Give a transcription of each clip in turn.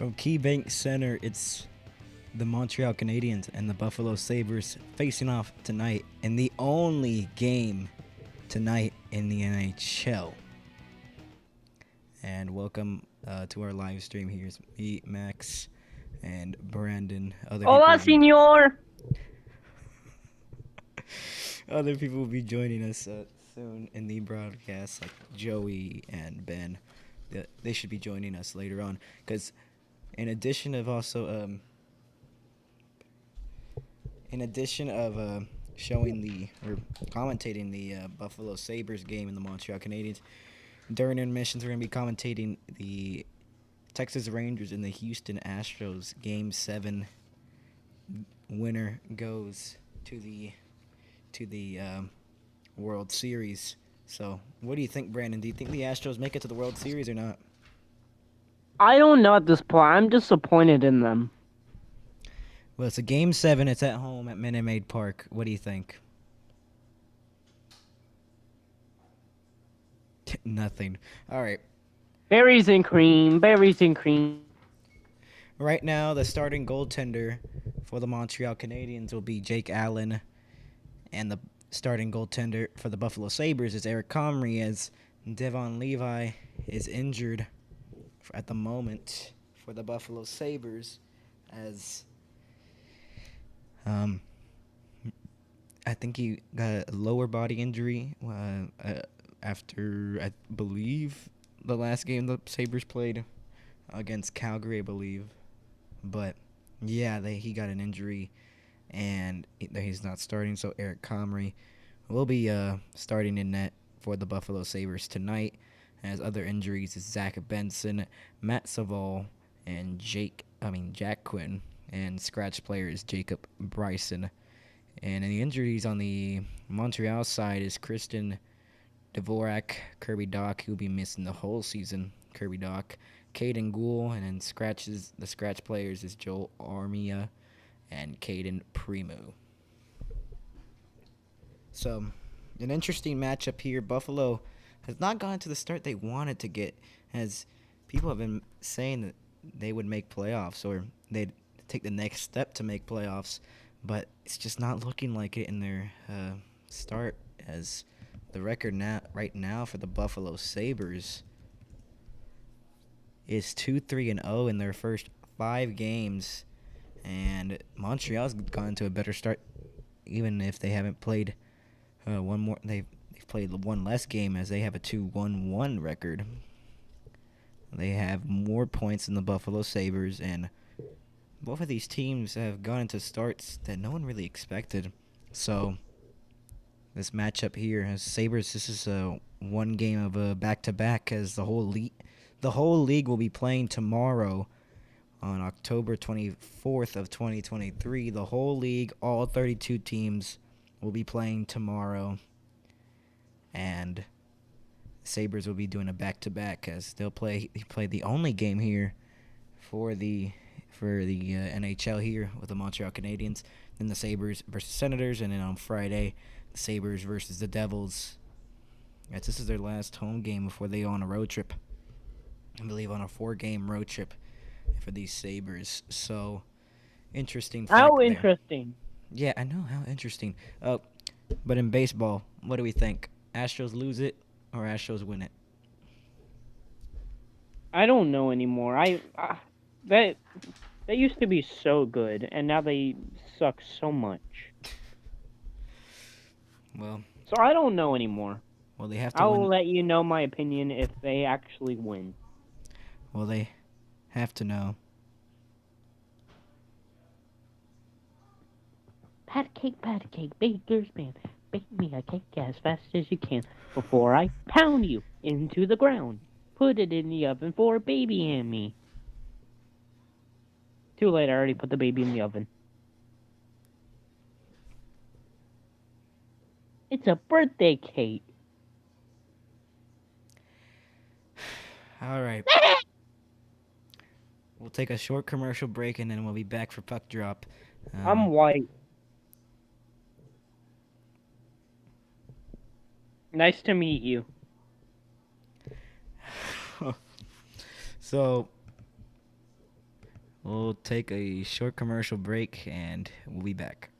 From KeyBank Center, it's the Montreal Canadiens and the Buffalo Sabres facing off tonight in the only game tonight in the NHL. And welcome to our live stream. Here's me, Max, and Brandon. Hola, señor. Other people will be joining us soon in the broadcast, like Joey and Ben. They should be joining us later on, because in addition of showing or commentating the Buffalo Sabres game and the Montreal Canadiens, during intermissions we're going to be commentating the Texas Rangers and the Houston Astros Game 7. Winner goes to the World Series. So, what do you think, Brandon? Do you think the Astros make it to the World Series or not? I don't know at this point. I'm disappointed in them. Well, it's a Game 7. It's at home at Minute Maid Park. What do you think? Nothing. All right. Berries and cream. Right now, the starting goaltender for the Montreal Canadiens will be Jake Allen, and the starting goaltender for the Buffalo Sabres is Eric Comrie, as Devon Levi is injured at the moment for the Buffalo Sabres, as I think he got a lower body injury after, I believe, the last game the Sabres played against Calgary, I believe. But, yeah, he got an injury, and he's not starting, so Eric Comrie will be starting in net for the Buffalo Sabres tonight. As other injuries is Zach Benson, Matt Savall, and Jack Quinn, and scratch player is Jacob Bryson. And the injuries on the Montreal side is Kristen Dvorak, Kirby Doc, who will be missing the whole season, Kirby Doc, Caden Gould, and then the scratch players is Joel Armia and Caden Primo. So, an interesting matchup here. Buffalo has not gone to the start they wanted to get, as people have been saying that they would make playoffs or they'd take the next step to make playoffs, but it's just not looking like it in their start, as the record right now for the Buffalo Sabres is 2-3-0 in their first 5 games, and Montreal's gone to a better start, even if they haven't played one more. They've played one less game, as they have a 2-1-1 record. They have more points than the Buffalo Sabres, and both of these teams have gone into starts that no one really expected. So this matchup here has Sabres. This is one game of a back-to-back, as the whole league will be playing tomorrow on October 24th of 2023. The whole league, all 32 teams, will be playing tomorrow, and Sabres will be doing a back-to-back, as they'll play the only game here for the NHL here with the Montreal Canadiens, then the Sabres versus Senators, and then on Friday, the Sabres versus the Devils. Yes, this is their last home game before they go on a road trip. I believe on a 4-game road trip for these Sabres. So, interesting fact How there. interesting. Yeah, I know, how interesting. But in baseball, what do we think? Astros lose it or Astros win it? I don't know anymore. That used to be so good, and now they suck so much. Well, so I don't know anymore. Well, they have to I'll win. let you know my opinion if they actually win. Well, they have to know. Pat cake, baker's man. Bake me a cake as fast as you can before I pound you into the ground. Put it in the oven for baby and me. Too late, I already put the baby in the oven. It's a birthday cake. All right. We'll take a short commercial break, and then we'll be back for Puck Drop. I'm white. Nice to meet you. So, We'll take a short commercial break and we'll be back.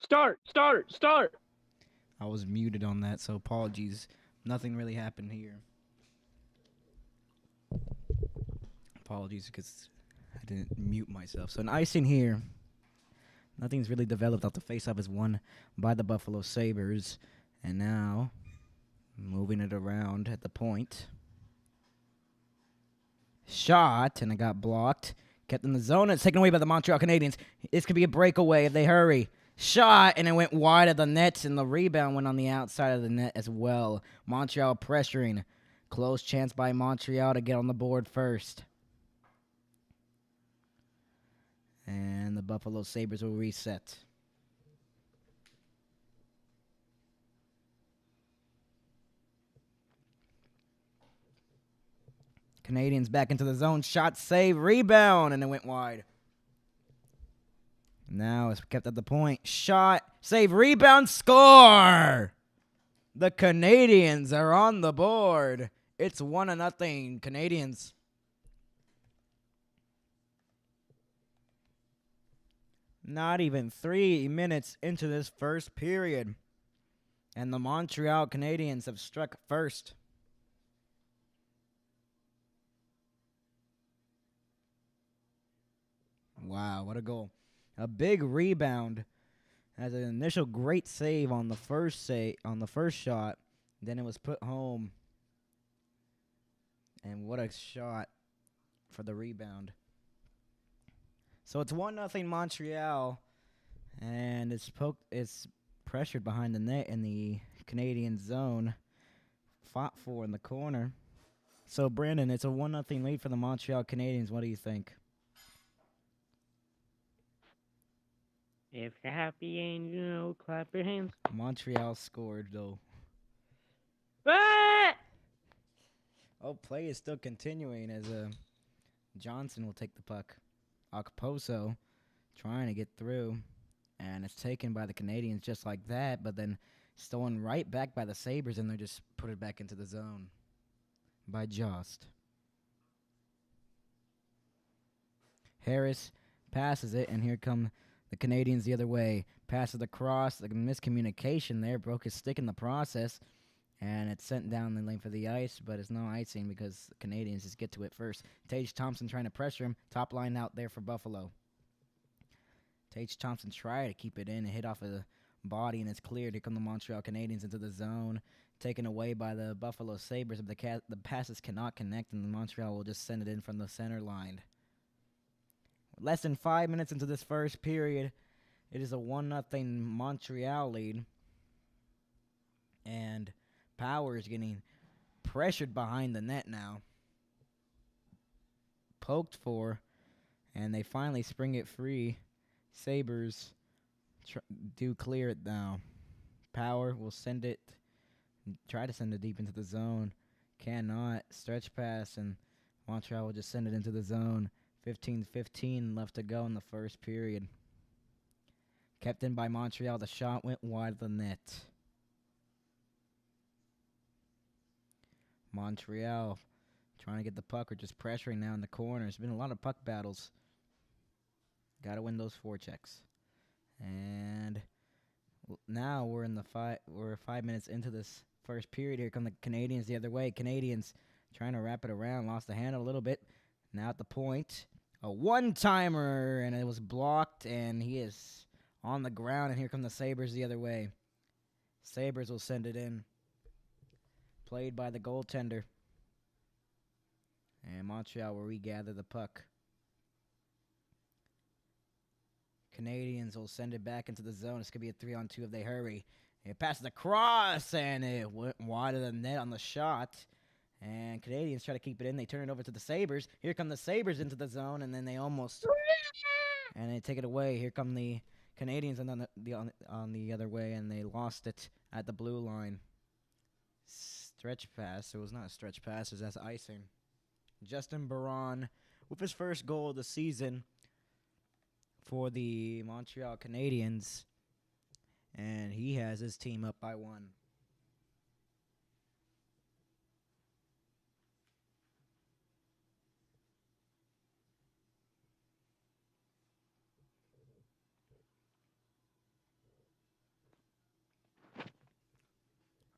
Start. I was muted on that, so apologies. Nothing really happened here. Apologies because I didn't mute myself. So an icing here. Nothing's really developed. Out the faceoff is won by the Buffalo Sabres. And now, moving it around at the point. Shot, and it got blocked. Kept in the zone, and it's taken away by the Montreal Canadiens. This could be a breakaway if they hurry. Shot, and it went wide of the net, and the rebound went on the outside of the net as well. Montreal pressuring. Close chance by Montreal to get on the board first. And the Buffalo Sabres will reset. Canadiens back into the zone. Shot, save, rebound, and it went wide. Now it's kept at the point. Shot, save, rebound, score! The Canadiens are on the board. It's 1-0 Canadiens. Not even 3 minutes into this first period. And the Montreal Canadiens have struck first. Wow, what a goal. A big rebound. Has an initial great save on the first shot. Then it was put home. And what a shot for the rebound. So it's 1-0 Montreal, and it's pressured behind the net in the Canadian zone. Fought for in the corner. So Brandon, it's a 1-0 lead for the Montreal Canadiens. What do you think? If you're happy and you know, clap your hands. Montreal scored though. Ah! Oh, play is still continuing as Johnson will take the puck. Okposo trying to get through, and it's taken by the Canadiens just like that, but then stolen right back by the Sabres, and they just put it back into the zone by Jost. Harris passes it, and here come the Canadiens the other way. Passes across, the miscommunication there, broke his stick in the process, and it's sent down the length of the ice, but it's no icing because the Canadiens just get to it first. Tage Thompson trying to pressure him. Top line out there for Buffalo. Tage Thompson tried to keep it in and hit off of the body, and it's cleared. Here come the Montreal Canadiens into the zone. Taken away by the Buffalo Sabres. But the passes cannot connect, and Montreal will just send it in from the center line. Less than 5 minutes into this first period, it is a 1-0 Montreal lead. And Power is getting pressured behind the net now. Poked for, and they finally spring it free. Sabres do clear it now. Power will send it, try to send it deep into the zone. Cannot. Stretch pass, and Montreal will just send it into the zone. 15-15 left to go in the first period. Kept in by Montreal. The shot went wide of the net. Montreal trying to get the puck or just pressuring now in the corner. There's been a lot of puck battles. Got to win those forechecks. And now we're in we're 5 minutes into this first period. Here come the Canadiens the other way. Canadiens trying to wrap it around. Lost the handle a little bit. Now at the point. A one-timer, and it was blocked, and he is on the ground. And here come the Sabres the other way. Sabres will send it in. Played by the goaltender. And Montreal will regather the puck. Canadiens will send it back into the zone. It's going to be a 3-on-2 if they hurry. It passes across, and it went wide of the net on the shot. And Canadiens try to keep it in. They turn it over to the Sabres. Here come the Sabres into the zone, and then they almost... and they take it away. Here come the Canadiens on the other way, and they lost it at the blue line. Stretch pass. It was not a stretch pass. It was that's icing. Justin Barron with his first goal of the season for the Montreal Canadiens. And he has his team up by 1.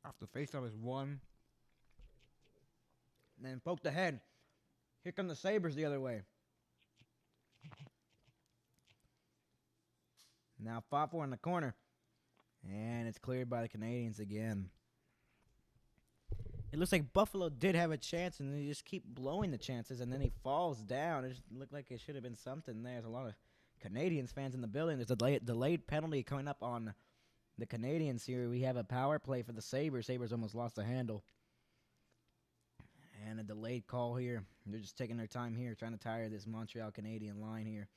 Off the faceoff is one. And then poked ahead. Here come the Sabres the other way. Now fought for in the corner. And it's cleared by the Canadiens again. It looks like Buffalo did have a chance, and they just keep blowing the chances, and then he falls down. It just looked like it should have been something there. There's a lot of Canadiens fans in the building. There's a delayed penalty coming up on the Canadiens here. We have a power play for the Sabres. Sabres almost lost the handle. And a delayed call here. They're just taking their time here, trying to tire this Montreal Canadian line here.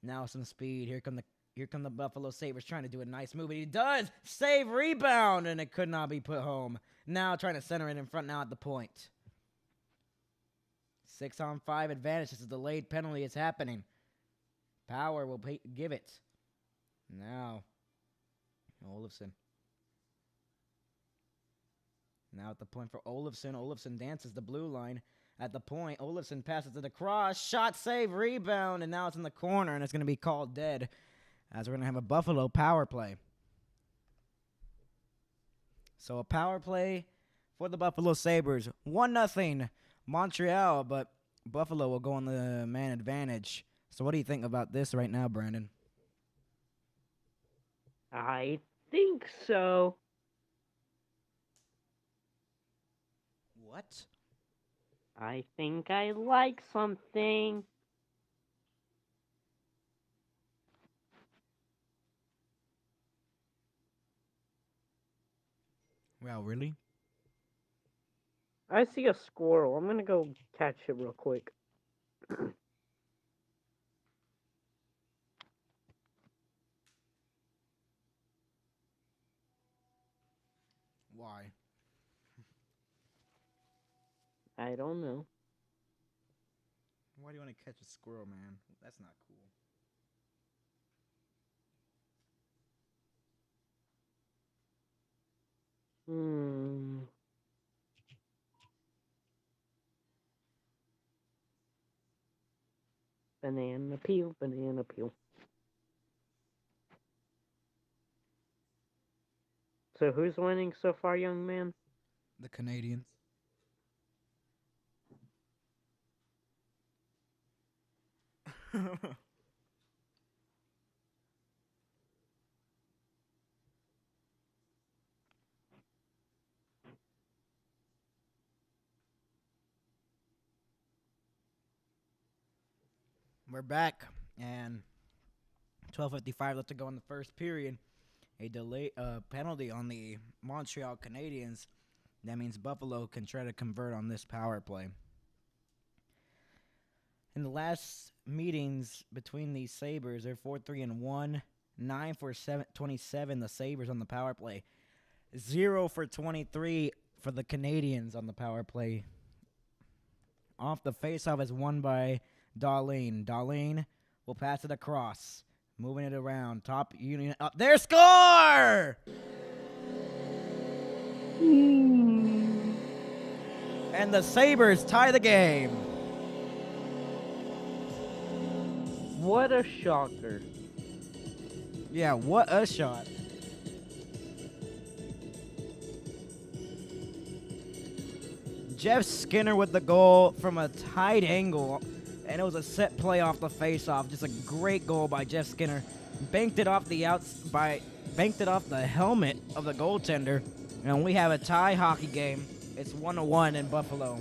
Now some speed. Here come the Buffalo Sabres trying to do a nice move. And he does! Save, rebound! And it could not be put home. Now trying to center it in front now at the point. 6-on-5 advantage. This is a delayed penalty. It's happening. Power will give it. Now, Olofsson. Now at the point for Olofsson. Olofsson dances the blue line. At the point, Olofsson passes it across. Shot, save, rebound. And now it's in the corner, and it's going to be called dead. As we're going to have a Buffalo power play. So a power play for the Buffalo Sabres. 1-0 Montreal, but Buffalo will go on the man advantage. So what do you think about this right now, Brandon? I think so. What? I think I like something. Well, really? I see a squirrel. I'm gonna go catch it real quick. Why? I don't know. Why do you want to catch a squirrel, man? That's not cool. Banana peel, banana peel. So who's winning so far, young man? The Canadiens. We're back, and 12:55 left to go in the first period. A delay penalty on the Montreal Canadiens. That means Buffalo can try to convert on this power play. In the last meetings between these Sabres, they're 4-3-1, 9 for 27 the Sabres on the power play, 0 for 23 for the Canadiens on the power play. Off the faceoff is won by Dahlin. Dahlin will pass it across, moving it around. Top unit up there. Score! And the Sabres tie the game. What a shocker. Yeah, what a shot. Jeff Skinner with the goal from a tight angle. And it was a set play off the faceoff. Just a great goal by Jeff Skinner. Banked it off the helmet of the goaltender. And we have a tie hockey game. It's 1-1 in Buffalo.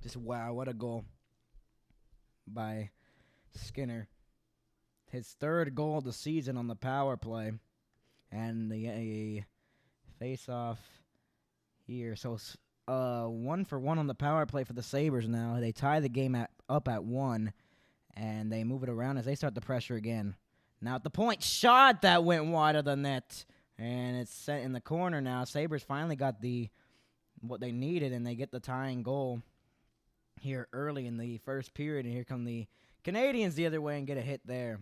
Just wow, what a goal by Skinner. His third goal of the season on the power play. And the face-off here. So 1-for-1 on the power play for the Sabres now. They tie the game up at 1. And they move it around as they start the pressure again. Now at the point, shot that went wide of the net. And it's set in the corner now. Sabres finally got what they needed, and they get the tying goal here early in the first period. And here come the Canadiens the other way and get a hit there.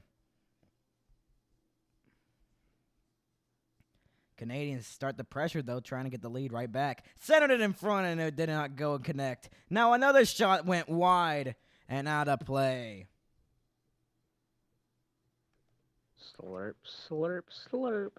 Canadiens start the pressure, though, trying to get the lead right back. Centered it in front, and it did not go and connect. Now another shot went wide, And out of play. Slurp, slurp, slurp.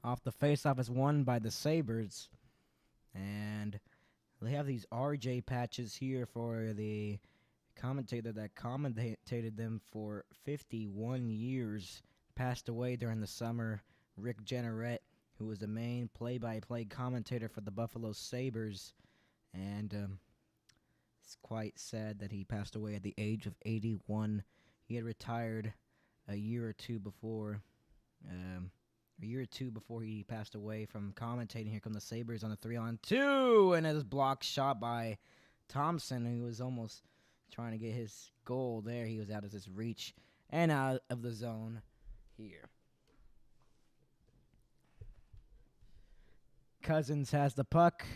Off the faceoff is won by the Sabres. And they have these RJ patches here for the commentator that commentated them for 51 years. Passed away during the summer. Rick Jenneret, who was the main play-by-play commentator for the Buffalo Sabres. And it's quite sad that he passed away at the age of 81. He had retired a year or two before. A year or two before he passed away from commentating. Here come the Sabres on the 3-on-2, and it is blocked shot by Thompson, who was almost trying to get his goal there. He was out of his reach and out of the zone here. Cousins has the puck,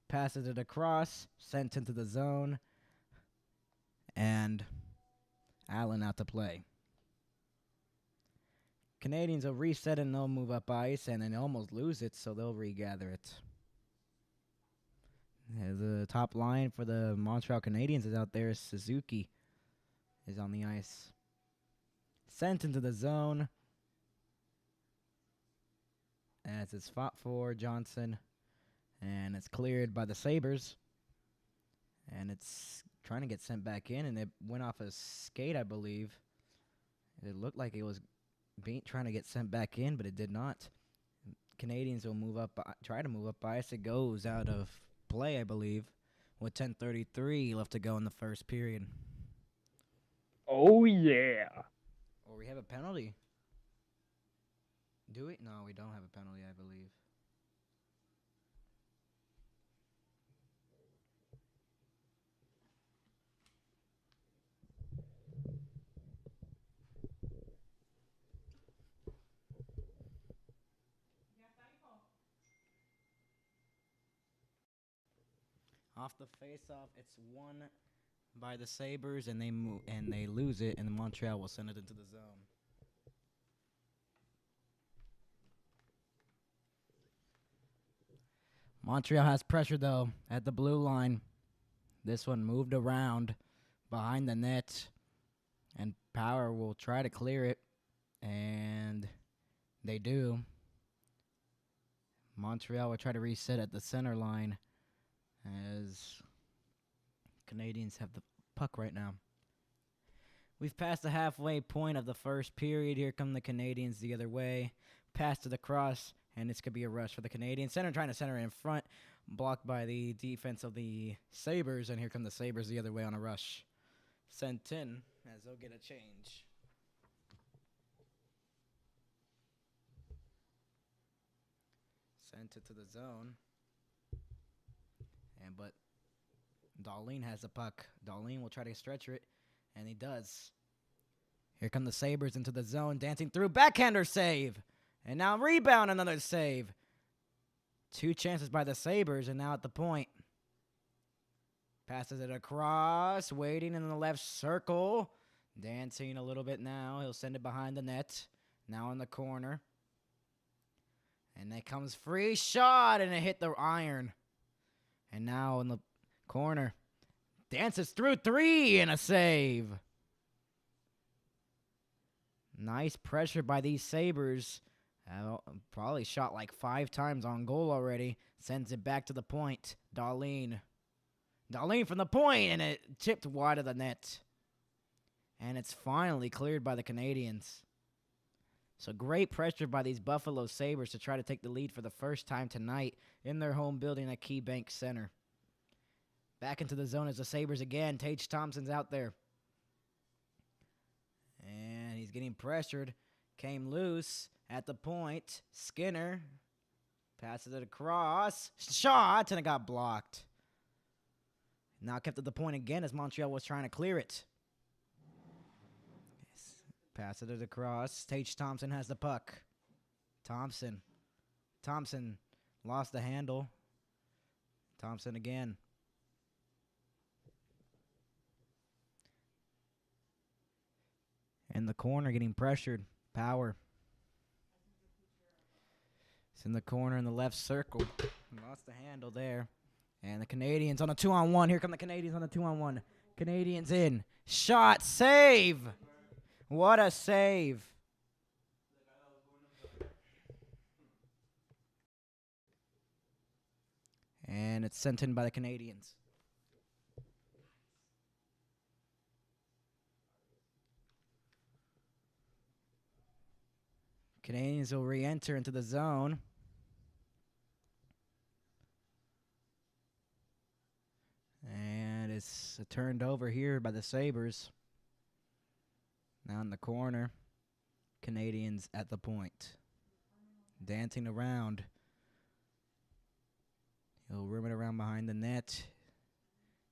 passes it across, sent into the zone, and Allen out to play. Canadiens will reset and they'll move up ice, and then they almost lose it, so they'll regather it. The top line for the Montreal Canadiens is out there. Suzuki is on the ice. Sent into the zone. As it's fought for Johnson, and it's cleared by the Sabres. And it's trying to get sent back in, and it went off a skate, I believe. It looked like it was trying to get sent back in, but it did not. Canadiens will move up, try to move up ice. It goes out of play, I believe, with 10:33 left to go in the first period. Oh, yeah. Or we have a penalty. Do we? No, we don't have a penalty, I believe. Off the face-off, it's won by the Sabres, and they lose it, and Montreal will send it into the zone. Montreal has pressure, though, at the blue line. This one moved around behind the net, and Power will try to clear it, and they do. Montreal will try to reset at the center line as Canadiens have the puck right now. We've passed the halfway point of the first period. Here come the Canadiens the other way. Pass to the cross, and it's going to be a rush for the Canadiens. Center trying to center in front, blocked by the defense of the Sabres, and here come the Sabres the other way on a rush. Sent in as they'll get a change. Sent it to the zone. But Darlene has the puck. Darlene will try to stretch it, and he does. Here come the Sabres into the zone, dancing through. Backhander save. And now rebound, another save. Two chances by the Sabres, and now at the point. Passes it across, waiting in the left circle. Dancing a little bit now. He'll send it behind the net. Now in the corner. And it comes free shot, and it hit the iron. And now in the corner. Dances through three and a save. Nice pressure by these Sabres. Probably shot like 5 times on goal already. Sends it back to the point. Darlene from the point, and it tipped wide of the net. And it's finally cleared by the Canadiens. So great pressure by these Buffalo Sabres to try to take the lead for the first time tonight in their home building at KeyBank Center. Back into the zone as the Sabres again. Tage Thompson's out there. And he's getting pressured. Came loose at the point. Skinner passes it across. Shot, and it got blocked. Now kept at the point again as Montreal was trying to clear it. Passes it across. Tage Thompson has the puck. Thompson. Thompson lost the handle. Thompson again. In the corner, getting pressured. Power. It's in the corner in the left circle. Lost the handle there. And the Canadiens on a 2-on-1. Here come the Canadiens on a 2-on-1. Canadiens in. Shot. Save. What a save. And it's sent in by the Canadiens. Canadiens will re-enter into the zone. And it's turned over here by the Sabres. Now in the corner. Canadiens at the point. Dancing around. He'll rim it around behind the net.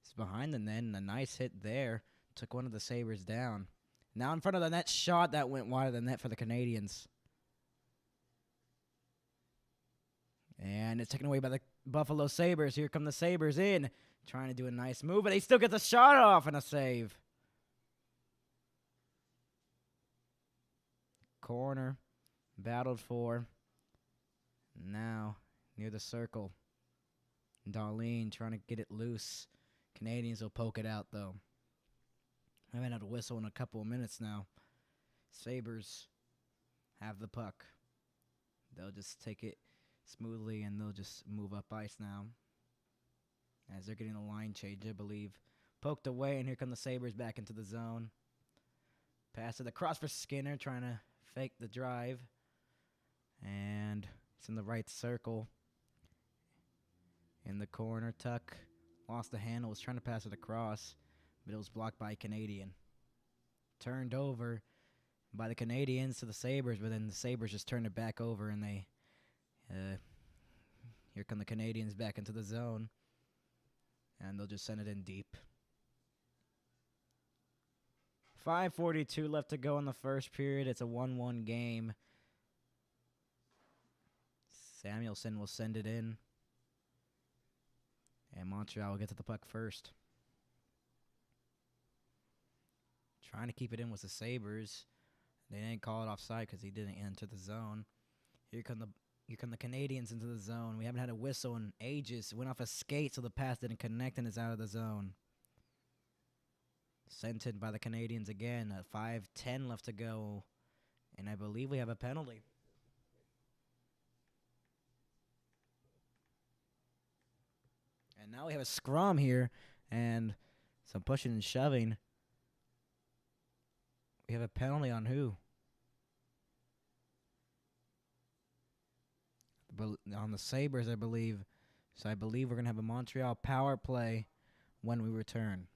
It's behind the net, and a nice hit there. Took one of the Sabres down. Now in front of the net, shot that went wide of the net for the Canadiens. And it's taken away by the Buffalo Sabres. Here come the Sabres in. Trying to do a nice move, but they still get the shot off and a save. Corner. Battled for. Now near the circle. Darlene trying to get it loose. Canadiens will poke it out, though. I haven't had a whistle in a couple of minutes now. Sabres have the puck. They'll just take it smoothly, and they'll just move up ice now. As they're getting a line change, I believe. Poked away, and here come the Sabres back into the zone. Pass it across for Skinner, trying to fake the drive. And it's in the right circle. In the corner, Tuck lost the handle, was trying to pass it across, but it was blocked by a Canadian. Turned over by the Canadiens to the Sabres, but then the Sabres just turned it back over, and they... here come the Canadiens back into the zone, and they'll just send it in deep. 5:42 left to go in the first period. It's a 1-1 game. Samuelson will send it in. And Montreal will get to the puck first. Trying to keep it in was the Sabres. They didn't call it offside because he didn't enter the zone. Here come the Canadiens into the zone. We haven't had a whistle in ages. It went off a skate, so the pass didn't connect and is out of the zone. Sent in by the Canadiens again. 5:10 left to go. And I believe we have a penalty. And now we have a scrum here and some pushing and shoving. We have a penalty on who? On the Sabres, I believe. So I believe we're going to have a Montreal power play when we return.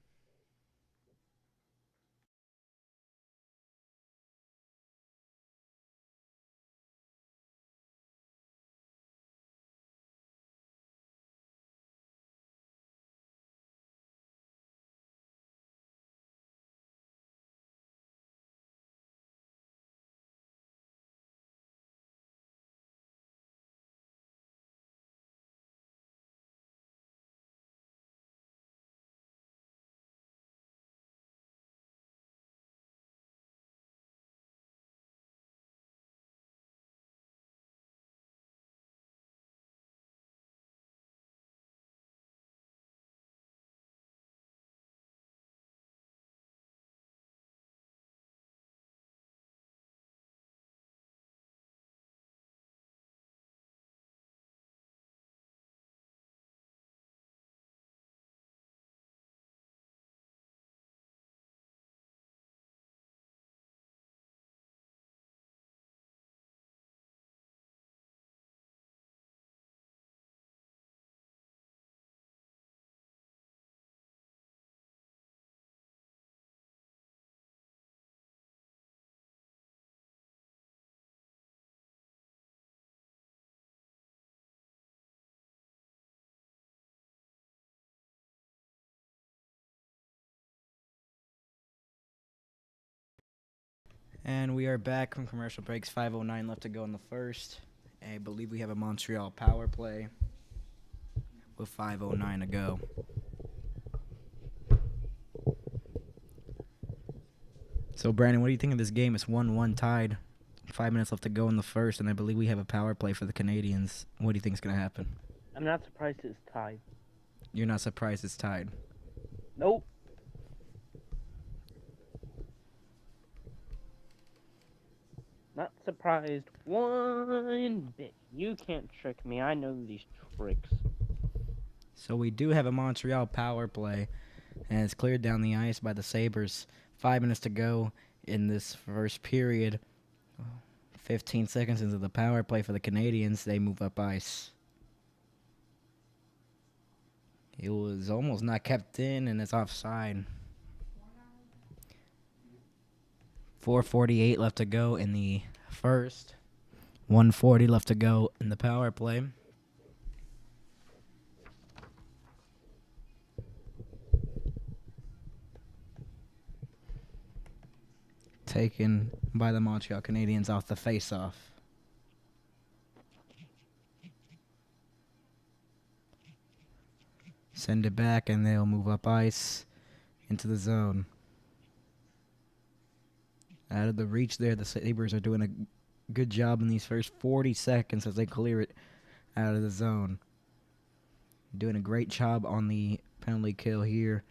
And we are back from commercial breaks. 5:09 left to go in the first. I believe we have a Montreal power play with 5:09 to go. So, Brandon, what do you think of this game? It's 1-1 tied. 5 minutes left to go in the first, and I believe we have a power play for the Canadiens. What do you think is going to happen? I'm not surprised it's tied. You're not surprised it's tied? Nope. Not surprised one bit. You can't trick me. I know these tricks. So we do have a Montreal power play, and it's cleared down the ice by the Sabres. 5 minutes to go in this first period. 15 seconds into the power play for the Canadiens, they move up ice. It was almost not kept in, and it's offside. 4:48 left to go in the first. 1:40 left to go in the power play. Taken by the Montreal Canadiens off the face-off. Send it back, and they'll move up ice into the zone. Out of the reach there, the Sabres are doing a good job in these first 40 seconds as they clear it out of the zone. Doing a great job on the penalty kill here.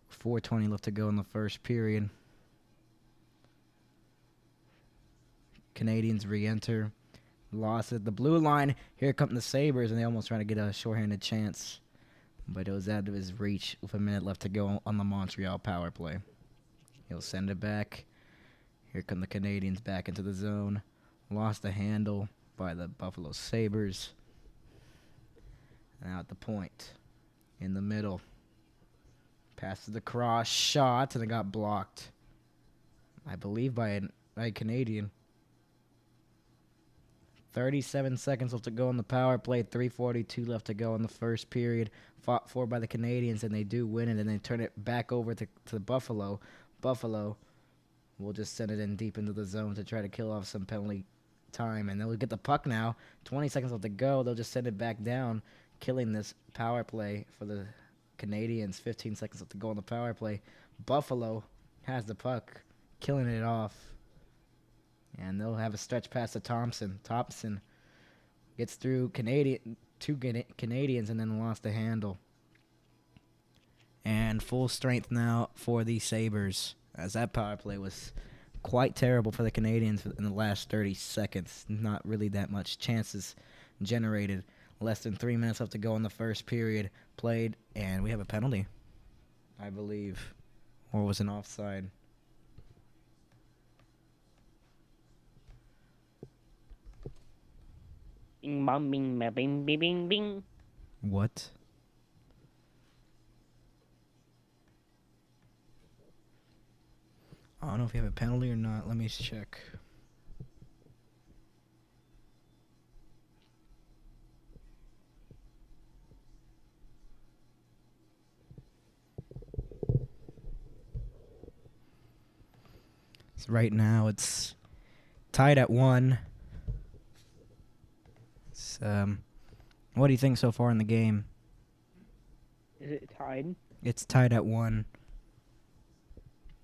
4:20 left to go in the first period. Canadiens re-enter. Lost at the blue line. Here come the Sabres, and they almost try to get a shorthanded chance. But it was out of his reach with a minute left to go on the Montreal power play. He'll send it back. Here come the Canadiens back into the zone. Lost the handle by the Buffalo Sabres. Now at the point. In the middle. Passes the cross. Shot, and it got blocked. I believe by a Canadian. 37 seconds left to go in the power play. 3:42 left to go in the first period. Fought for by the Canadiens, and they do win it, and they turn it back over to Buffalo. Buffalo will just send it in deep into the zone to try to kill off some penalty time, and they'll get the puck now. 20 seconds left to go. They'll just send it back down, killing this power play for the Canadiens. 15 seconds left to go on the power play. Buffalo has the puck, killing it off. And they'll have a stretch pass to Thompson. Thompson gets through two Canadians and then lost the handle. And full strength now for the Sabres, as that power play was quite terrible for the Canadiens in the last 30 seconds. Not really that much chances generated. Less than 3 minutes left to go in the first period played, and we have a penalty, I believe. Or was an offside. Bing bong bing ba bing bing bing bing. What? I don't know if you have a penalty or not. Let me check. So right now it's tied at 1. What do you think so far in the game? Is it tied? It's tied at 1.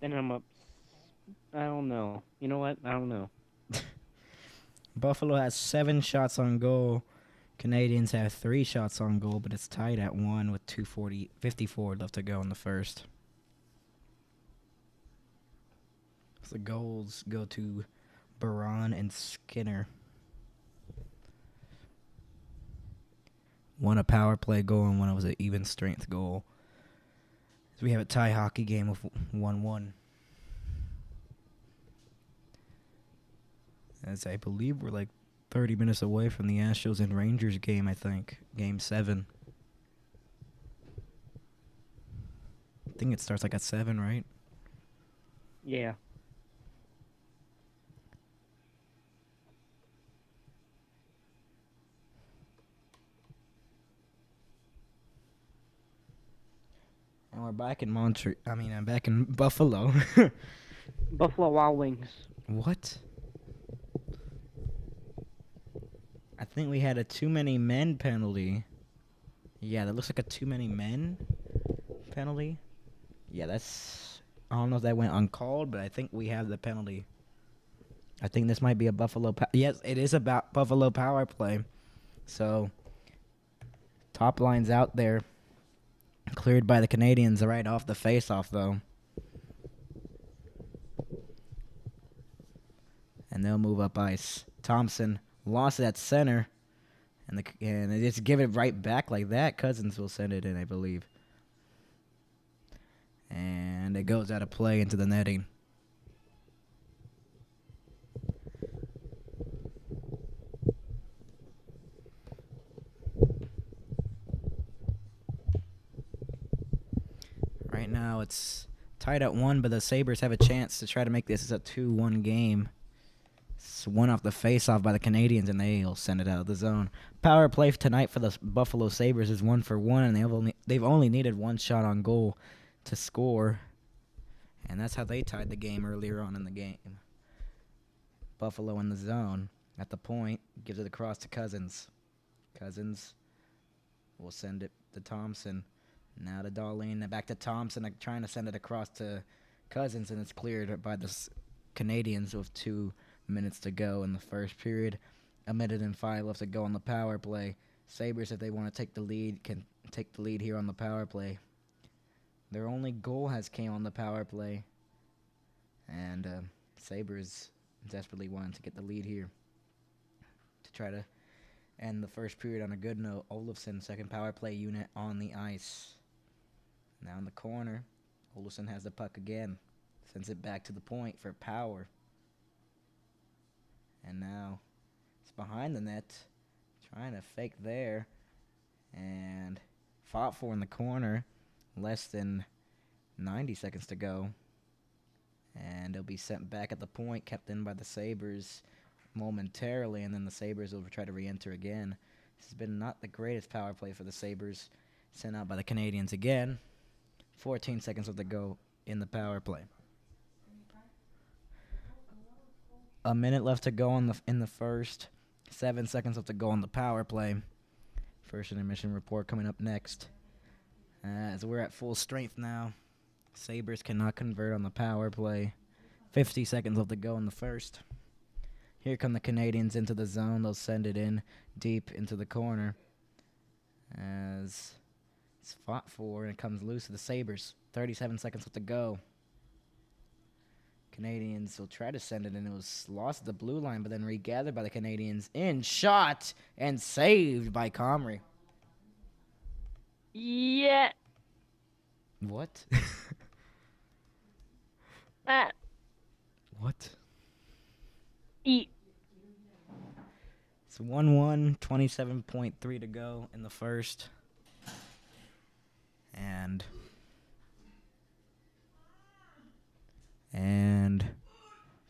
Then I'm up. I don't know. You know what? I don't know. Buffalo has 7 shots on goal. Canadiens have 3 shots on goal, but it's tied at 1 with 54 left to go in the first. So the goals go to Baron and Skinner. One a power play goal and one was an even strength goal. So we have a tie hockey game of 1-1. As I believe we're like 30 minutes away from the Astros and Rangers game, I think. Game 7. I think it starts like at 7, right? Yeah. And we're back in Montreal. I'm back in Buffalo. Buffalo Wild Wings. What? I think we had a too many men penalty. Yeah, that looks like a too many men penalty. Yeah, that's. I don't know if that went uncalled, but I think we have the penalty. I think this might be a Buffalo. Yes, it is about Buffalo power play. So, top line's out there. Cleared by the Canadiens right off the face-off, though. And they'll move up ice. Thompson lost it at center. And they just give it right back like that. Cousins will send it in, I believe. And it goes out of play into the netting. Right now it's tied at 1, but the Sabres have a chance to try to make this as a 2-1 game. It's one off the face-off by the Canadiens, and they'll send it out of the zone. Power play tonight for the Buffalo Sabres is 1-for-1, and they've only needed one shot on goal to score. And that's how they tied the game earlier on in the game. Buffalo in the zone at the point, gives it across to Cousins. Cousins will send it to Thompson. Now to Darlene, back to Thompson, trying to send it across to Cousins, and it's cleared by the Canadiens with 2 minutes to go in the first period. 1:05 left to go on the power play. Sabres, if they want to take the lead, can take the lead here on the power play. Their only goal has came on the power play, and Sabres desperately wanted to get the lead here to try to end the first period on a good note. Olofsson, second power play unit on the ice. Now in the corner, Olofsson has the puck again. Sends it back to the point for Power. And now it's behind the net. Trying to fake there. And fought for in the corner. Less than 90 seconds to go. And it'll be sent back at the point, kept in by the Sabres momentarily. And then the Sabres will try to re-enter again. This has been not the greatest power play for the Sabres. Sent out by the Canadiens again. 14 seconds left to go in the power play. A minute left to go in the first. 7 seconds left to go on the power play. First intermission report coming up next. As we're at full strength now. Sabres cannot convert on the power play. 50 seconds left to go in the first. Here come the Canadiens into the zone. They'll send it in deep into the corner. As it's fought for, and it comes loose to the Sabres. 37 seconds left to go. Canadiens will try to send it in. It was lost at the blue line, but then regathered by the Canadiens. In shot and saved by Comrie. Yeah. What? Ah. What? Eat. It's 1-1, 27.3 to go in the first. And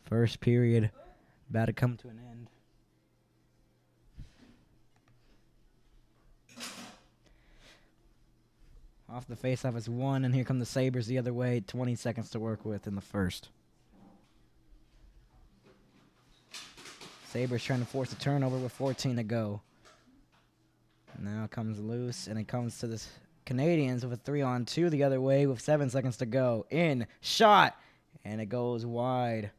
first period about to come to an end. Off the faceoff is 1, and here come the Sabres the other way. 20 seconds to work with in the first. Sabres trying to force a turnover with 14 to go. Now it comes loose, and it comes to the Canadiens with a 3-on-2 the other way with 7 seconds to go. In, shot, and it goes wide.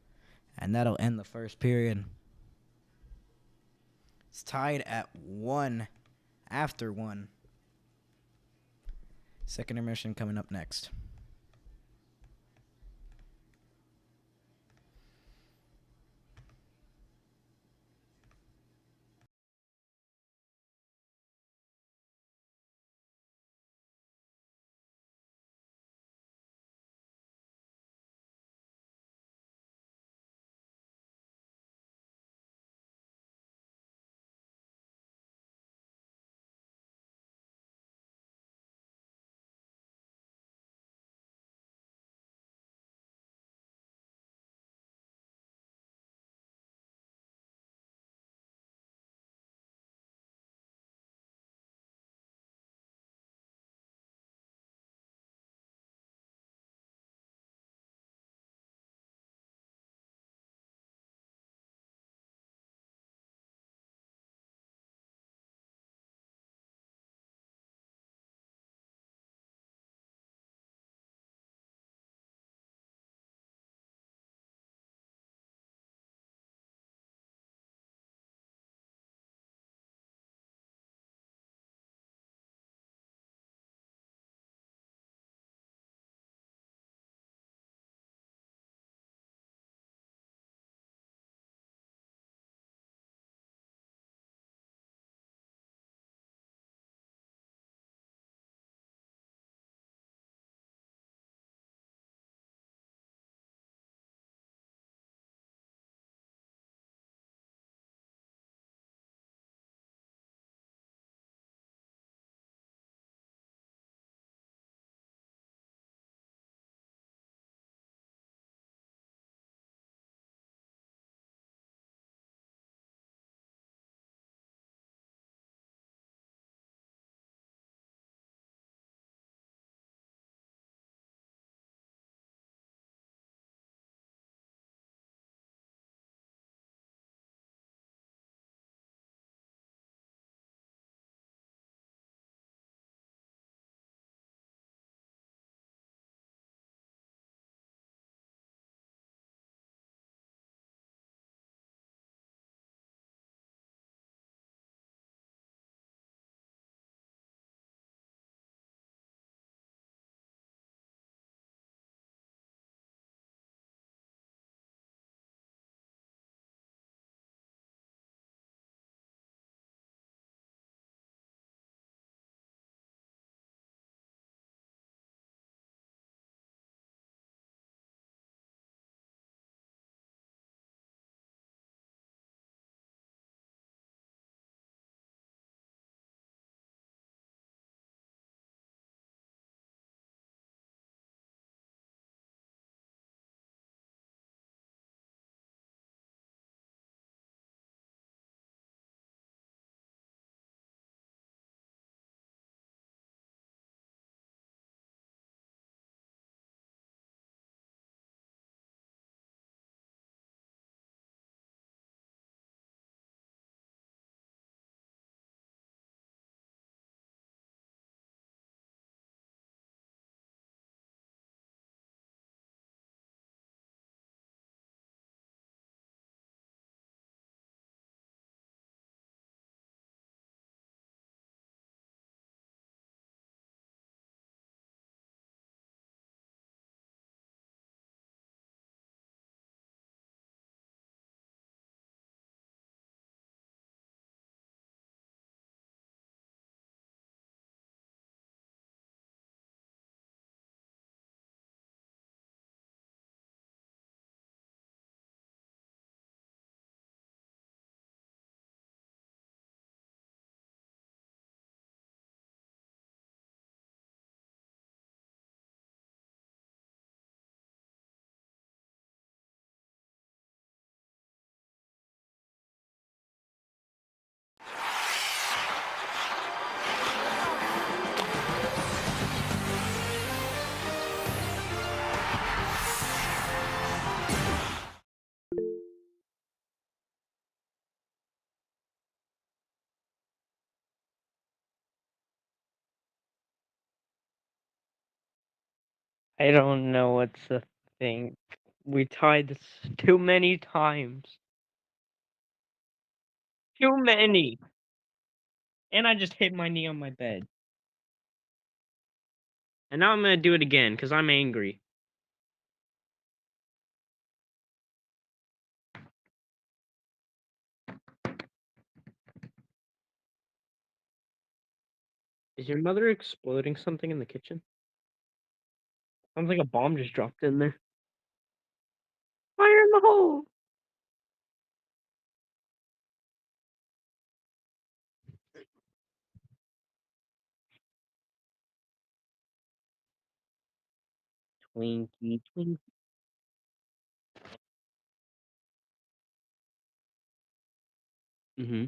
And that'll end the first period. It's tied at 1 after 1. Second intermission coming up next. I don't know what's the thing. We tied this too many times. Too many. And I just hit my knee on my bed. And now I'm gonna do it again because I'm angry. Is your mother exploding something in the kitchen? Sounds like a bomb just dropped in there. Fire in the hole! Twinkie, twinkie. Mm-hmm.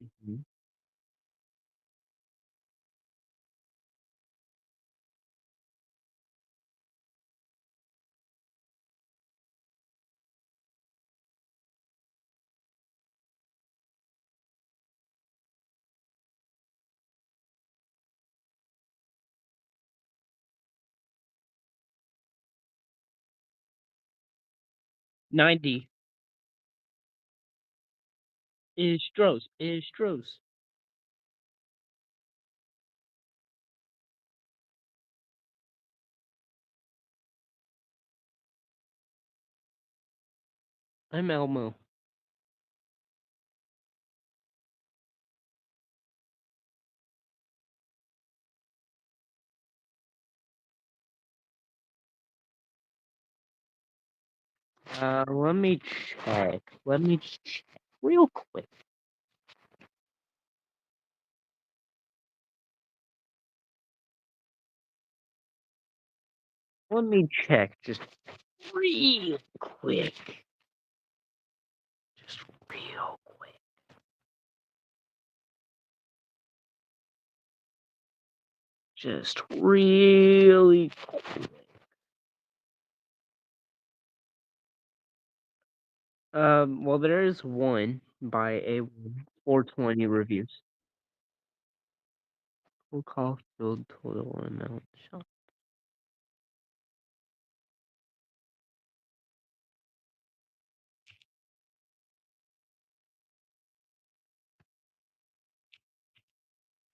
Mm-hmm. 90 is Strohs. Is Strohs. I'm Elmo. Let me check. Let me just check real quick. Let me check just real quick. Just real quick. Just really quick. Well, there is one by a 420 reviews. Full call field total amount shot.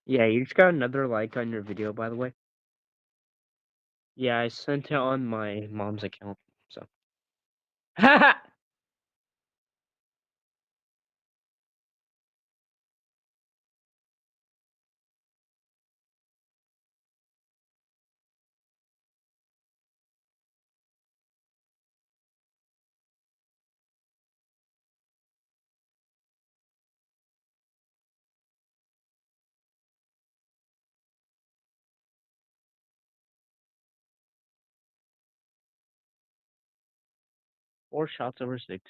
Yeah, you just got another like on your video, by the way. Yeah, I sent it on my mom's account, so. Four shots over six.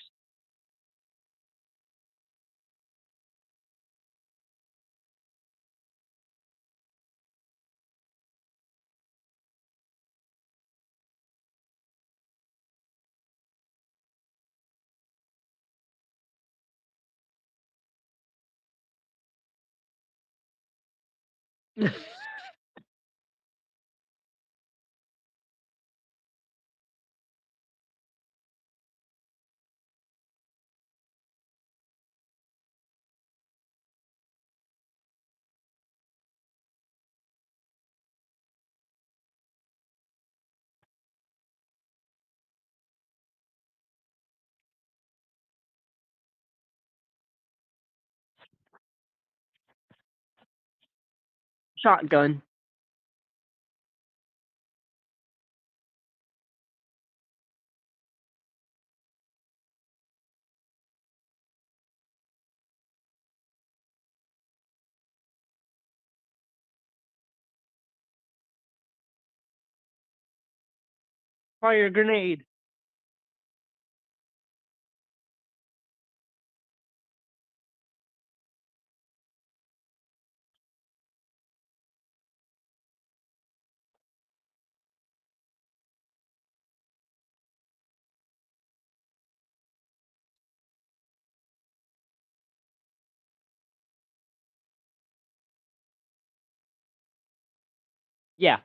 Shotgun. Fire grenade. Yeah.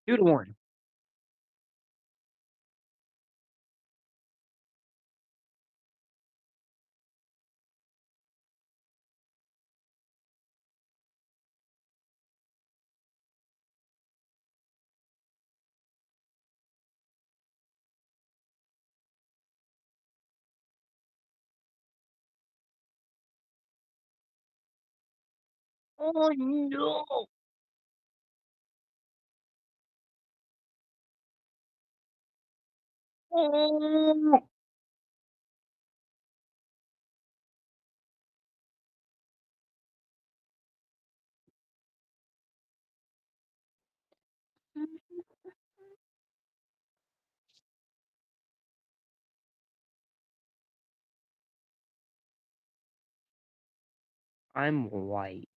2-1. Oh no! Oh. I'm white.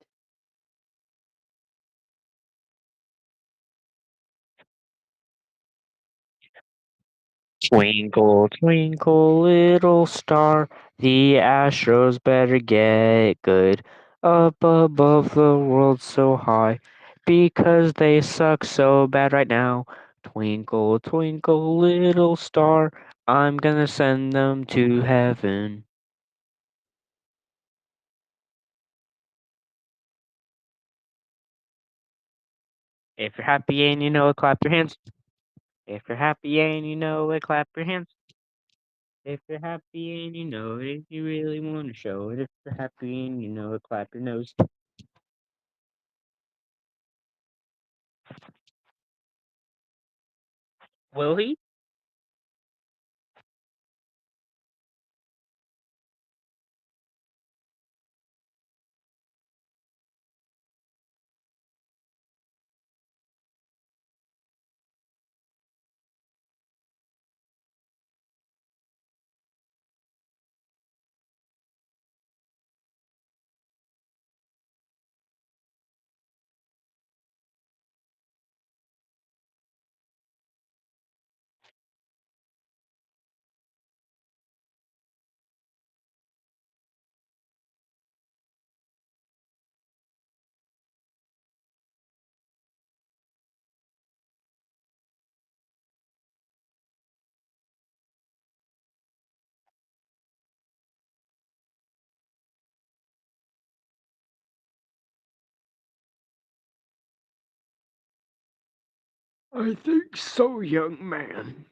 Twinkle, twinkle, little star, the Astros better get good. Up above the world so high, because they suck so bad right now. Twinkle, twinkle, little star, I'm gonna send them to heaven. If you're happy and you know it, clap your hands. If you're happy and you know it, clap your hands. If you're happy and you know it, if you really want to show it, if you're happy and you know it, clap your nose. Will he? I think so, young man.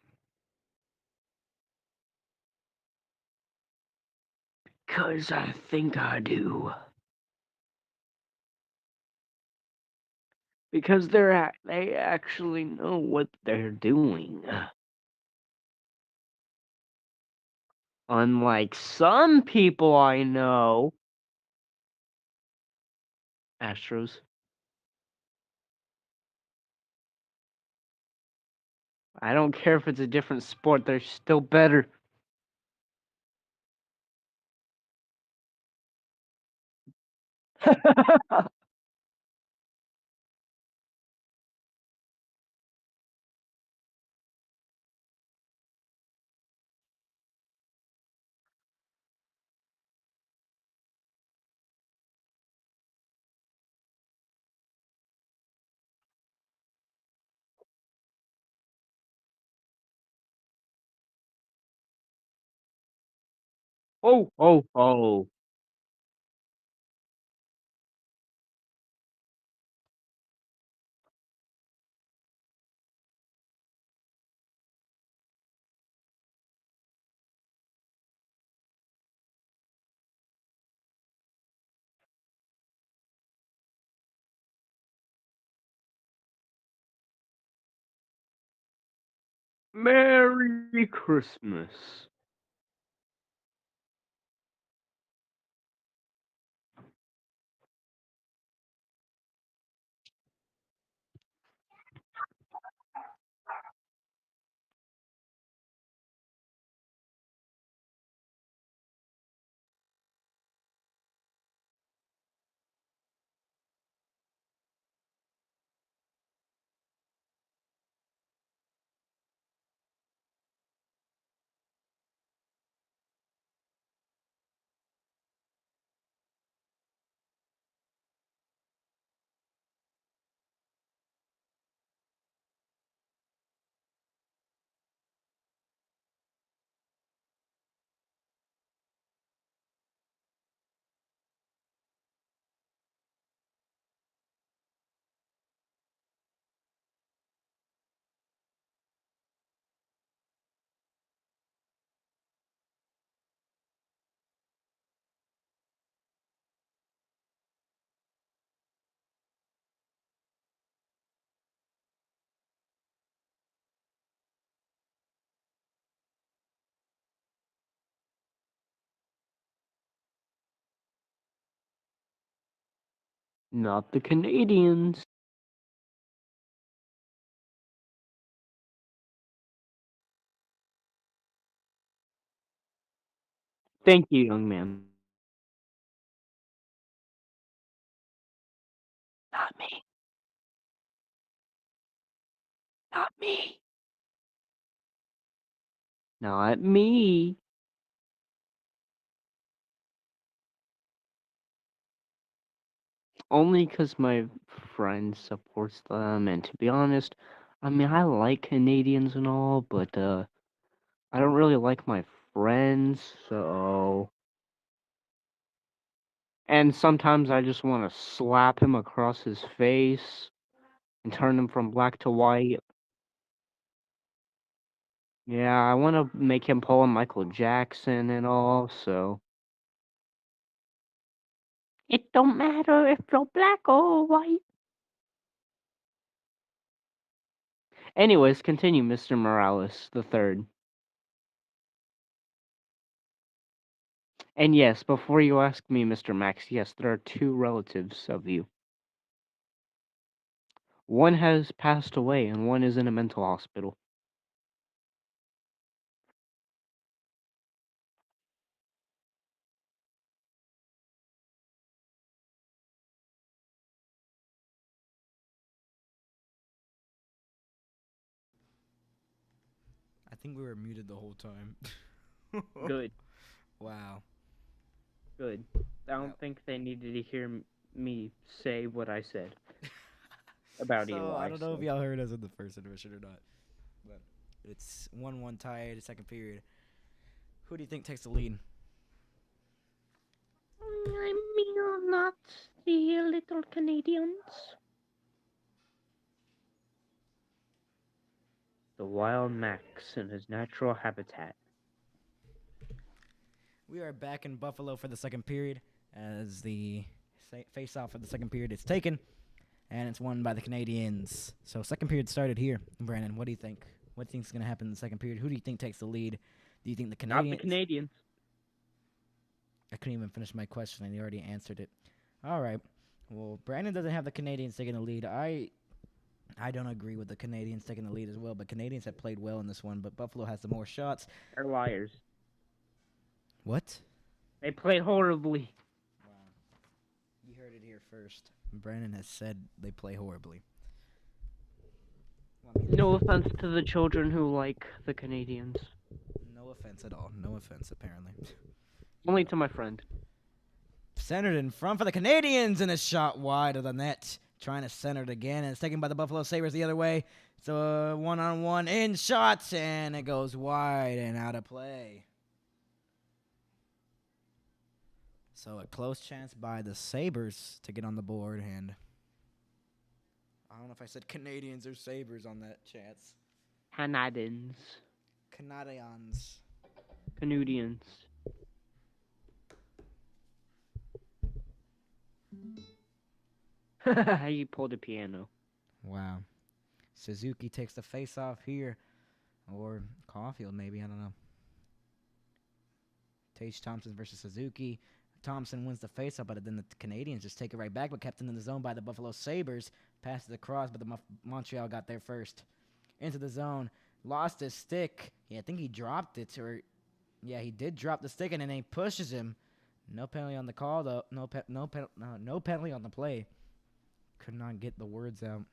Cause I think I do. Because they actually know what they're doing. Unlike some people I know. Astros. I don't care if it's a different sport, they're still better. Oh, oh, oh. Merry Christmas. Not the Canadians. Thank you, young man. Not me. Not me. Not me. Only because my friend supports them, and to be honest, I mean, I like Canadians and all, but I don't really like my friends, so. And sometimes I just want to slap him across his face and turn him from black to white. Yeah, I want to make him pull a Michael Jackson and all, so. It don't matter if you're black or white. Anyways, continue, Mr. Morales the third. And yes, before you ask me, Mr. Max, yes, there are two relatives of you. One has passed away, and one is in a mental hospital. I think we were muted the whole time. Good, Wow. good. I don't That. think they needed to hear me say what I said about So I Eli. don't know if So y'all heard us in the first intermission or not, but it's 1-1 tied, second period. Who do you think takes the lead? I mean, not the little Canadians. The wild Max in his natural habitat. We are back in Buffalo for the second period as the face-off for the second period is taken, and it's won by the Canadiens. So second period started here. Brandon, what do you think? What do you think is going to happen in the second period? Who do you think takes the lead? Do you think the Not the Canadiens? Canadians. I couldn't even finish my question, and you already answered it. All right. Well, Brandon doesn't have the Canadiens taking the lead. I don't agree with the Canadiens taking the lead as well, but Canadiens have played well in this one, but Buffalo has the more shots. They're liars. What? They played horribly. Wow. You heard it here first. Brandon has said they play horribly. Well, I mean, No offense to the children who like the Canadians. no offense at all. No offense, apparently. Only to my friend. Centered in front for the Canadiens, and a shot wide of the net. Trying to center it again, and it's taken by the Buffalo Sabres the other way. So one-on-one in shots, and it goes wide and out of play. So a close chance by the Sabres to get on the board, and I don't know if I said Canadians or Sabres on that chance. Canadians. Canadians. Canadians. He pulled a piano. Wow. Suzuki takes the face off here. Or Caulfield, maybe. I don't know. Tage Thompson versus Suzuki. Thompson wins the faceoff, but then the Canadiens just take it right back, but kept in the zone by the Buffalo Sabres. Passes across, but the Montreal got there first. Into the zone. Lost his stick. Yeah, I think he dropped it. Yeah, he did drop the stick, and then he pushes him. No penalty on the call, though. No penalty on the play. Could not get the words out.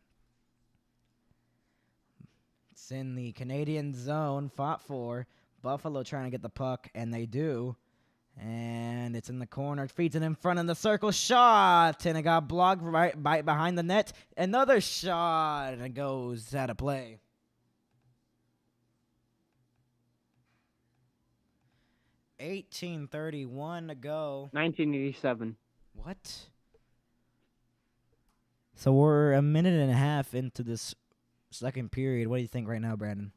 It's in the Canadian zone. Fought for. Buffalo trying to get the puck, and they do. And it's in the corner. Feeds it in front of the circle. Shot! And it got blocked right behind the net. Another shot. And it goes out of play. 18:31 to go. 1987. What? So we're a minute and a half into this second period. What do you think right now, Brandon?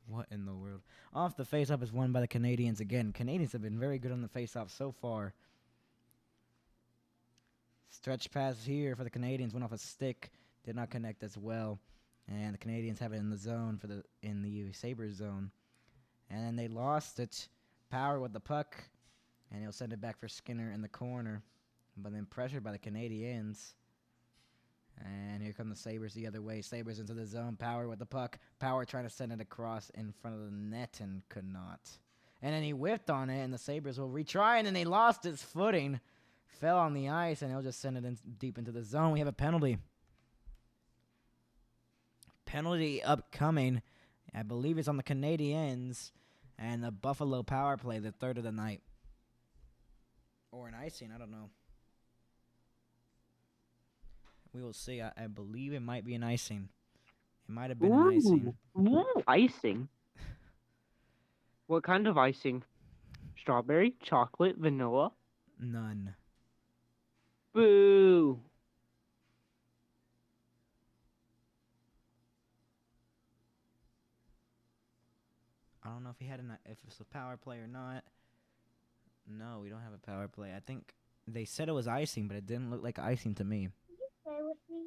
What in the world? Off the faceoff is won by the Canadiens again. Canadiens have been very good on the faceoff so far. Stretch pass here for the Canadiens. Went off a stick. Did not connect as well. And the Canadiens have it in the zone in the Sabres zone. And then they lost it. Power with the puck. And he'll send it back for Skinner in the corner. But then pressured by the Canadiens. And here come the Sabres the other way. Sabres into the zone. Power with the puck. Power trying to send it across in front of the net and could not. And then he whiffed on it, and the Sabres will retry, and then he lost his footing. Fell on the ice, and he'll just send it in deep into the zone. We have a penalty. Penalty upcoming. I believe it's on the Canadiens and the Buffalo power play, the third of the night. Or an icing, I don't know. We will see. I believe it might be an icing. It might have been an icing. Ooh, icing. What kind of icing? Strawberry, chocolate, vanilla? None. Boo! I don't know if it's a power play or not. No, we don't have a power play. I think they said it was icing, but it didn't look like icing to me. Play with me.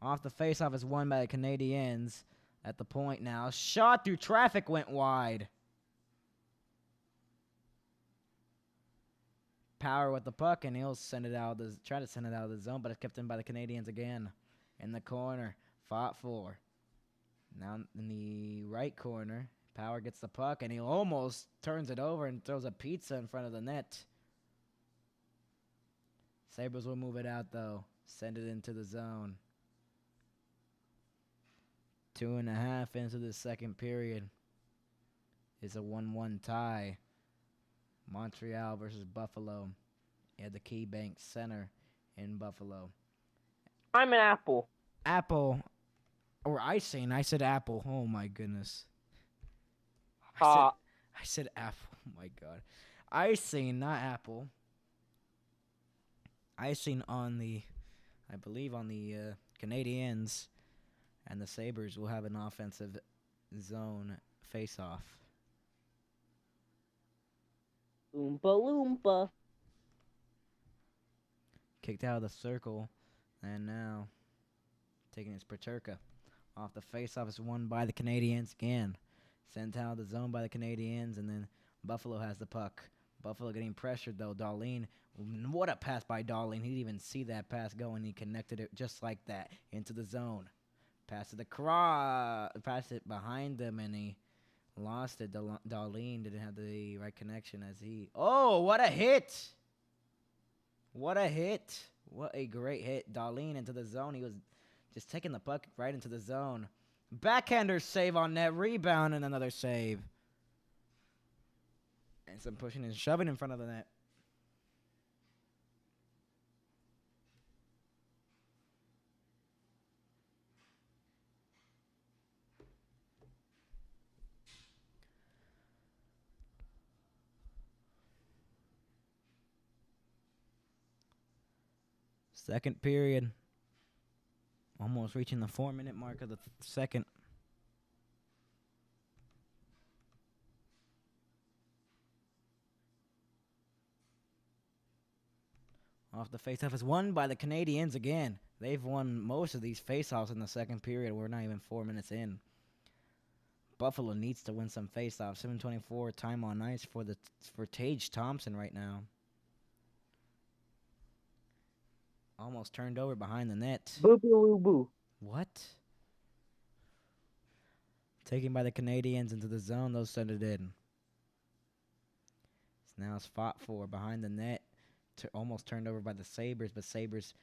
Off the faceoff is won by the Canadiens at the point now. Shot through traffic went wide. Power with the puck, and he'll try to send it out of the zone, but it's kept in by the Canadiens again. In the corner, fought for. Now in the right corner, Power gets the puck, and he almost turns it over and throws a pizza in front of the net. Sabres will move it out, though. Send it into the zone. 2.5 into the second period. It's a 1-1 tie. Montreal versus Buffalo at the KeyBank Center in Buffalo. I'm an apple. Apple or icing. I said apple. Oh my goodness. Ha. I said apple. Oh my god. Icing, not apple. Icing on the, I believe on the Canadiens, and the Sabres will have an offensive zone face-off. Oompa loompa. Kicked out of the circle, and now taking his Paterka. Off the face-off is won by the Canadiens again. Sent out of the zone by the Canadiens, and then Buffalo has the puck. Buffalo getting pressured, though. Darlene, what a pass by Darlene. He didn't even see that pass go, and he connected it just like that into the zone. Pass it behind him, and he lost it. Darlene didn't have the right connection as he... Oh, what a hit! What a hit. What a great hit. Darlene into the zone. He was just taking the puck right into the zone. Backhander save on net. Rebound and another save. And some pushing and shoving in front of the net. Second period. Almost reaching the 4-minute mark of the second. Off the faceoff is won by the Canadiens again. They've won most of these faceoffs in the second period. We're not even 4 minutes in. Buffalo needs to win some faceoffs. 7:24 time on ice for Tage Thompson right now. Almost turned over behind the net. Boo boo boo. What? Taken by the Canadiens into the zone. Those send it in. Now it's fought for behind the net. Almost turned over by the Sabres, but Sabres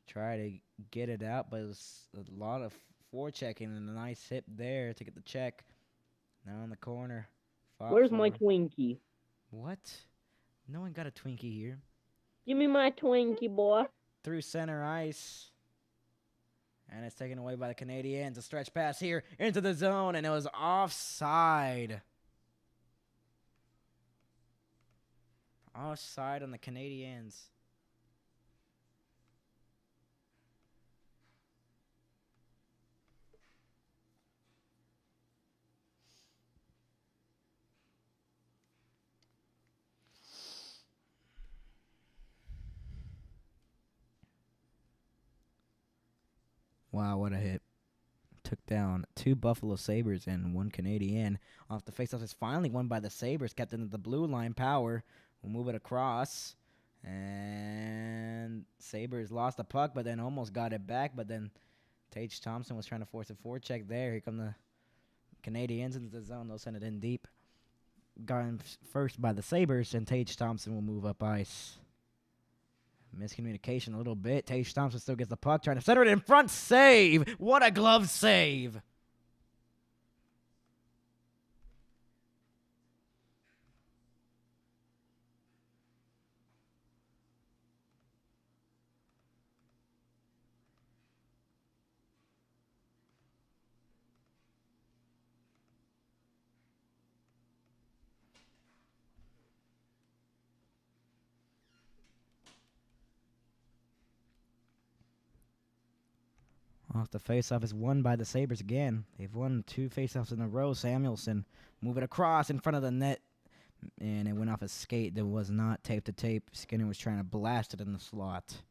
try to get it out, but it was a lot of forechecking and a nice hit there to get the check. Now in the corner. Where's my Twinkie? What? No one got a Twinkie here. Give me my Twinkie, boy. Through center ice. And it's taken away by the Canadiens. A stretch pass here into the zone, and it was offside. Offside on the Canadiens. Wow, what a hit. Took down 2 Buffalo Sabres and 1 Canadien. Off the faceoff is finally won by the Sabres. Kept into the blue line. Power will move it across. And Sabres lost the puck, but then almost got it back. But then Tage Thompson was trying to force a forecheck there. Here come the Canadiens into the zone. They'll send it in deep. Gotten first by the Sabres, and Tage Thompson will move up ice. Miscommunication a little bit. Tage Thompson still gets the puck, trying to center it in front. Save! What a glove save! Off the faceoff is won by the Sabres again. They've won 2 faceoffs in a row. Samuelson move it across in front of the net, and it went off a skate that was not tape to tape. Skinner was trying to blast it in the slot.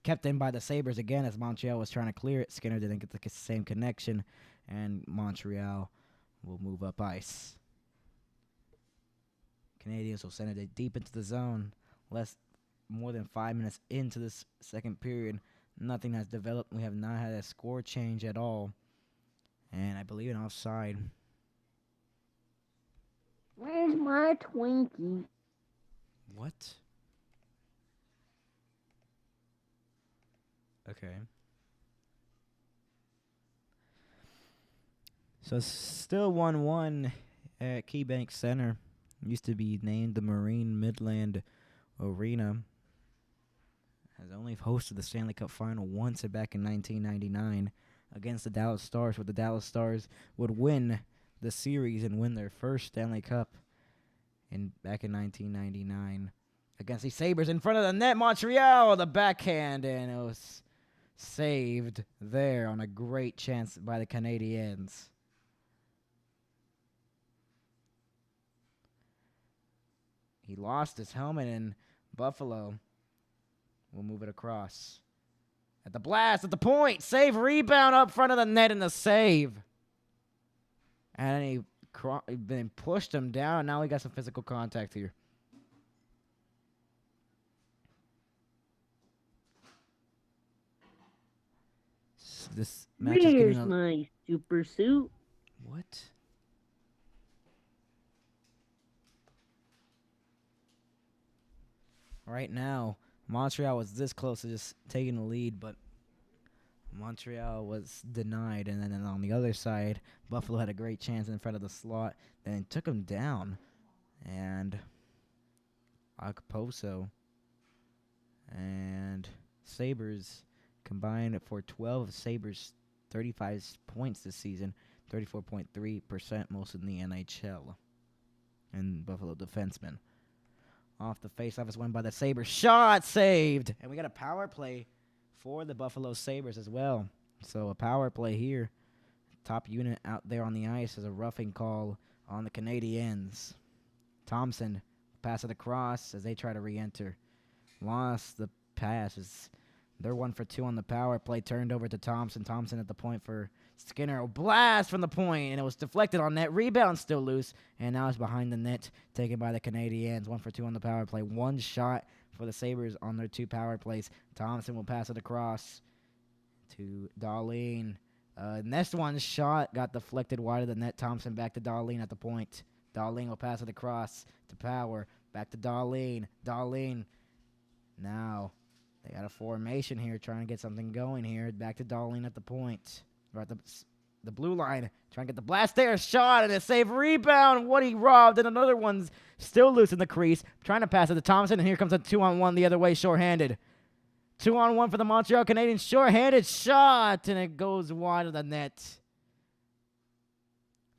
Kept in by the Sabres again as Montreal was trying to clear it. Skinner didn't get the same connection, and Montreal will move up ice. Canadiens will send it deep into the zone. More than 5 minutes into this second period. Nothing has developed. We have not had a score change at all. And I believe an offside. Where's my Twinkie? What? Okay. So still 1-1 at KeyBank Center. Used to be named the Marine Midland Arena. Has only hosted the Stanley Cup Final once back in 1999 against the Dallas Stars, where the Dallas Stars would win the series and win their first Stanley Cup back in 1999 against the Sabres in front of the net. Montreal, the backhand, and it was saved there on a great chance by the Canadiens. He lost his helmet in Buffalo. We'll move it across. At the blast, at the point. Save, rebound up front of the net, and the save. And he then pushed him down. Now we got some physical contact here. This match is Here's getting my super suit. What? Right now, Montreal was this close to just taking the lead, but Montreal was denied. And then on the other side, Buffalo had a great chance in front of the slot. Then took him down. And Okposo and Sabres combined for 12 of Sabres' 35 points this season, 34.3%, most in the NHL. And Buffalo defensemen. Off the faceoff is won by the Sabres. Shot saved. And we got a power play for the Buffalo Sabres as well. So a power play here. Top unit out there on the ice is a roughing call on the Canadiens. Thompson pass it across as they try to re-enter. lost the pass. They're 1 for 2 on the power play. Turned over to Thompson. Thompson at the point for Skinner. A blast from the point, and it was deflected on net. Rebound still loose, and now it's behind the net, taken by the Canadiens. 1 for 2 on the power play. One shot for the Sabres on their 2 power plays. Thompson will pass it across to Darlene. Next one shot got deflected wide of the net. Thompson back to Darlene at the point. Darlene will pass it across to Power. Back to Darlene. Darlene. Now they got a formation here, trying to get something going here. Back to Darlene at the point. Or at the blue line. Trying to get the blast there. Shot and a save. Rebound. Woody robbed. And another one's still loose in the crease. Trying to pass it to Thompson. And here comes a 2-on-1 the other way, shorthanded. 2-on-1 for the Montreal Canadiens. Short-handed shot, and it goes wide of the net.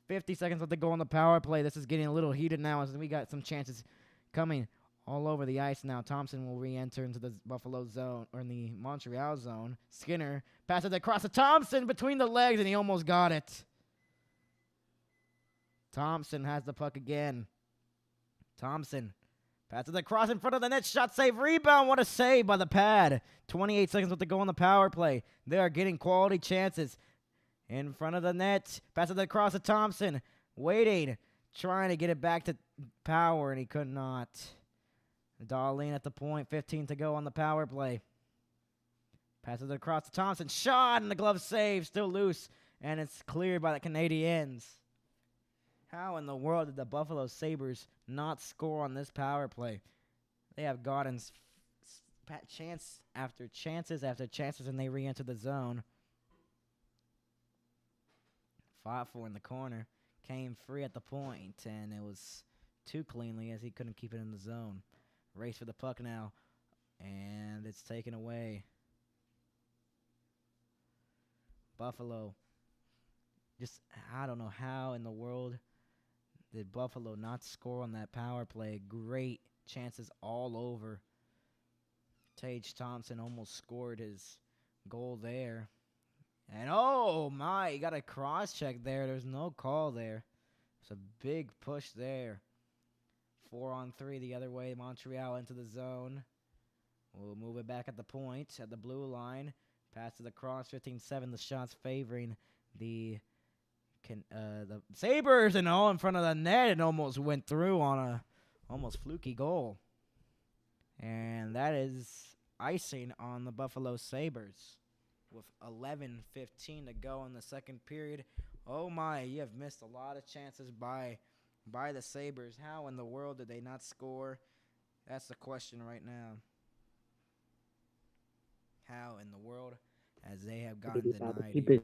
50 seconds left to go on the power play. This is getting a little heated now as we got some chances coming all over the ice now. Thompson will re-enter into the Buffalo zone, or in the Montreal zone. Skinner passes it across to Thompson between the legs, and he almost got it. Thompson has the puck again. Thompson passes across in front of the net. Shot, save, rebound. What a save by the pad. 28 seconds left to go on the power play. They are getting quality chances in front of the net. Passes across to Thompson. Waiting. Trying to get it back to Power, and he could not. Darlene at the point. 15 to go on the power play. Passes it across to Thompson. Shot, and the glove save. Still loose, and it's cleared by the Canadiens. How in the world did the Buffalo Sabres not score on this power play? They have gotten chance after chances after chances, and they re-enter the zone. Fought for in the corner. Came free at the point, and it was too cleanly as he couldn't keep it in the zone. Race for the puck now, and it's taken away. Buffalo. Just, I don't know how in the world did Buffalo not score on that power play. Great chances all over. Tage Thompson almost scored his goal there. And oh my, he got a cross check there. There's no call there. It's a big push there. 4-on-3 the other way. Montreal into the zone. We'll move it back at the point at the blue line. Passes across 15-7. The shots favoring the Sabres, and all in front of the net, and almost went through on a almost fluky goal. And that is icing on the Buffalo Sabres with 11:15 to go in the second period. Oh my, you have missed a lot of chances by the Sabres. How in the world did they not score? That's the question right now. How in the world, as they have gotten denied here.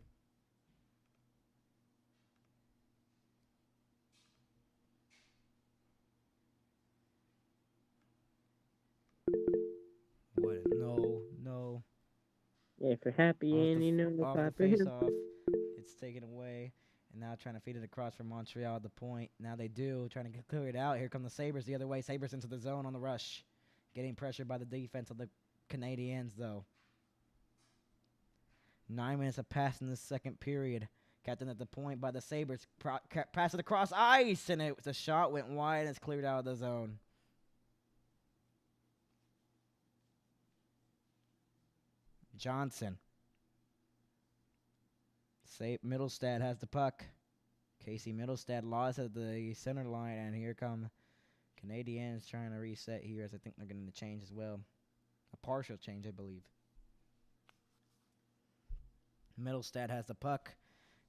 What? No. Yeah, if you're happy and you know the Off the Papa face-off, it's taken away. And now trying to feed it across from Montreal at the point. Now they do, trying to clear it out. Here come the Sabres the other way. Sabres into the zone on the rush. Getting pressured by the defense of the Canadiens, though. 9 minutes have passed in this second period. Captain at the point by the Sabres. Pass it across ice, and the shot went wide, and it's cleared out of the zone. Johnson. Middlestad has the puck. Casey Middlestad lost at the center line, and here come Canadiens trying to reset here, as I think they're going to change as well. A partial change, I believe. Middlestad has the puck.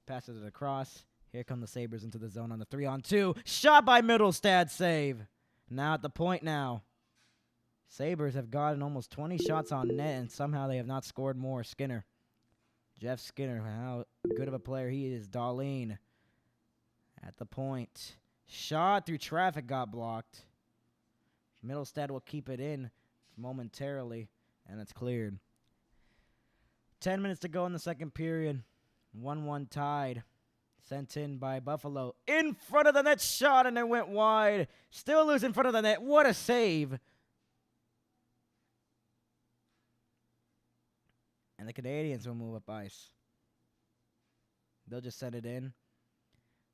Passes it across. Here come the Sabres into the zone on the 3-on-2. Shot by Middlestad, save. Now at the point now. Sabres have gotten almost 20 shots on net, and somehow they have not scored more. Skinner. Jeff Skinner, how good of a player he is. Darlene at the point. Shot through traffic, got blocked. Middlestad will keep it in momentarily, and it's cleared. 10 minutes to go in the second period. 1-1 tied. Sent in by Buffalo. In front of the net, shot, and it went wide. Still loose in front of the net. What a save. And the Canadiens will move up ice. They'll just set it in.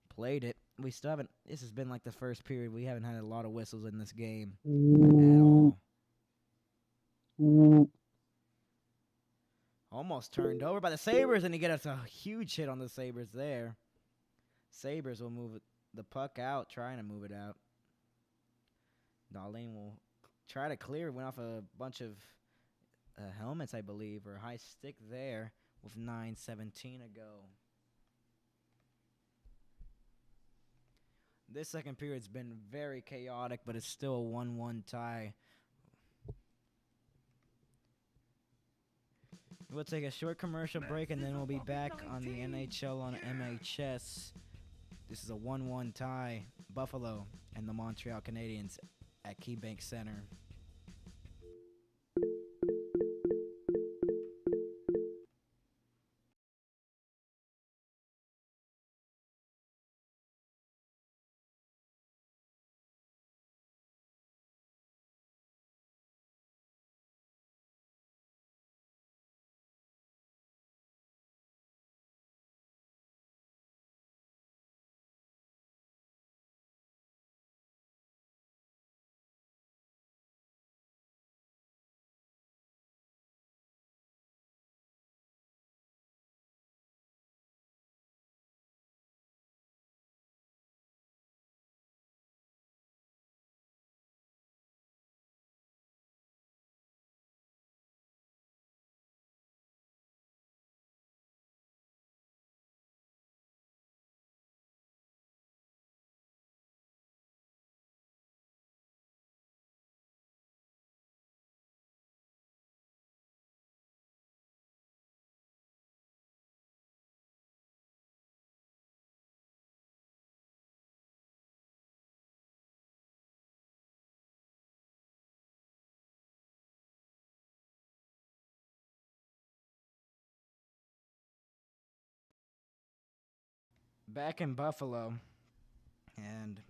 Played it. We still haven't. This has been like the first period. We haven't had a lot of whistles in this game at all. Ooh. Almost turned over by the Sabres, and he gets a huge hit on the Sabres there. Sabres will move the puck out, trying to move it out. Darlene will try to clear. Went off a bunch of helmets, I believe, or a high stick there with 9:17 to go. This second period's been very chaotic, but it's still a 1-1 tie. We'll take a short commercial break, and then we'll be back on the NHL on MHS. This is a 1-1 tie. Buffalo and the Montreal Canadiens at KeyBank Center. Back in Buffalo, and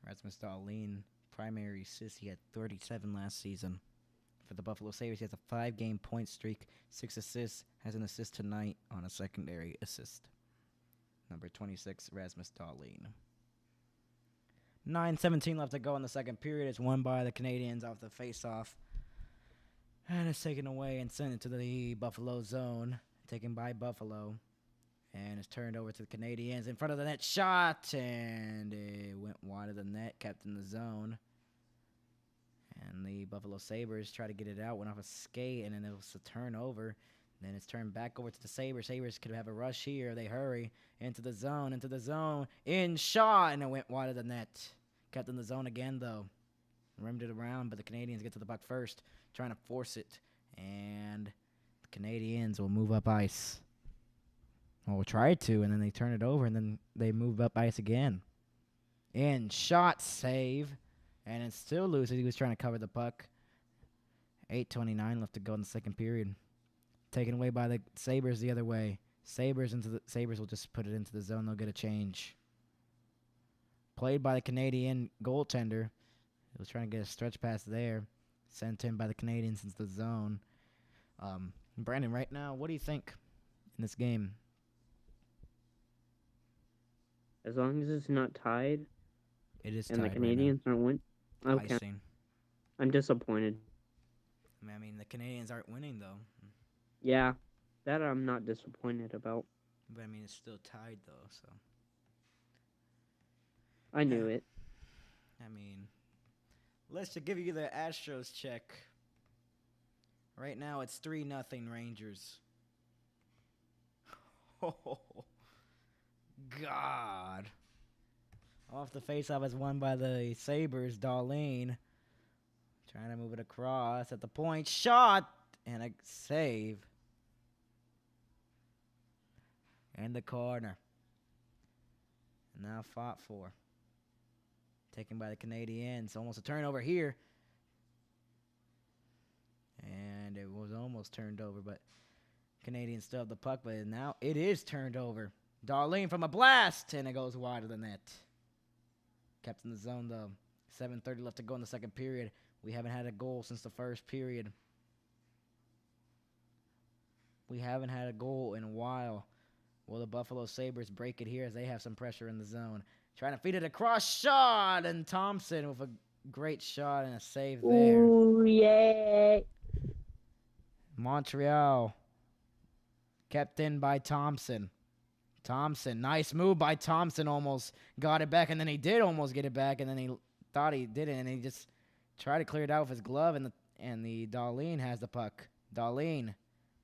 Rasmus Dahlin, primary assist. He had 37 last season. For the Buffalo Sabres, he has a 5-game point streak, 6 assists, has an assist tonight on a secondary assist. Number 26, Rasmus Dahlin. 9:17 left to go in the second period. It's won by the Canadiens off the face-off. And it's taken away and sent into the Buffalo zone. Taken by Buffalo. And it's turned over to the Canadiens in front of the net. Shot! And it went wide of the net. Kept in the zone. And the Buffalo Sabres try to get it out. Went off a skate. And then it was a turnover. Then it's turned back over to the Sabres. Sabres could have a rush here. They hurry into the zone. In shot! And it went wide of the net. Kept in the zone again, though. Rimmed it around, but the Canadiens get to the puck first, trying to force it. And the Canadiens will move up ice. Well, we'll try to, and then they turn it over, and then they move up ice again. In shot, save. And it's still loose. He was trying to cover the puck. 8:29 left to go in the second period. Taken away by the Sabres the other way. Sabres will just put it into the zone. They'll get a change. Played by the Canadian goaltender. He was trying to get a stretch pass there. Sent in by the Canadiens into the zone. Brandon, right now, what do you think in this game? As long as it's not tied. It is and tied the Canadiens aren't winning. Okay. Icing. I'm disappointed. I mean, the Canadiens aren't winning, though. Yeah, that I'm not disappointed about. But, I mean, it's still tied, though, so. I knew it. I mean, let's just give you the Astros check. Right now, it's 3-0 Rangers. Oh, God. Off the faceoff is won by the Sabres. Darlene trying to move it across at the point. Shot and a save. In the corner. Now fought for. Taken by the Canadiens. Almost a turnover here. And it was almost turned over, but Canadiens still have the puck, but now it is turned over. Darlene from a blast, and it goes wide of the net. Kept in the zone, though. 7:30 left to go in the second period. We haven't had a goal since the first period. We haven't had a goal in a while. Will the the Buffalo Sabres break it here as they have some pressure in the zone. Trying to feed it across, shot, and Thompson with a great shot and a save there. Ooh, yeah. Montreal kept in by Thompson. Thompson, nice move by Thompson, almost got it back, and then he did almost get it back, and then he thought he didn't, and he just tried to clear it out with his glove, and the Darlene has the puck. Darlene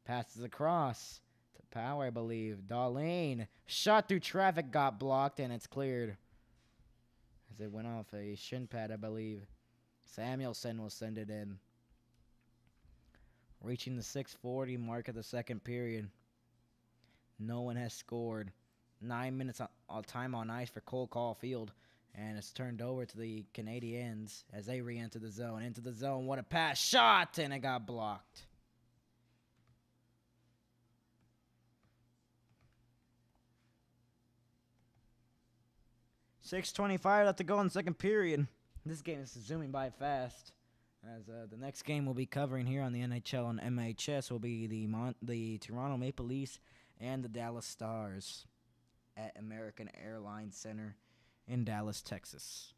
passes across to Power, I believe. Darlene shot through traffic, got blocked, and it's cleared as it went off a shin pad, I believe. Samuelson will send it in. Reaching the 6:40 mark of the second period. No one has scored. 9 minutes of time on ice for Cole Caulfield. And it's turned over to the Canadiens as they re-enter the zone. Into the zone. What a pass. Shot! And it got blocked. .6:25 left to go in the second period. This game is zooming by fast. As the next game we'll be covering here on the NHL and MHS will be the Toronto Maple Leafs and the Dallas Stars at American Airlines Center in Dallas, Texas.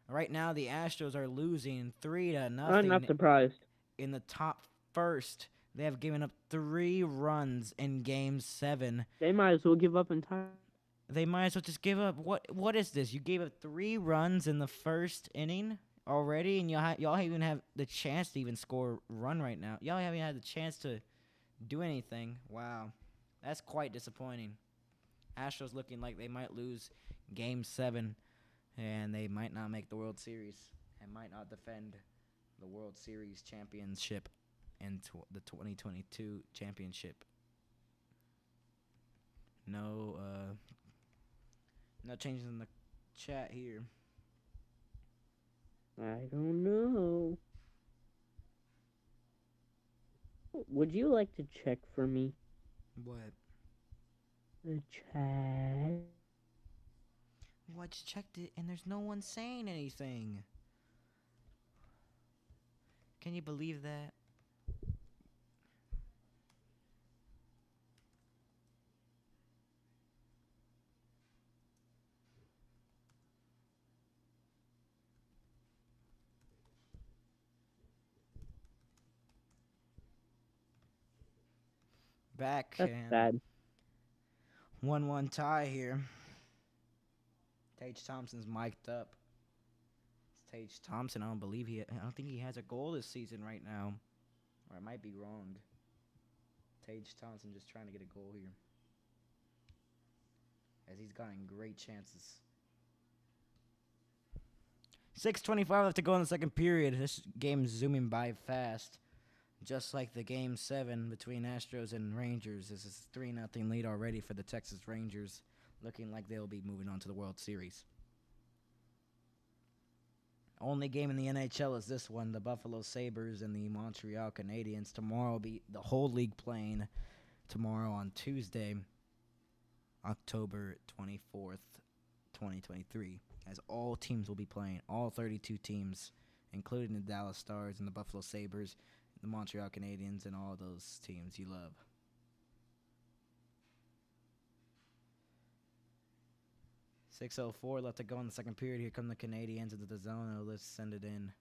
Right now, the Astros are losing 3-0 I'm not surprised. in the top first. They have given up 3 runs in Game 7. They might as well give up entirely. They might as well just give up. What is this? You gave up 3 runs in the first inning already, and y'all even have the chance to even score a run right now. Y'all haven't had the chance to do anything. Wow. That's quite disappointing. Astros looking like they might lose Game 7, and they might not make the World Series and might not defend the World Series championship and the 2022 championship. No changes in the chat here. I don't know. Would you like to check for me? What? The chat. Well, I just checked it, and there's no one saying anything. Can you believe that? Back. That's and bad. 1-1 tie here. Tage Thompson's mic'd up. It's Tage Thompson. I don't think he has a goal this season right now. Or I might be wrong. Tage Thompson just trying to get a goal here. As he's gotten great chances. 6:25 left to go in the second period. This game's zooming by fast. Just like the Game 7 between Astros and Rangers. This is a 3-0 lead already for the Texas Rangers. Looking like they'll be moving on to the World Series. Only game in the NHL is this one. The Buffalo Sabres and the Montreal Canadiens. Tomorrow will be the whole league playing. Tomorrow on Tuesday, October 24th, 2023. As all teams will be playing. All 32 teams, including the Dallas Stars and the Buffalo Sabres, the Montreal Canadiens, and all those teams you love. .6:04 left to go in the second period. Here come the Canadiens into the zone. Let's send it in.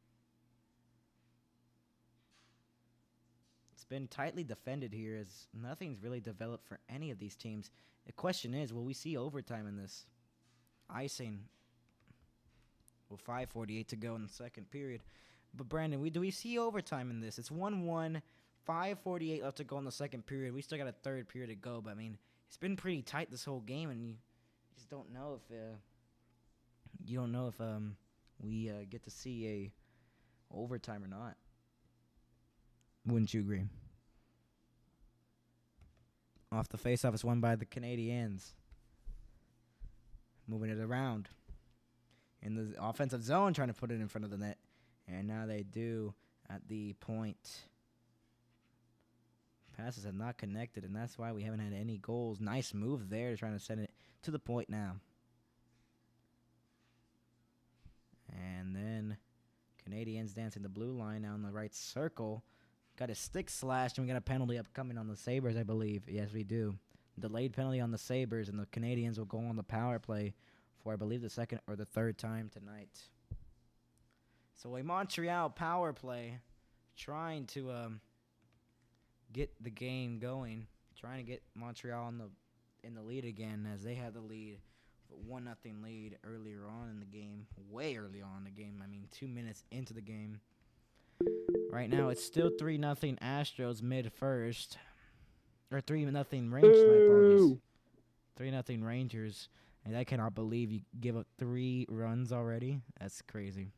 It's been tightly defended here as nothing's really developed for any of these teams. The question is, will we see overtime in this? Icing. Well, 5:48 to go in the second period. But Brandon, do we see overtime in this? It's 1-1, 5:48 left to go in the second period. We still got a third period to go, but I mean, it's been pretty tight this whole game, and you just don't know if we get to see a overtime or not. Wouldn't you agree? Off the faceoff, it's won by the Canadiens. Moving it around in the offensive zone, trying to put it in front of the net. And now they do at the point. Passes have not connected, and that's why we haven't had any goals. Nice move there, trying to send it to the point now. And then Canadiens dancing the blue line now in the right circle. Got his stick slashed, and we got a penalty upcoming on the Sabres, I believe. Yes, we do. Delayed penalty on the Sabres, and the Canadiens will go on the power play for, I believe, the second or the third time tonight. So a Montreal power play trying to get the game going, trying to get Montreal in the lead again, as they had the lead, 1-0 lead earlier on in the game, way early on in the game. I mean, 2 minutes into the game. Right now, it's still 3-0 Astros mid first, or 3-0 Rangers. My apologies. 3-0 Rangers, and I cannot believe you give up 3 runs already. That's crazy.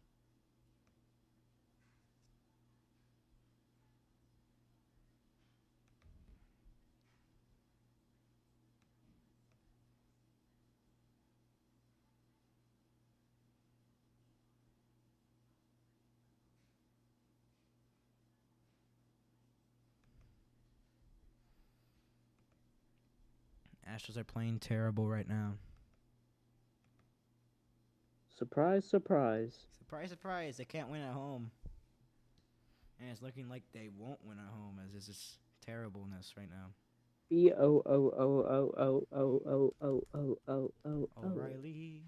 Astros are playing terrible right now. Surprise, surprise. Surprise, surprise, they can't win at home. And it's looking like they won't win at home, as this is terribleness right now. B-O-O-O-O-O-O-O-O-O-O. O'Reilly.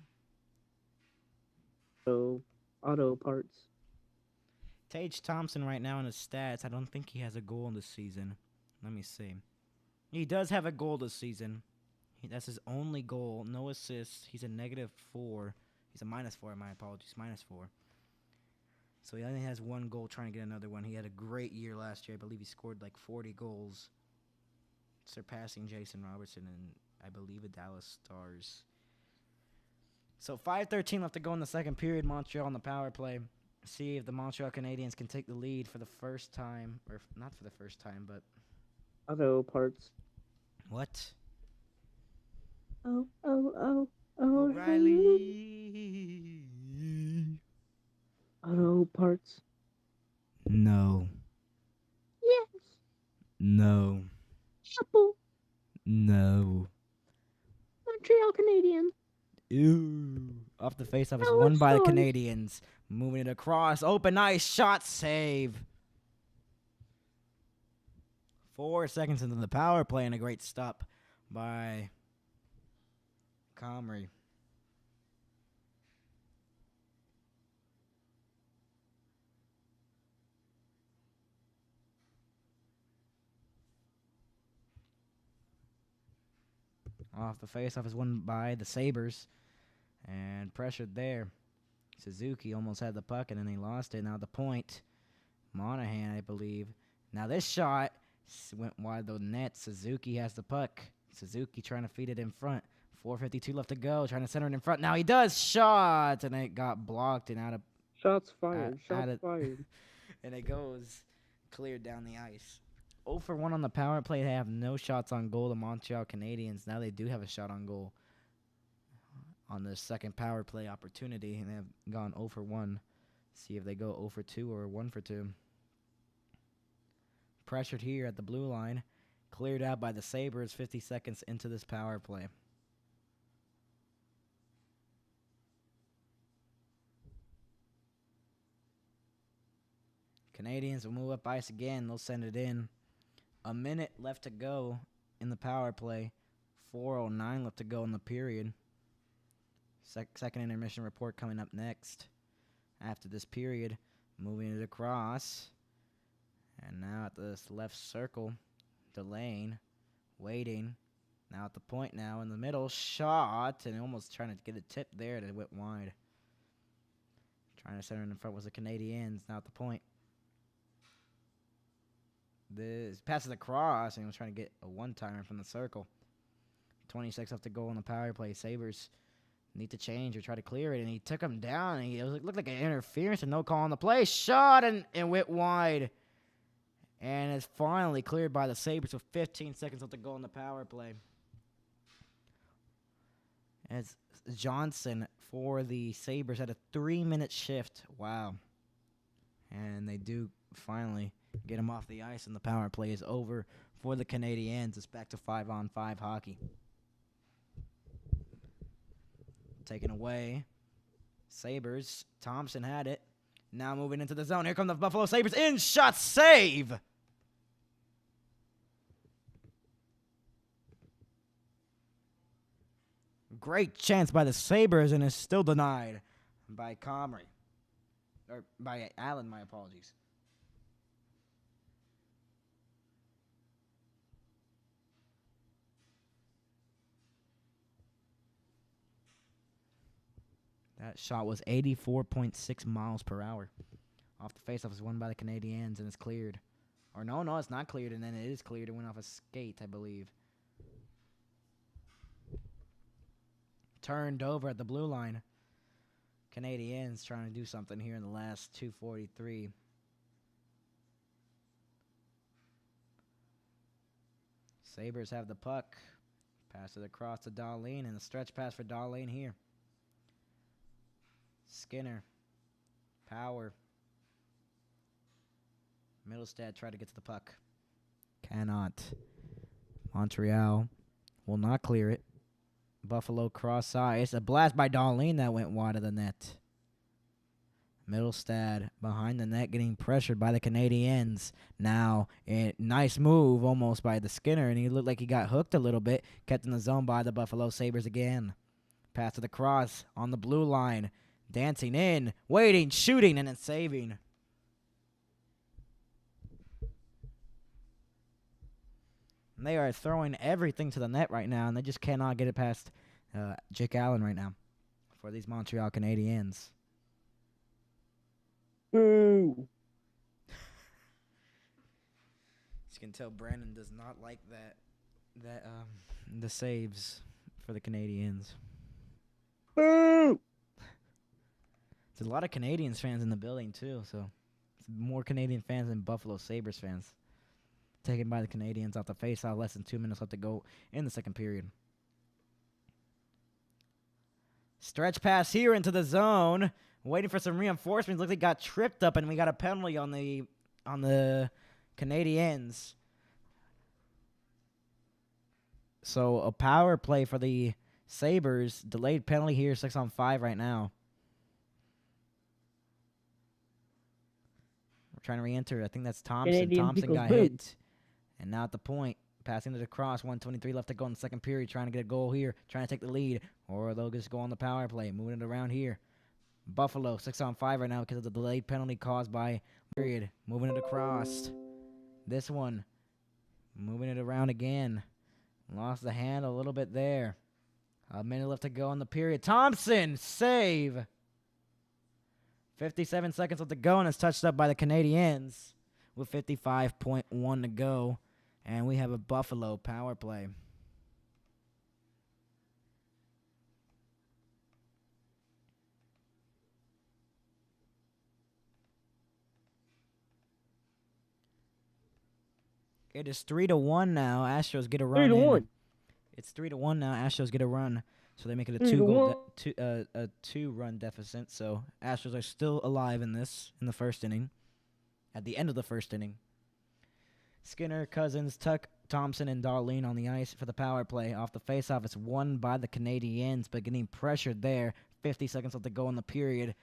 So, auto parts. Tage Thompson right now in his stats, I don't think he has a goal in this season. Let me see. He does have a goal this season. That's his only goal. No assists. He's a -4. He's a -4, my apologies. -4. So he only has 1 goal, trying to get another one. He had a great year last year. I believe he scored like 40 goals, surpassing Jason Robertson and I believe the Dallas Stars. So 5:13 left to go in the second period. Montreal on the power play. See if the Montreal Canadiens can take the lead for the first time, or not for the first time, but Auto parts. what? O'Reilly. Auto parts. No. Yes. No. Apple. No. Montreal Canadiens. Ew. Off the faceoff is No, won it's by the not. Canadiens. Moving it across. Open ice. Shot save. 4 seconds into the power play, and a great stop by Comrie. Off the faceoff is won by the Sabres. And pressured there. Suzuki almost had the puck, and then he lost it. Now the point. Monahan, I believe. Now this shot went wide the net. Suzuki has the puck. Suzuki trying to feed it in front. 4:52 left to go. Trying to center it in front. Now he does. Shot! And it got blocked and out of... Shots fired. Out Shots of- fired. and it goes cleared down the ice. 0 for 1 on the power play. They have no shots on goal, the Montreal Canadiens. Now they do have a shot on goal on the second power play opportunity, and they have gone 0 for 1. See if they go 0 for 2 or 1 for 2. Pressured here at the blue line. Cleared out by the Sabres 50 seconds into this power play. Canadiens will move up ice again. They'll send it in. A minute left to go in the power play. 4:09 left to go in the period. Second intermission report coming up next. After this period, moving it across. And now at this left circle, delaying, waiting. Now at the point now in the middle, shot, and almost trying to get a tip there, and it went wide. Trying to center it in front was the Canadiens. Now at the point. This passes across, and he was trying to get a one-timer from the circle. 26 left to go on the power play. Sabres need to change or try to clear it, and he took him down, and it looked like an interference and no call on the play. Shot, and went wide. And it's finally cleared by the Sabres with 15 seconds left to go on the power play. As Johnson for the Sabres had a 3-minute shift. Wow. And they do finally get him off the ice, and the power play is over for the Canadiens. It's back to 5-on-5 hockey. Taken away. Sabres. Thompson had it. Now moving into the zone. Here come the Buffalo Sabres. In shot save. Great chance by the Sabres, and is still denied by Comrie. Or by Allen, my apologies. That shot was 84.6 miles per hour. Off the faceoff is won by the Canadiens, and it's cleared. Or no, it's not cleared, and then it is cleared. It went off a skate, I believe. Turned over at the blue line. Canadiens trying to do something here in the last 2:43. Sabres have the puck. Pass it across to Darlene, and a stretch pass for Darlene here. Skinner. Power. Middlestad tried to get to the puck. Cannot. Montreal will not clear it. Buffalo cross ice. A blast by Darlene that went wide of the net. Middlestad behind the net getting pressured by the Canadiens. Now, a nice move almost by the Skinner, and he looked like he got hooked a little bit. Kept in the zone by the Buffalo Sabres again. Pass to the cross on the blue line. Dancing in, waiting, shooting, and then saving. And they are throwing everything to the net right now, and they just cannot get it past Jake Allen right now for these Montreal Canadiens. Boo! As you can tell, Brandon does not like the saves for the Canadiens. Boo! There's a lot of Canadiens fans in the building too, so it's more Canadian fans than Buffalo Sabres fans. Taken by the Canadiens off the faceoff. Less than 2 minutes left to go in the second period. Stretch pass here into the zone. Waiting for some reinforcements. Looks like got tripped up, and we got a penalty on the Canadiens. So a power play for the Sabres. Delayed penalty here. 6-on-5 right now. We're trying to re-enter. I think that's Thompson. Canadian Thompson got boo. hit. And now at the point. Passing it across. 1:23 left to go in the second period. Trying to get a goal here. Trying to take the lead. Or they'll just go on the power play. Moving it around here. Buffalo 6-on-5 right now because of the delayed penalty caused by period. Moving it across. This one. Moving it around again. Lost the hand a little bit there. A minute left to go in the period. Thompson, save. 57 seconds left to go, and it's touched up by the Canadiens with 55.1 to go. And we have a Buffalo power play. It is 3-1 now. Astros get a run. 3-1. It's 3-1 now. Astros get a run, so they make it a 2-run deficit. So Astros are still alive in the first inning. At the end of the first inning, Skinner, Cousins, Tuck, Thompson, and Darlene on the ice for the power play. Off the faceoff, it's won by the Canadiens, but getting pressured there. 50 seconds left to go in the period.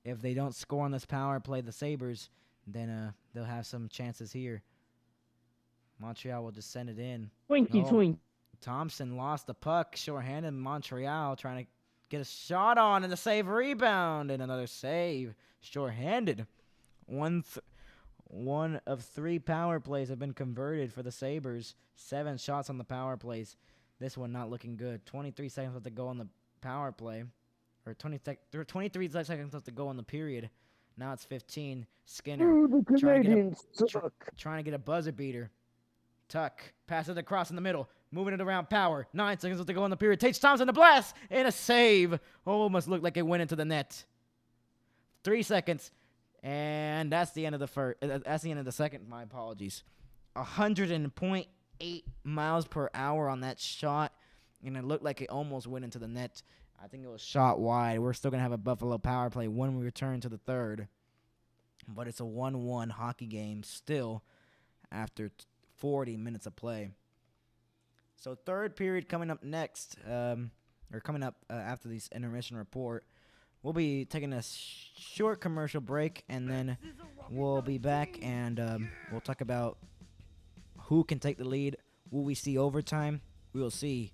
If they don't score on this power play, the Sabres, then they'll have some chances here. Montreal will just send it in. Twinkie twink. Thompson lost the puck. Shorthanded Montreal trying to get a shot on and a save rebound. And another save. Shorthanded. One of 3 power plays have been converted for the Sabres. 7 shots on the power plays. This one not looking good. 23 seconds left to go on the power play. Or 23 seconds left to go on the period. Now it's 15. Skinner Ooh, the Canadians suck. trying to get a buzzer beater. Tuck. Pass it across in the middle. Moving it around. Power. 9 seconds left to go in the period. Takes Thompson to blast. And a save. Almost looked like it went into the net. 3 seconds. And that's the end of the first. That's the end of the second. My apologies. 100.8 miles per hour on that shot. And it looked like it almost went into the net. I think it was shot wide. We're still going to have a Buffalo power play when we return to the third. But it's a 1-1 hockey game still after 40 minutes of play. So third period coming up next, after this intermission report. We'll be taking a short commercial break, and then we'll be back, and we'll talk about who can take the lead. Will we see overtime? We will see.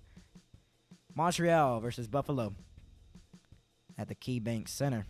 Montreal versus Buffalo at the KeyBank Center.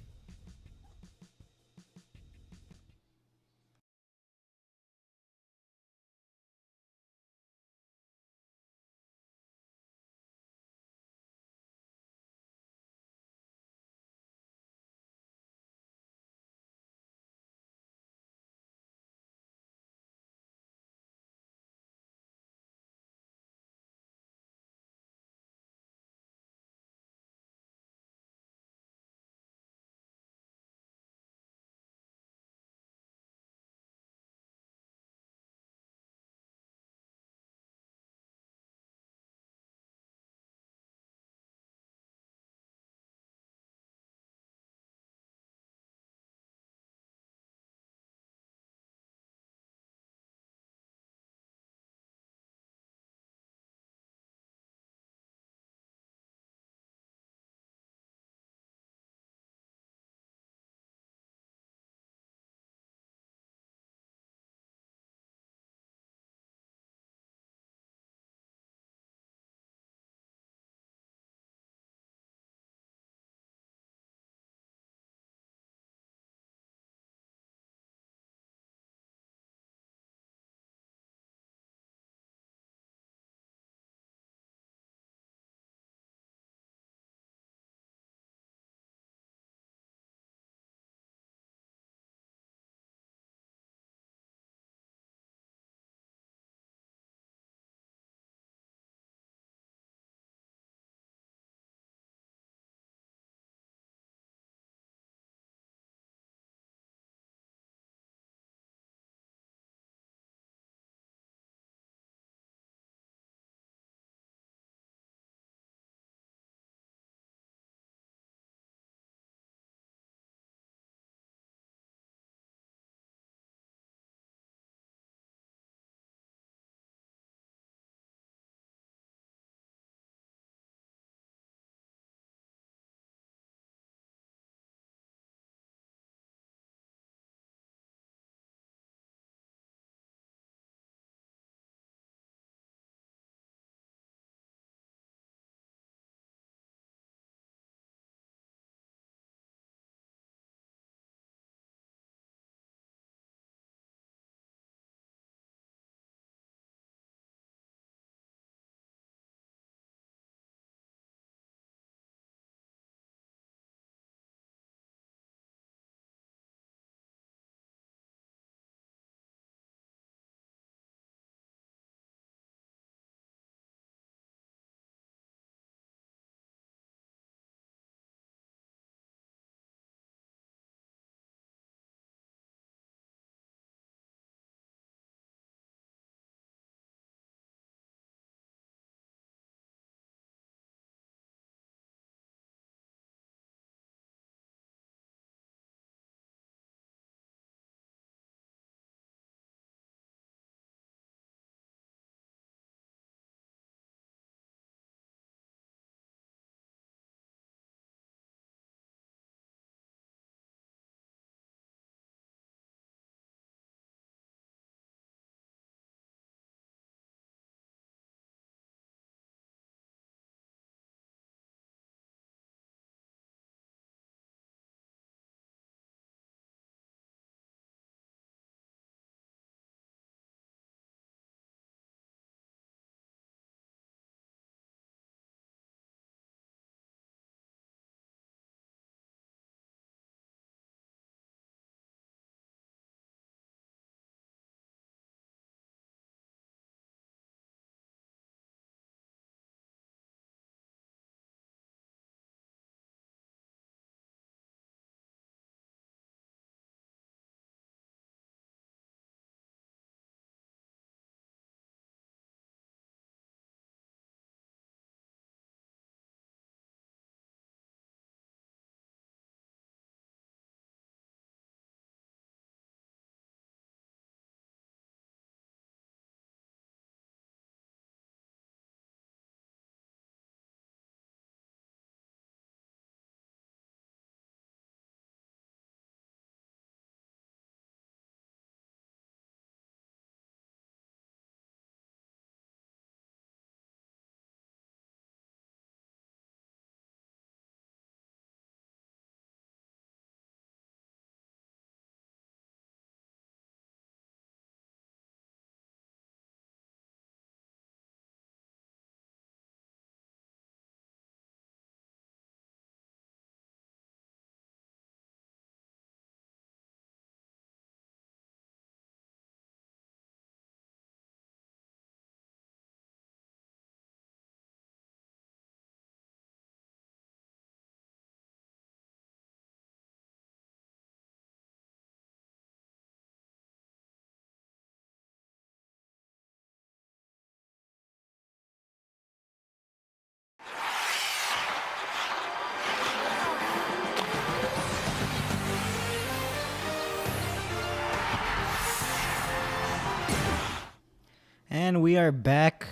And we are back.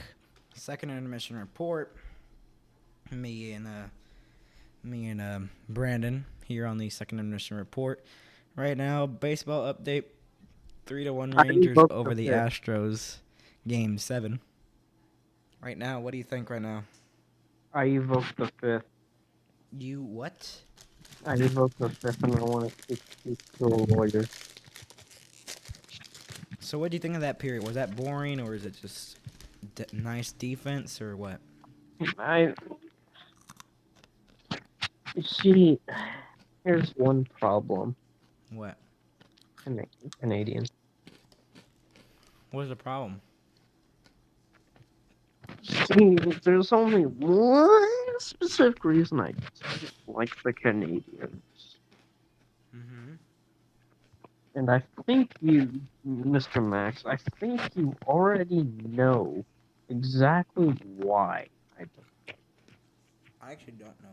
Second intermission report. Me and Brandon here on the second intermission report. Right now, baseball update: 3-1 I Rangers evoke the over the fifth. Astros. Game 7. Right now, what do you think right now? I evoke the fifth. You what? I evoke the fifth, and I want to speak to a lawyer. So, what do you think of that period? Was that boring, or is it just nice defense, or what? See, here's one problem. What? Canadian. What is the problem? See, there's only one specific reason I don't like the Canadians. Mm-hmm. And I think you, Mr. Max, I think you already know exactly why I don't. I actually don't know.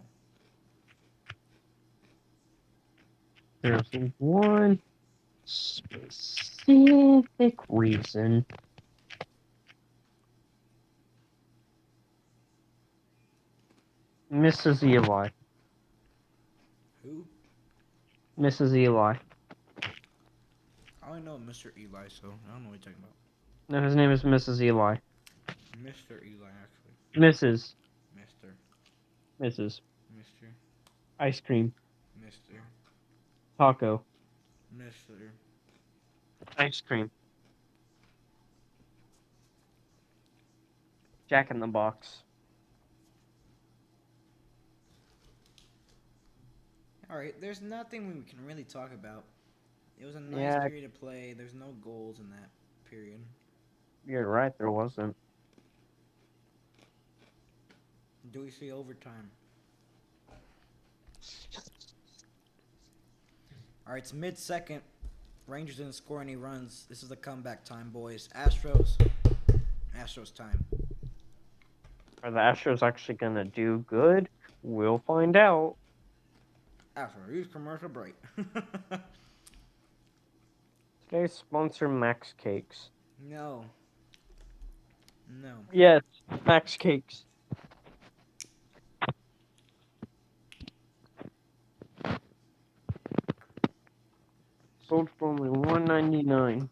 There's one specific reason. Mrs. Eli. Who? Mrs. Eli. I only know Mr. Eli, so I don't know what you're talking about. No, his name is Mrs. Eli. Mr. Eli, actually. Mrs. Mr. Mrs. Mr. Ice cream. Mr. Taco. Mr. Ice cream. Jack in the Box. Alright, there's nothing we can really talk about. It was a nice Yeah. period of play. There's no goals in that period. You're right, there wasn't. Do we see overtime? Alright, it's mid-second. Rangers didn't score any runs. This is the comeback time, boys. Astros time. Are the Astros actually gonna do good? We'll find out. After a huge commercial break. Today's sponsor, Max Cakes. No. No. Yes, Max Cakes. Sold for only $1.99.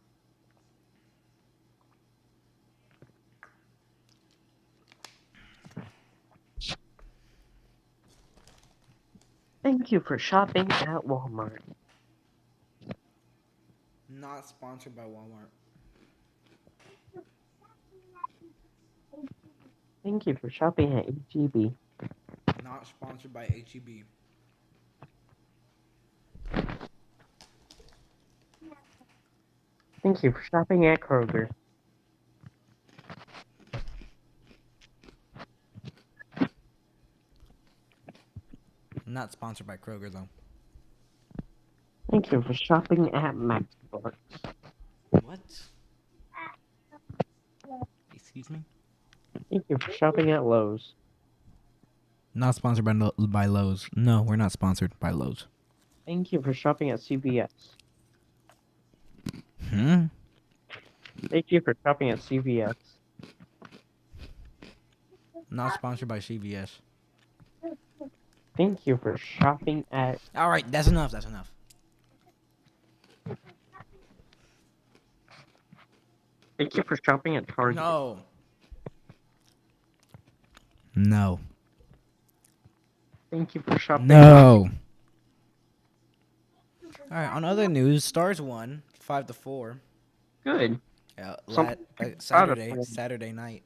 Thank you for shopping at Walmart. Not sponsored by Walmart. Thank you for shopping at HEB. Not sponsored by HEB. Thank you for shopping at Kroger. Not sponsored by Kroger, though. Thank you for shopping at Max Box. What? Excuse me? Thank you for shopping at Lowe's. Not sponsored by Lowe's. No, we're not sponsored by Lowe's. Thank you for shopping at CVS. Hmm? Thank you for shopping at CVS. Not sponsored by CVS. Thank you for shopping at... Alright, that's enough. That's enough. Thank you for shopping at Target. No. No. Thank you for shopping... No. Alright, on other news, Stars won 5-4. Good. Saturday them. Saturday night.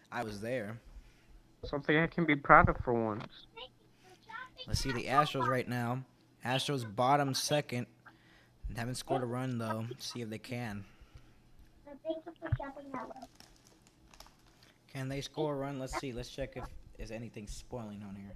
I was there. Something I can be proud of for once. Let's see the Astros right now. Astros bottom second. Haven't scored a run though. See if they can. Can they score a run? Let's see. Let's check if there's anything spoiling on here.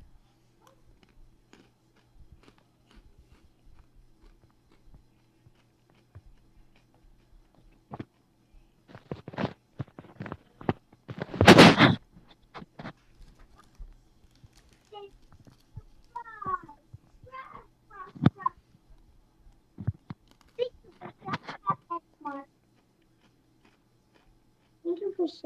What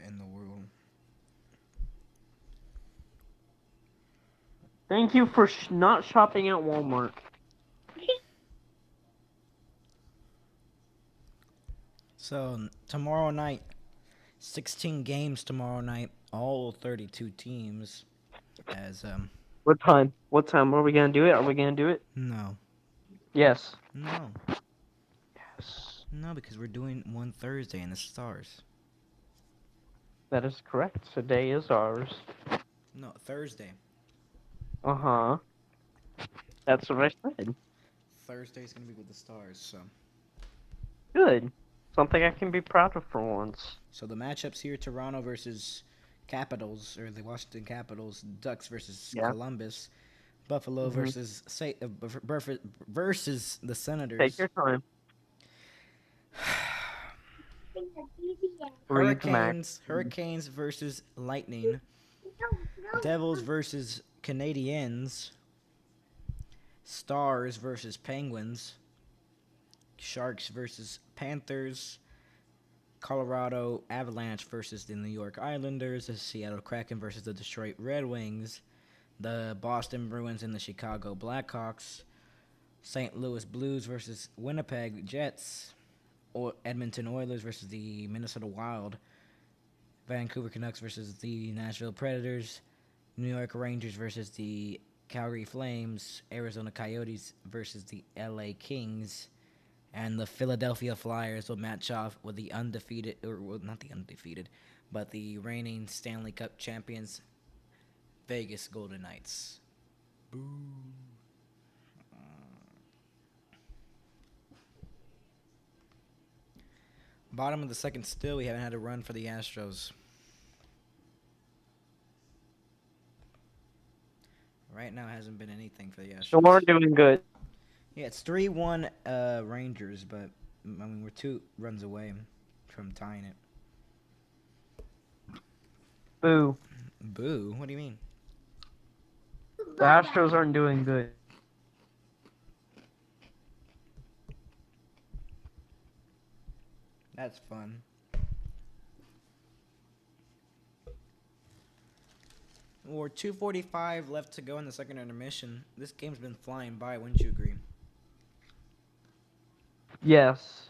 in the world? Thank you for not shopping at Walmart. So tomorrow night, 16 games tomorrow night, all 32 teams. As What time? What time? Are we gonna do it? Are we gonna do it? no, Yes. no, Yes. no, because we're doing one Thursday in the Stars. That is correct. Today is ours. No, Thursday. Uh-huh. That's what I said. Thursday's gonna be with the Stars. Good. Something I can be proud of for once. So the matchups here: Toronto versus Capitals, or the Washington Capitals; Ducks versus Yeah. Columbus; Buffalo Hmm. versus the Take Senators; your time. Read the match. Hurricanes versus Lightning; Devils versus Canadiens; Stars versus Penguins; Sharks versus Panthers; Colorado Avalanche versus the New York Islanders; the Seattle Kraken versus the Detroit Red Wings; the Boston Bruins and the Chicago Blackhawks; St. Louis Blues versus Winnipeg Jets; or Edmonton Oilers versus the Minnesota Wild; Vancouver Canucks versus the Nashville Predators; New York Rangers versus the Calgary Flames; Arizona Coyotes versus the LA Kings; and the Philadelphia Flyers will match off with the undefeated, or well, not the undefeated, but the reigning Stanley Cup champions, Vegas Golden Knights. Boo. Bottom of the second still, we haven't had a run for the Astros. Right now hasn't been anything for the So we're Astros. doing good. Yeah, it's 3-1 Rangers, but I mean we're 2 runs away from tying it. Boo. Boo? What do you mean? The Astros aren't doing good. That's fun. Or 2:45 left to go in the second intermission. This game's been flying by, wouldn't you agree? Yes.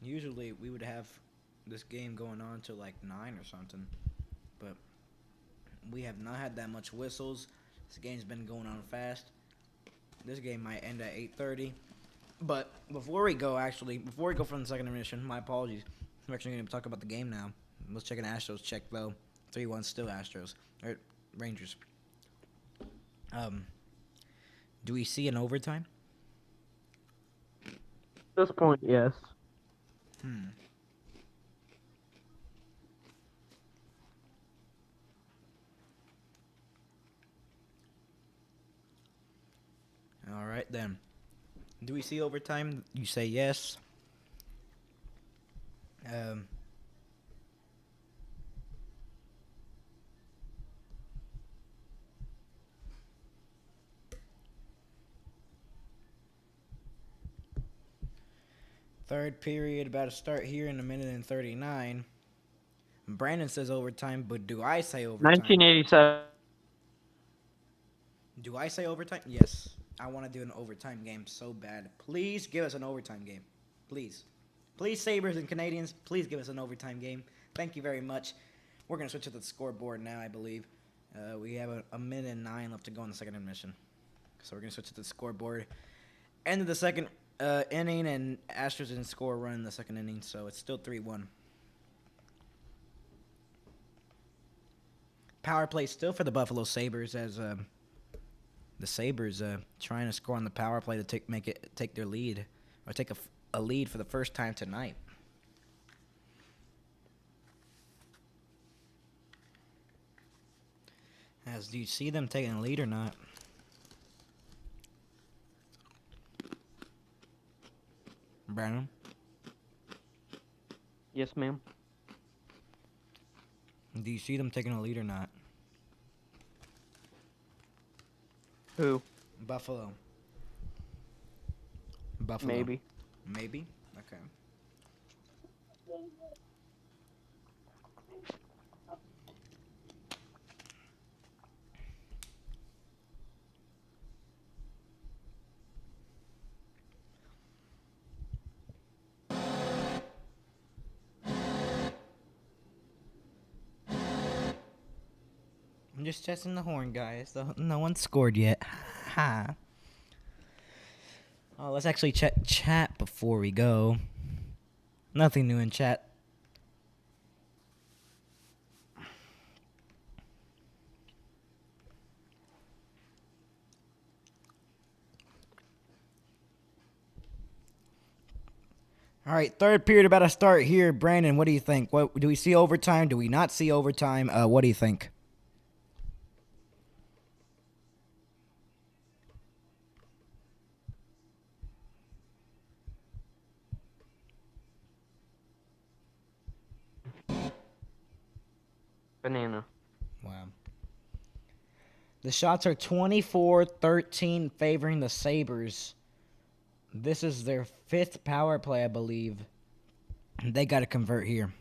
Usually we would have this game going on till like 9 or something, but we have not had that much whistles. This game's been going on fast. This game might end at 8:30. But before we go from the second intermission, my apologies. I'm actually going to talk about the game now. Let's check an Astros check though. 3-1 still Astros or Rangers. Do we see an overtime? At this point, yes. All right then. Do we see overtime? You say yes. Third period about to start here in a minute and 39. Brandon says overtime, but do I say overtime? 1987. Do I say overtime? Yes. I want to do an overtime game so bad. Please give us an overtime game. Please. Please, Sabres and Canadiens, please give us an overtime game. Thank you very much. We're going to switch to the scoreboard now, I believe. We have a minute and 9 left to go in the second intermission. So we're going to switch to the scoreboard. End of the second inning, and Astros didn't score a run in the second inning, so it's still 3-1. Power play still for the Buffalo Sabres as the Sabres trying to score on the power play to take their lead, or take a lead for the first time tonight. As do you see them taking a lead or not? Brandon, Yes, ma'am. do you see them taking a lead or not? Who? Buffalo. Buffalo. Maybe. Maybe? Okay. I'm just testing the horn, guys. No one scored yet. Ha. Oh, let's actually check chat before we go. Nothing new in chat. All right, third period about to start here. Brandon, what do you think? What do we see overtime? Do we not see overtime? What do you think? Banana. Wow. The shots are 24-13 favoring the Sabres. This is their fifth power play, I believe. They got to convert here.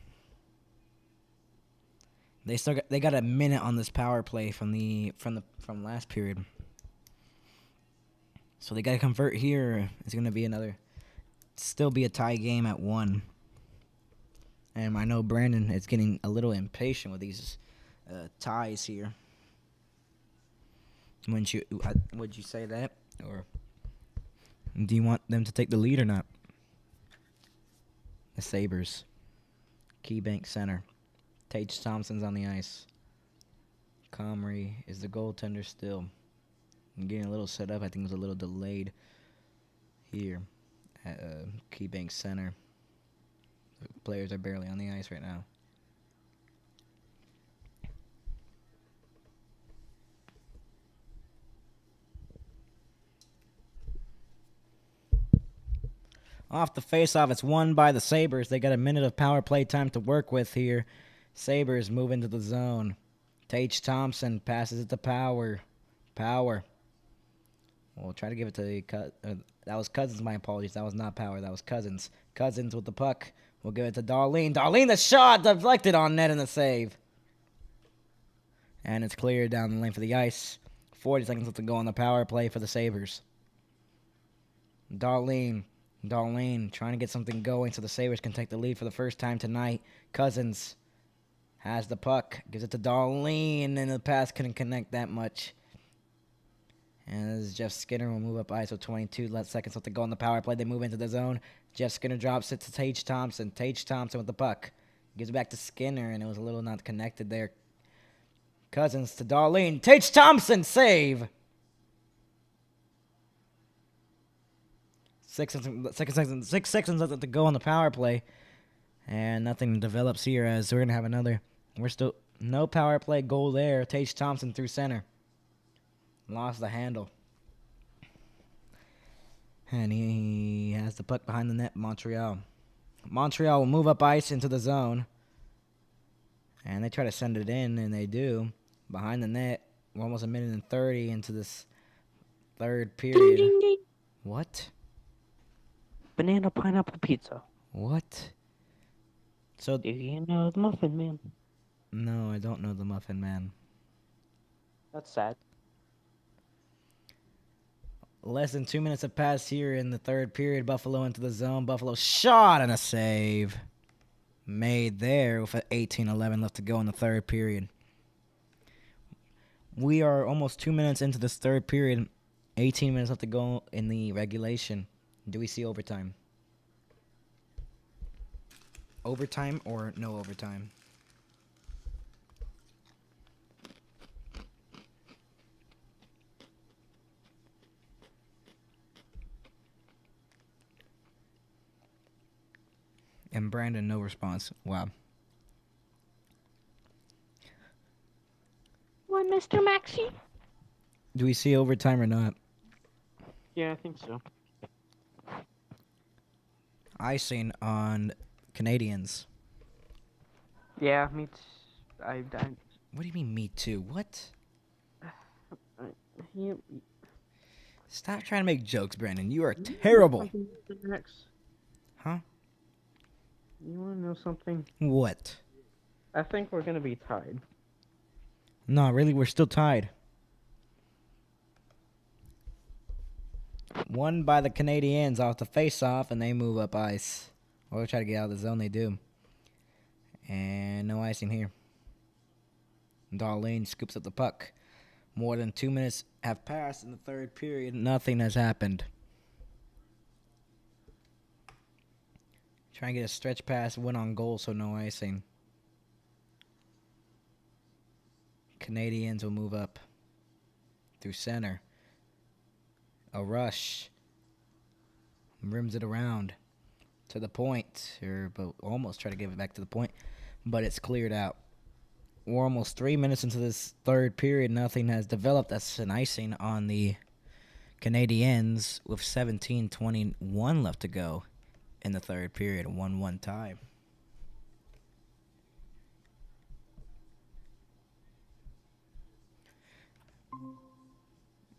They got a minute on this power play from last period. So they got to convert here. It's going to be still be a tie game at 1. And I know Brandon is getting a little impatient with these ties here. Would you say that, or do you want them to take the lead or not? The Sabres. KeyBank Center. Tage Thompson's on the ice. Comrie is the goaltender still. I'm getting a little set up. I think it was a little delayed here at KeyBank Center. The players are barely on the ice right now. Off the faceoff, it's won by the Sabres. They got a minute of power play time to work with here. Sabres move into the zone. Tage Thompson passes it to Power. Power. We'll try to give it to that was Cousins. My apologies. That was not Power. That was Cousins. Cousins with the puck. We'll give it to Darlene. Darlene, the shot deflected on net and the save. And it's cleared down the length of the ice. 40 seconds left to go on the power play for the Sabres. Darlene trying to get something going so the Sabres can take the lead for the first time tonight. Cousins has the puck. Gives it to Darlene, and the pass couldn't connect that much. And as Jeff Skinner will move up ice with 22 seconds left to go on the power play. They move into the zone. Jeff Skinner drops it to Tage Thompson. Tage Thompson with the puck. Gives it back to Skinner, and it was a little not connected there. Cousins to Darlene. Tage Thompson, save! 6 seconds left to go on the power play. And nothing develops here as we're going to have another. We're still no power play goal there. Tage Thompson through center. Lost the handle. And he has the puck behind the net, Montreal. Montreal will move up ice into the zone. And they try to send it in, and they do. Behind the net. We're almost a minute and 30 into this third period. Ding, ding, ding. What? Banana pineapple pizza. What? So Do you know the Muffin Man? no, I don't know the Muffin Man. That's sad. Less than 2 minutes have passed here in the third period. Buffalo into the zone. Buffalo shot and a save. Made there with 18:11 left to go in the third period. We are almost 2 minutes into this third period. 18 minutes left to go in the regulation. Do we see overtime? Overtime or no overtime? And Brandon, no response. Wow. What, Mr. Maxie? Do we see overtime or not? Yeah, I think so. icing on Canadians. Yeah, me What do you mean, me too? What? you, Stop trying to make jokes, Brandon. You are you wanna know terrible. something, Max? Huh? You want to know something? What? I think we're gonna be tied. No, really, we're still tied. Won by the Canadiens off the face-off, and they move up ice. Or try to get out of the zone, they do. And no icing here. Darlene scoops up the puck. More than 2 minutes have passed in the third period. Nothing has happened. Trying to get a stretch pass, win on goal, so no icing. Canadiens will move up through center. A rush. Rims it around to the point, but almost try to give it back to the point, but it's cleared out. We're almost 3 minutes into this third period. Nothing has developed. That's an icing on the Canadiens with 17:21 left to go in the third period. 1-1 tie.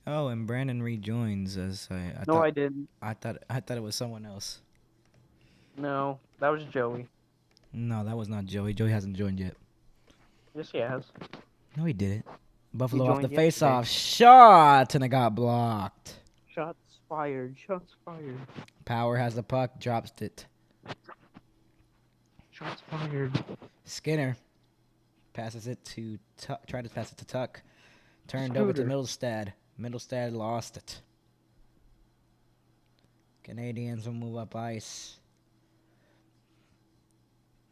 Oh, and Brandon rejoins as I No, thought. I didn't. I thought it was someone else. No, that was Joey. No, that was not Joey. Joey hasn't joined yet. Yes, he has. No, he didn't. He Buffalo off the joined yesterday. face-off shot, and it got blocked. Shots fired. Shots fired. Power has the puck, drops it. Shots fired. Skinner passes it to Tuck. Tried to pass it to Tuck. Turned over to Scooter. Middlestad. Middlestad lost it. Canadiens will move up ice.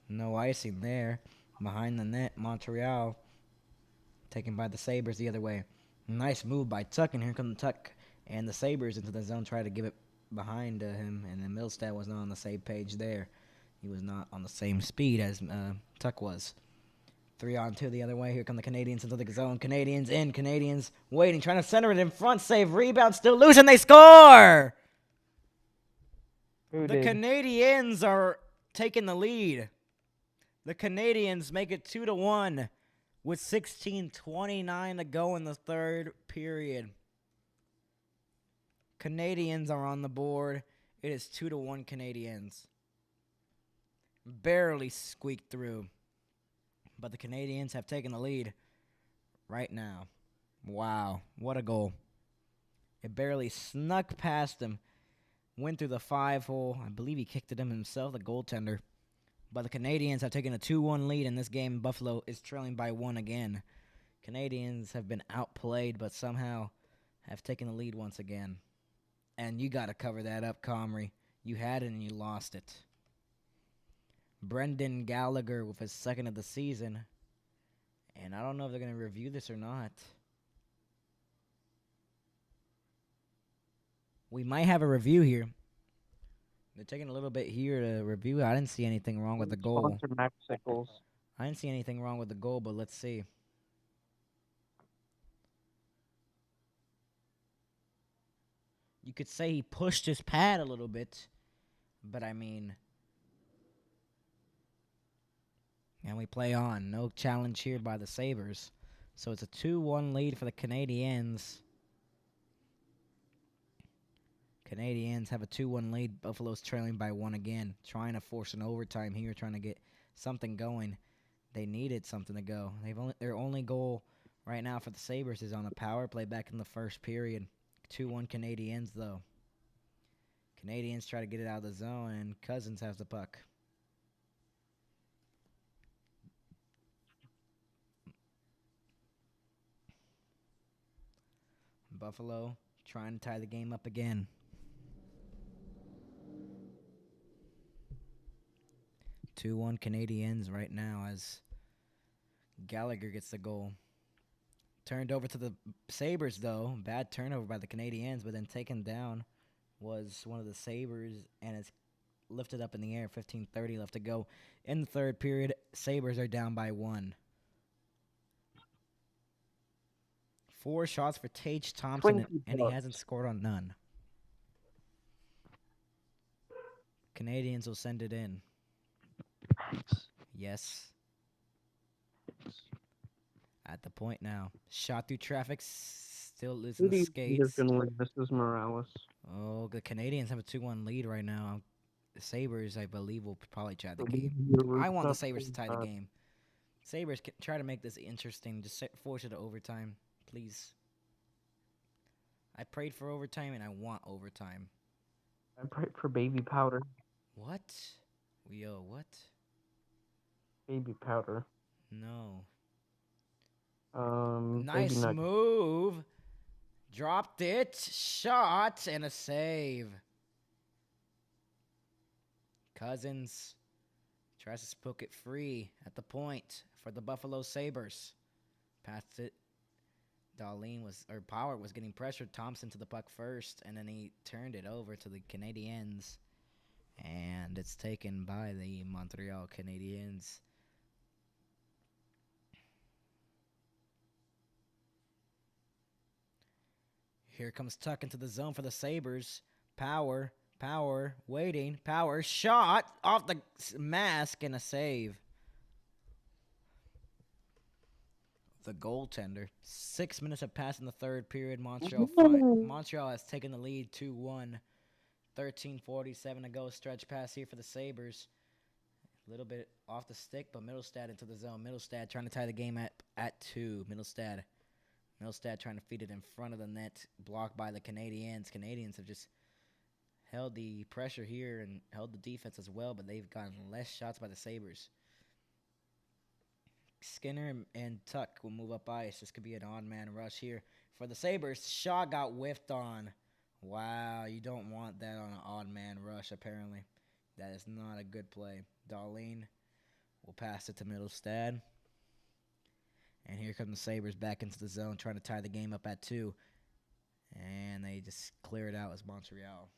No icing there. Behind the net, Montreal. Taken by the Sabres the other way. Nice move by Tuck, and here comes Tuck and the Sabres into the zone. Try to give it behind him, and then Middlestad was not on the same page there. He was not on the same speed as Tuck was. 3-on-2 the other way. Here come the Canadiens into the zone. Canadiens in. Canadiens waiting. Trying to center it in front. Save. Rebound. Still loose. And they score! Who The did? Canadiens are taking the lead. The Canadiens make it 2-1 with 16:29 to go in the third period. Canadiens are on the board. It is 2-1 Canadiens. Barely squeaked through. But the Canadiens have taken the lead right now. Wow, what a goal. It barely snuck past him. Went through the 5-hole. I believe he kicked it in himself, the goaltender. But the Canadiens have taken a 2-1 lead in this game. Buffalo is trailing by 1 again. Canadiens have been outplayed, but somehow have taken the lead once again. And you got to cover that up, Comrie. You had it and you lost it. Brendan Gallagher with his second of the season. And I don't know if they're going to review this or not. We might have a review here. They're taking a little bit here to review. I didn't see anything wrong with the goal. Sponsor Max Sickles. I didn't see anything wrong with the goal, but let's see. You could say he pushed his pad a little bit, but I mean, and we play on. No challenge here by the Sabres. So it's a 2-1 lead for the Canadiens. Canadiens have a 2-1 lead. Buffalo's trailing by 1 again. Trying to force an overtime here, trying to get something going. They needed something to go. Their only goal right now for the Sabres is on a power play back in the first period. 2-1 Canadiens, though. Canadiens try to get it out of the zone, and Cousins has the puck. Buffalo trying to tie the game up again. 2-1 Canadiens right now as Gallagher gets the goal. Turned over to the Sabres, though. Bad turnover by the Canadiens, but then taken down was one of the Sabres, and it's lifted up in the air. 15:30 left to go in the third period. Sabres are down by 1. 4 shots for Tage Thompson, and he hasn't scored on none. Canadians will send it in. Yes. At the point now. Shot through traffic. Still losing Who the do you think is skates. gonna win? This is Morales. Oh, the Canadians have a 2-1 lead right now. The Sabres, I believe, will probably tie the Who do game. you I root want the up Sabres to for? tie the game. Sabres try to make this interesting. Just force it to overtime, please. I prayed for overtime and I want overtime. I pray for baby powder. What? Yo, what? Baby powder. No. Baby Nice nugget. move. Dropped it. Shot and a save. Cousins tries to poke it free at the point for the Buffalo Sabres. Passed it. Power was getting pressured. Thompson to the puck first, and then he turned it over to the Canadiens. And it's taken by the Montreal Canadiens. Here comes Tuck into the zone for the Sabres. Power, waiting, Power, shot off the mask and a save. The goaltender. 6 minutes have passed in the third period. Montreal has taken the lead 2-1. 13:47 to go. Stretch pass here for the Sabres. A little bit off the stick, but Middlestad into the zone. Middlestad trying to tie the game at 2. Middlestad trying to feed it in front of the net. Blocked by the Canadiens. Canadiens have just held the pressure here and held the defense as well, but they've gotten less shots by the Sabres. Skinner and Tuck will move up ice. This could be an odd man rush here for the Sabres. Shaw got whiffed on. Wow, you don't want that on an odd man rush, apparently. That is not a good play. Darlene will pass it to Middlestad. And here come the Sabres back into the zone, trying to tie the game up at 2. And they just clear it out as Montreal.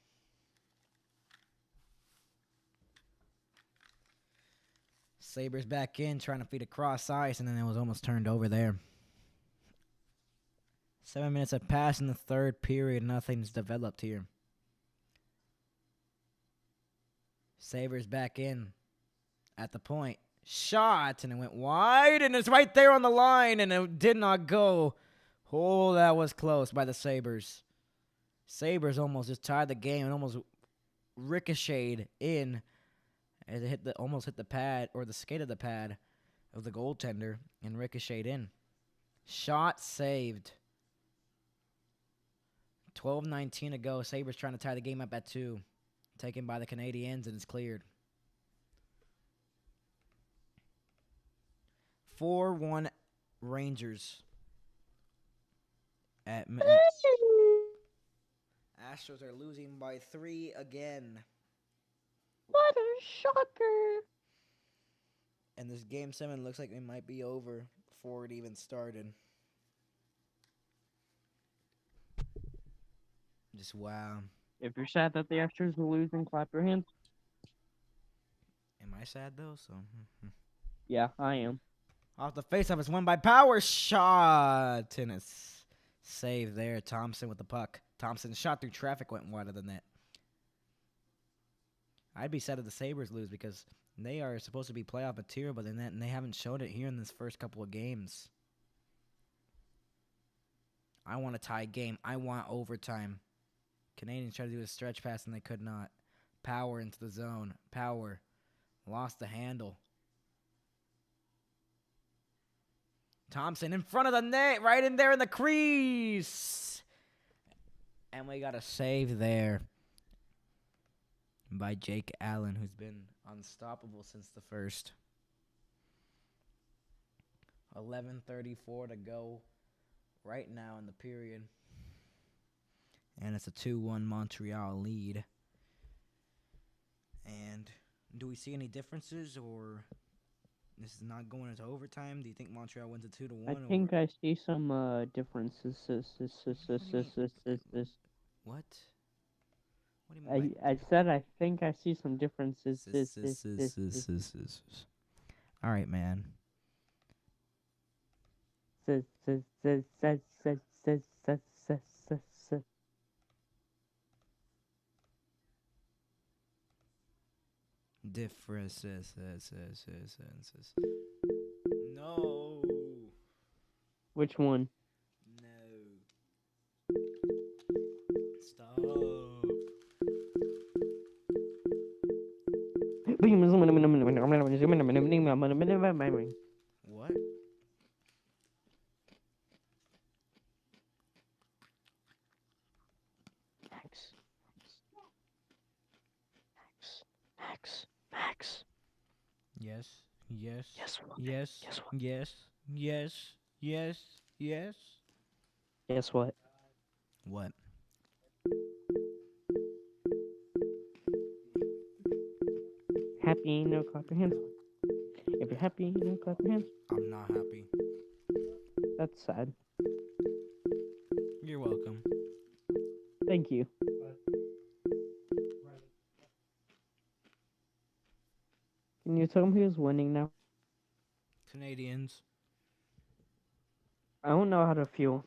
Sabres back in, trying to feed across ice, and then it was almost turned over there. 7 minutes have passed in the third period. Nothing's developed here. Sabres back in at the point. Shot, and it went wide, and it's right there on the line, and it did not go. Oh, that was close by the Sabres. Sabres almost just tied the game and almost ricocheted in as it almost hit the pad or the skate of the pad of the goaltender and ricocheted in. Shot saved. 12:19 to go. Sabres trying to tie the game up at 2. Taken by the Canadiens, and it's cleared. 4-1 Rangers. Astros are losing by 3 again. What a shocker! And this game 7 looks like it might be over before it even started. Just wow. If you're sad that the Astros are losing, clap your hands. Am I sad though? Yeah, I am. Off the faceoff, it's won by Power. Shot. And it's saved there. Thompson with the puck. Thompson shot through traffic, went wide of the net. I'd be sad if the Sabres lose because they are supposed to be playoff material, but they haven't showed it here in this first couple of games. I want a tie game. I want overtime. Canadiens tried to do a stretch pass and they could not. Power into the zone. Power lost the handle. Thompson in front of the net, right in there in the crease. And we got a save there by Jake Allen, who's been unstoppable since the first. 11:34 to go right now in the period. And it's a 2-1 Montreal lead. And do we see any differences, or this is not going into overtime? Do you think Montreal wins a 2-1? I think I see some differences. What? What do you mean I said I think I see some differences. All right, man. Differences. No. Which one? No. Stop. What? Max, Max. Yes. Yes. Guess what? Yes. Guess what? Yes. Yes. Yes. Yes. Guess what? What? Happy, no clap your hands. If you're happy, no clap your hands. I'm not happy. That's sad. You're welcome. Thank you. Can you tell me who's winning now? Canadians. I don't know how to feel.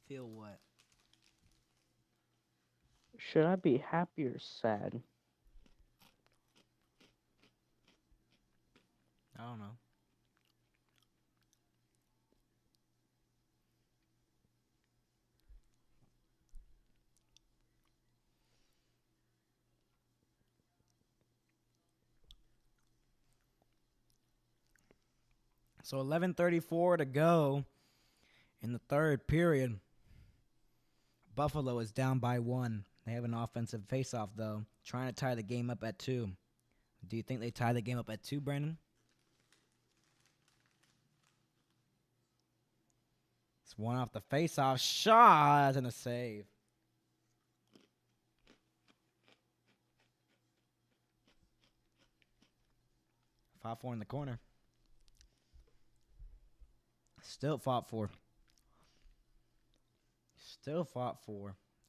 Feel what? Should I be happy or sad? I don't know. So 11:34 to go in the third period. Buffalo is down by 1. They have an offensive faceoff though, trying to tie the game up at 2. Do you think they tie the game up at 2, Brandon? It's one off the faceoff shot and a save. 5-4 in the corner. Still fought for.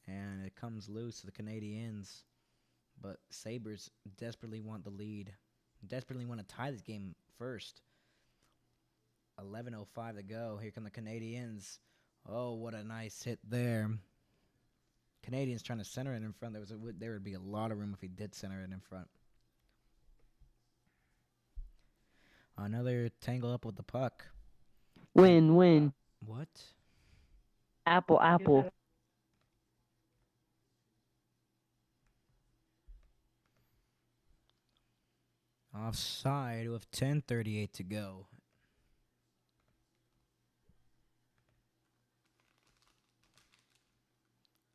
And it comes loose to the Canadiens. But Sabres desperately want the lead. Desperately want to tie this game first. 11:05 to go. Here come the Canadiens. Oh, what a nice hit there. Canadiens trying to center it in front. There would be a lot of room if he did center it in front. Another tangle up with the puck. Win. What? Apple. Offside with 10:38 to go.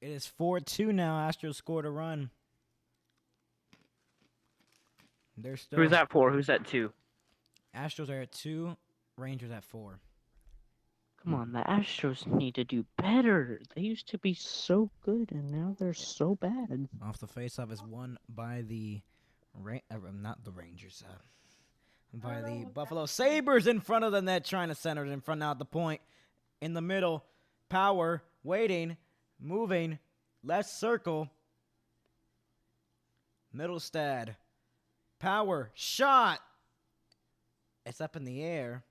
It is 4-2 now. Astros scored a run. They're still. Who's that for? Who's that to? Astros are at 2. Rangers at 4. Come on, the Astros need to do better. They used to be so good, and now they're so bad. Off the faceoff is won by the not the Rangers. By the Buffalo Sabres in front of the net, trying to center it in front now at the point. In the middle, Power, waiting, moving, left circle. Middlestad, Power, shot. It's up in the air.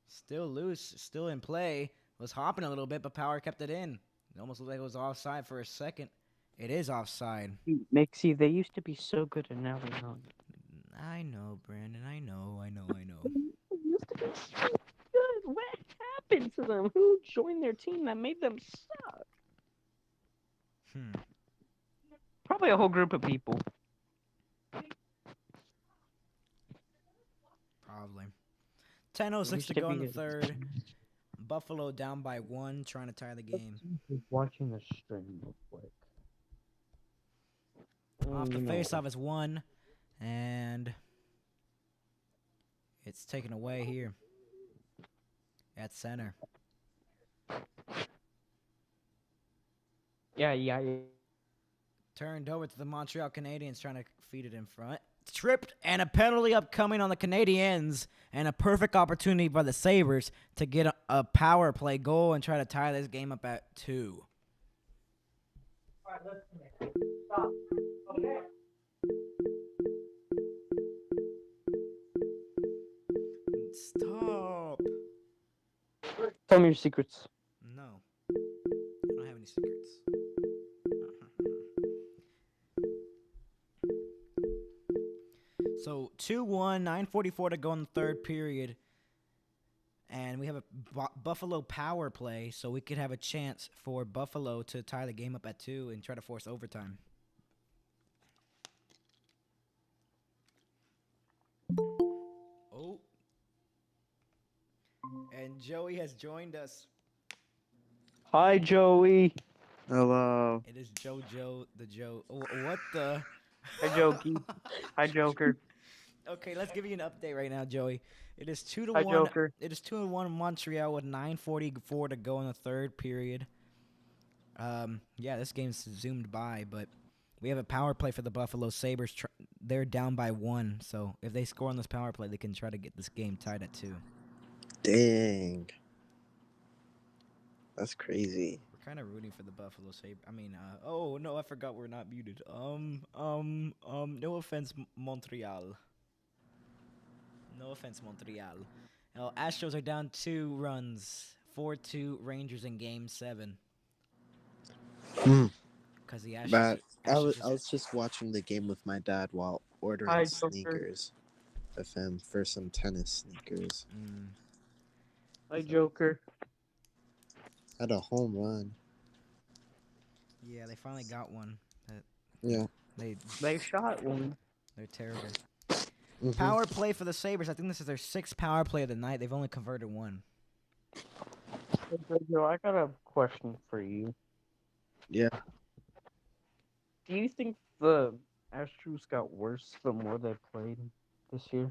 Still loose, still in play. Was hopping a little bit, but Power kept it in. It almost looked like it was offside for a second. It is offside. Mixie, they used to be so good, and now they're not. I know, Brandon. I know. They used to be so good. What happened to them? Who joined their team that made them suck? Probably a whole group of people. Probably. 10:06 to go in the third. Buffalo down by 1, trying to tie the game. Watching the stream real quick. Off the faceoff is 1, and it's taken away here at center. Yeah. Turned over to the Montreal Canadiens, trying to feed it in front. Tripped, and a penalty upcoming on the Canadiens, and a perfect opportunity by the Sabres to get a power play goal and try to tie this game up at 2. All right, let's stop. Okay. Stop. Tell me your secrets. No. I don't have any secrets. So 2-1, 9:44 to go in the third period, and we have a Buffalo power play, so we could have a chance for Buffalo to tie the game up at 2 and try to force overtime. Oh, and Joey has joined us. Hi, Joey. Hello. It is JoJo the Joe. What the? Hi, Jokey. Hi, Joker. Okay, let's give you an update right now, Joey. It is 2 to Hi, 1. Joker. It is 2-1 Montreal with 9:44 to go in the third period. Yeah, this game's zoomed by, but we have a power play for the Buffalo Sabres. They're down by 1, so if they score on this power play, they can try to get this game tied at 2. Dang. That's crazy. We're kind of rooting for the Buffalo Sabres. I mean, oh no, I forgot we're not muted. No offense, Montreal. No offense, Montreal. Astros are down 2 runs, 4-2 Rangers in Game 7. Hmm. Because the Astros. But I was Astros I was just watching the game with my dad while ordering Hi, Joker. sneakers with him for some tennis sneakers. Hi, Joker. Had a home run. Yeah, they finally got one. Yeah. They shot one. They're terrible. Mhm. Power play for the Sabres. I think this is their 6th power play of the night. They've only converted 1. Hey, Jojo, I got a question for you. Yeah. Do you think the Astros got worse the more they played this year?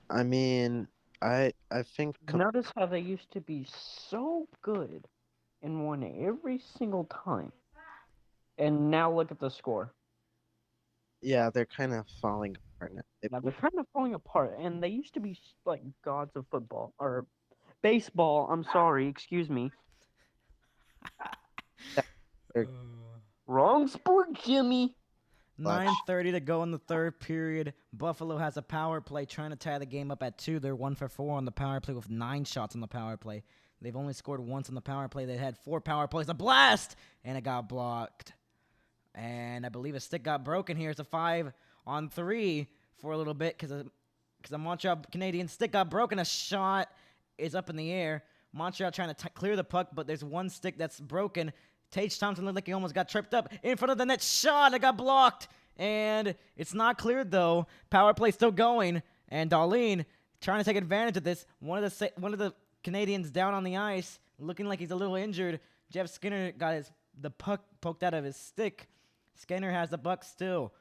I mean, I think Notice how they used to be so good and won every single time. And now look at the score. yeah, they're kind of falling apart now. Now they're kind of falling apart, and they used to be like gods of football or baseball. I'm sorry, excuse me. Wrong sport, Jimmy. 9:30 to go in the third period. Buffalo has a power play trying to tie the game up at 2. They're 1 for 4 on the power play with 9 shots on the power play. They've only scored once on the power play. They had 4 power plays. A blast! And it got blocked. And I believe a stick got broken here. It's a 5-on-3 for a little bit because the Montreal Canadiens stick got broken. A shot is up in the air. Montreal trying to clear the puck, but there's one stick that's broken. Tage Thompson looked like he almost got tripped up in front of the net. Shot, it got blocked. And it's not cleared, though. Power play still going. And Darlene trying to take advantage of this. One of the Canadians down on the ice, looking like he's a little injured. Jeff Skinner got the puck poked out of his stick. Skinner has the puck still.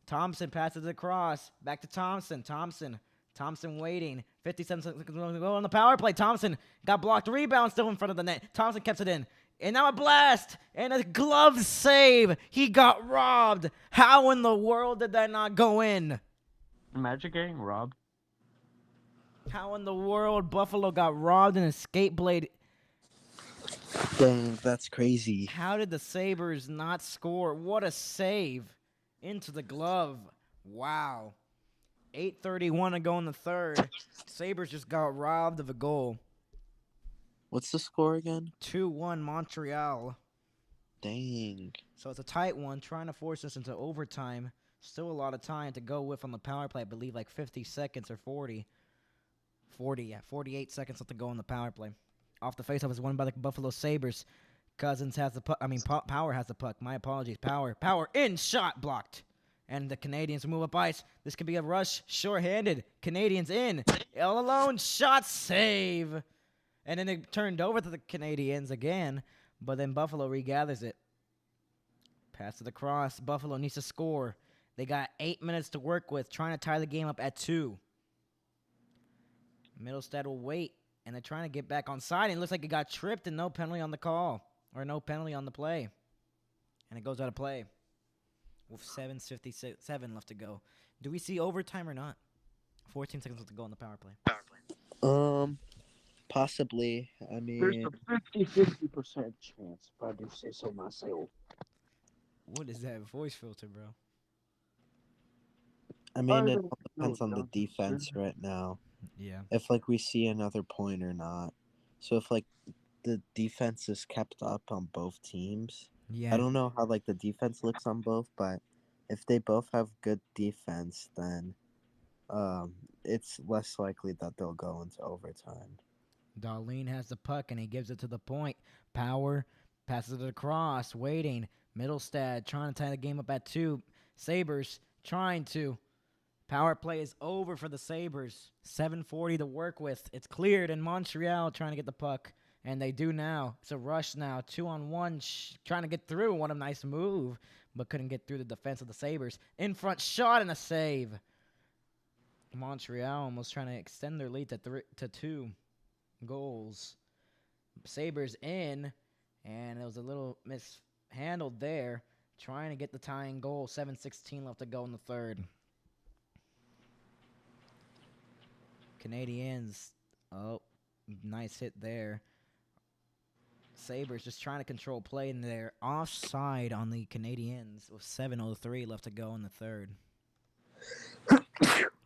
Thompson passes it across. Back to Thompson. Thompson waiting. 57 seconds to go on the power play. Thompson got blocked. Rebound still in front of the net. Thompson kept it in. And now a blast. And a glove save. He got robbed. How in the world did that not go in? Imagine getting robbed. How in the world Buffalo got robbed in a skate blade? Dang, that's crazy. How did the Sabres not score? What a save. Into the glove. Wow. 8:31 to go in the third. Sabres just got robbed of a goal. What's the score again? 2-1 Montreal. Dang. So it's a tight one, trying to force us into overtime. Still a lot of time to go with on the power play. I believe like 50 seconds or 40. 48 seconds left to go on the power play. Off the faceoff is won by the Buffalo Sabres. Cousins has the puck. Power has the puck. My apologies. Power in, shot blocked. And the Canadiens move up ice. This could be a rush. Short-handed. Canadiens in. All alone. Shot save. And then it turned over to the Canadiens again. But then Buffalo regathers it. Pass to the cross. Buffalo needs to score. They got 8 minutes to work with, trying to tie the game up at 2. Middlestad will wait. And they're trying to get back on side. And it looks like it got tripped and no penalty on the call. Or no penalty on the play. And it goes out of play. With 7:57 left to go. Do we see overtime or not? 14 seconds left to go on the power play. Possibly. I There's mean, a 50% chance, if I do say so myself. What is that voice filter, bro? it all depends on the defense right now. Yeah. If like we see another point or not. So if like the defense is kept up on both teams. Yeah. I don't know how like the defense looks on both, but if they both have good defense, then it's less likely that they'll go into overtime. Darlene has the puck and he gives it to the point. Power passes it across, waiting. Middlestad trying to tie the game up at 2. Sabres trying to. Power play is over for the Sabres. 7:40 to work with. It's cleared in Montreal trying to get the puck. And they do now. It's a rush now. 2-on-1 trying to get through. What a nice move. But couldn't get through the defense of the Sabres. In front shot and a save. Montreal almost trying to extend their lead to 2 goals. Sabres in. And it was a little mishandled there. Trying to get the tying goal. 7:16 left to go in the third. Canadiens. Oh, nice hit there. Sabres just trying to control play, and they're offside on the Canadiens with 7:03 left to go in the third.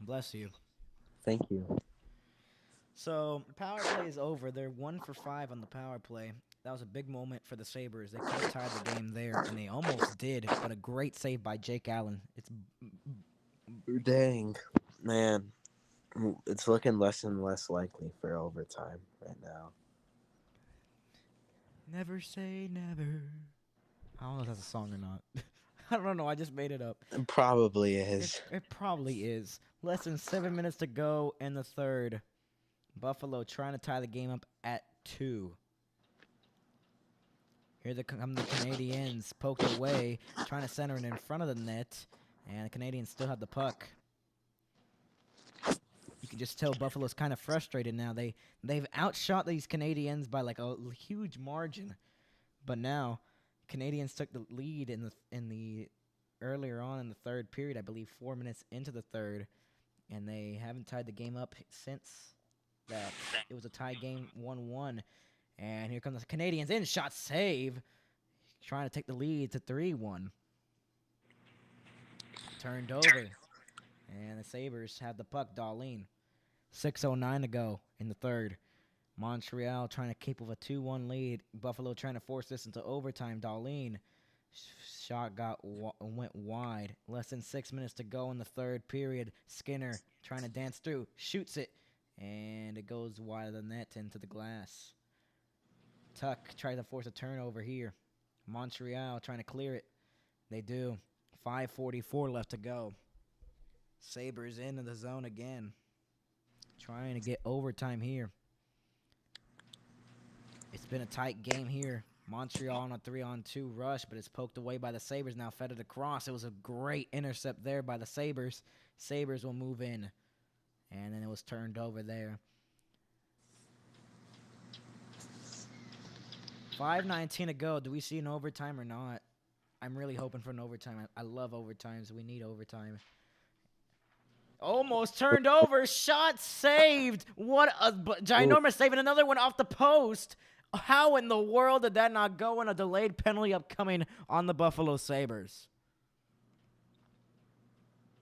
Bless you. Thank you. So, power play is over. They're 1 for 5 on the power play. That was a big moment for the Sabres. They could have tied the game there, and they almost did, but a great save by Jake Allen. It's Dang, man. It's looking less and less likely for overtime right now. never say never. I don't know if that's a song or not. I don't know. I just made it up. It probably is. It probably is. Less than 7 minutes to go in the third. Buffalo trying to tie the game up at 2. Here come the Canadiens, poked away, trying to center it in front of the net, and the Canadiens still have the puck. You can just tell Buffalo's kind of frustrated now. They've outshot these Canadiens by like a huge margin, but now Canadiens took the lead in the earlier on in the third period, I believe 4 minutes into the third, and they haven't tied the game up since that. It was a tie game, 1-1. And here come the Canadiens in. Shot save. Trying to take the lead to 3-1. Turned over. And the Sabres have the puck. Darlene. 6:09 to go in the third. Montreal trying to keep with a 2-1 lead. Buffalo trying to force this into overtime. Darlene. Shot went wide. Less than 6 minutes to go in the third period. Skinner trying to dance through. Shoots it. And it goes wide of the net into the glass. Tuck tries to force a turnover here. Montreal trying to clear it. They do. 5:44 left to go. Sabres into the zone again. Trying to get overtime here. It's been a tight game here. Montreal on a 3-on-2 rush, but it's poked away by the Sabres. Now fed it across. It was a great intercept there by the Sabres. Sabres will move in. And then it was turned over there. 5:19 to go. Do we see an overtime or not? I'm really hoping for an overtime. I love overtimes. We need overtime. Almost turned over. Shot saved. What a ginormous save. And another one off the post. How in the world did that not go in? A delayed penalty upcoming on the Buffalo Sabres.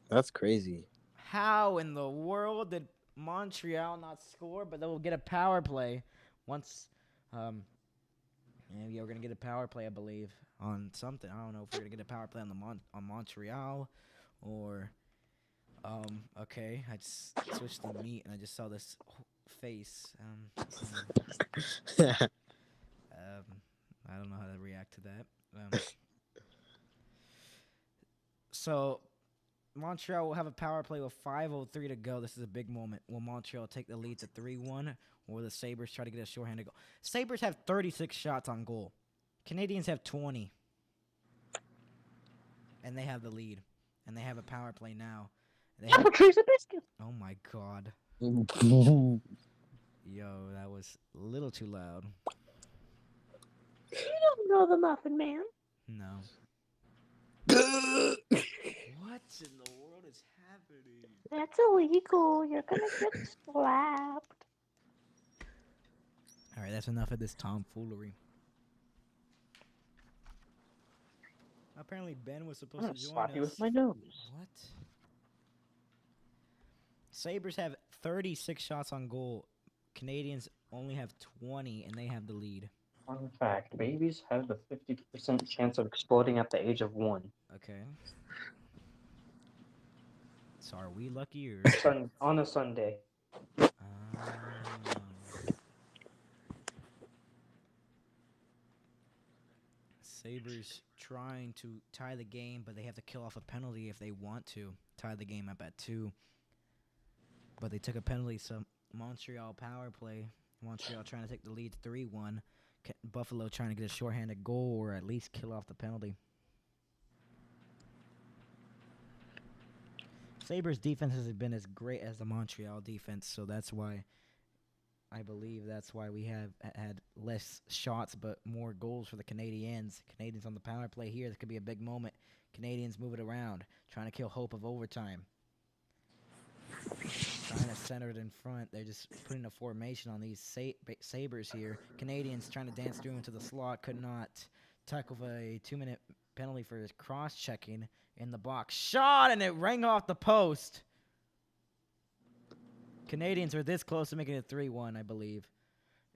That's crazy. How in the world did Montreal not score? But they will get a power play once... Maybe we're gonna get a power play, I believe, on something. I don't know if we're gonna get a power play on Montreal, or okay. I just switched the meet and I just saw this face. I don't know how to react to that. So Montreal will have a power play with 5:03 to go. This is a big moment. Will Montreal take the lead to 3-1, or will the Sabres try to get a shorthanded goal? Sabres have 36 shots on goal. Canadiens have 20. And they have the lead. And they have a power play now. Apple trees and biscuits. Oh my god. Yo, that was a little too loud. You don't know the Muffin Man. No. What in the world is happening? That's illegal. You're gonna get slapped. Alright, that's enough of this tomfoolery. Apparently Ben was supposed I'm to gonna join slap us. you with my nose. What? Sabres have 36 shots on goal. Canadiens only have 20, and they have the lead. Fun fact, babies have the 50% chance of exploding at the age of 1. Okay. So are we lucky or? On a Sunday. Oh. Sabres trying to tie the game, but they have to kill off a penalty if they want to tie the game up at 2. But they took a penalty, so Montreal power play. Montreal trying to take the lead 3-1. Buffalo trying to get a shorthanded goal or at least kill off the penalty. Sabres defense hasn't been as great as the Montreal defense, so that's why I believe that's why we have had less shots but more goals for the Canadiens. Canadiens on the power play here. This could be a big moment. Canadiens move it around, trying to kill hope of overtime. Trying to center it in front. They're just putting a formation on these Sabres here. Canadiens trying to dance through into the slot. Could not tackle a 2-minute penalty for his cross-checking in the box. Shot, and it rang off the post. Canadiens are this close to making it 3-1, I believe.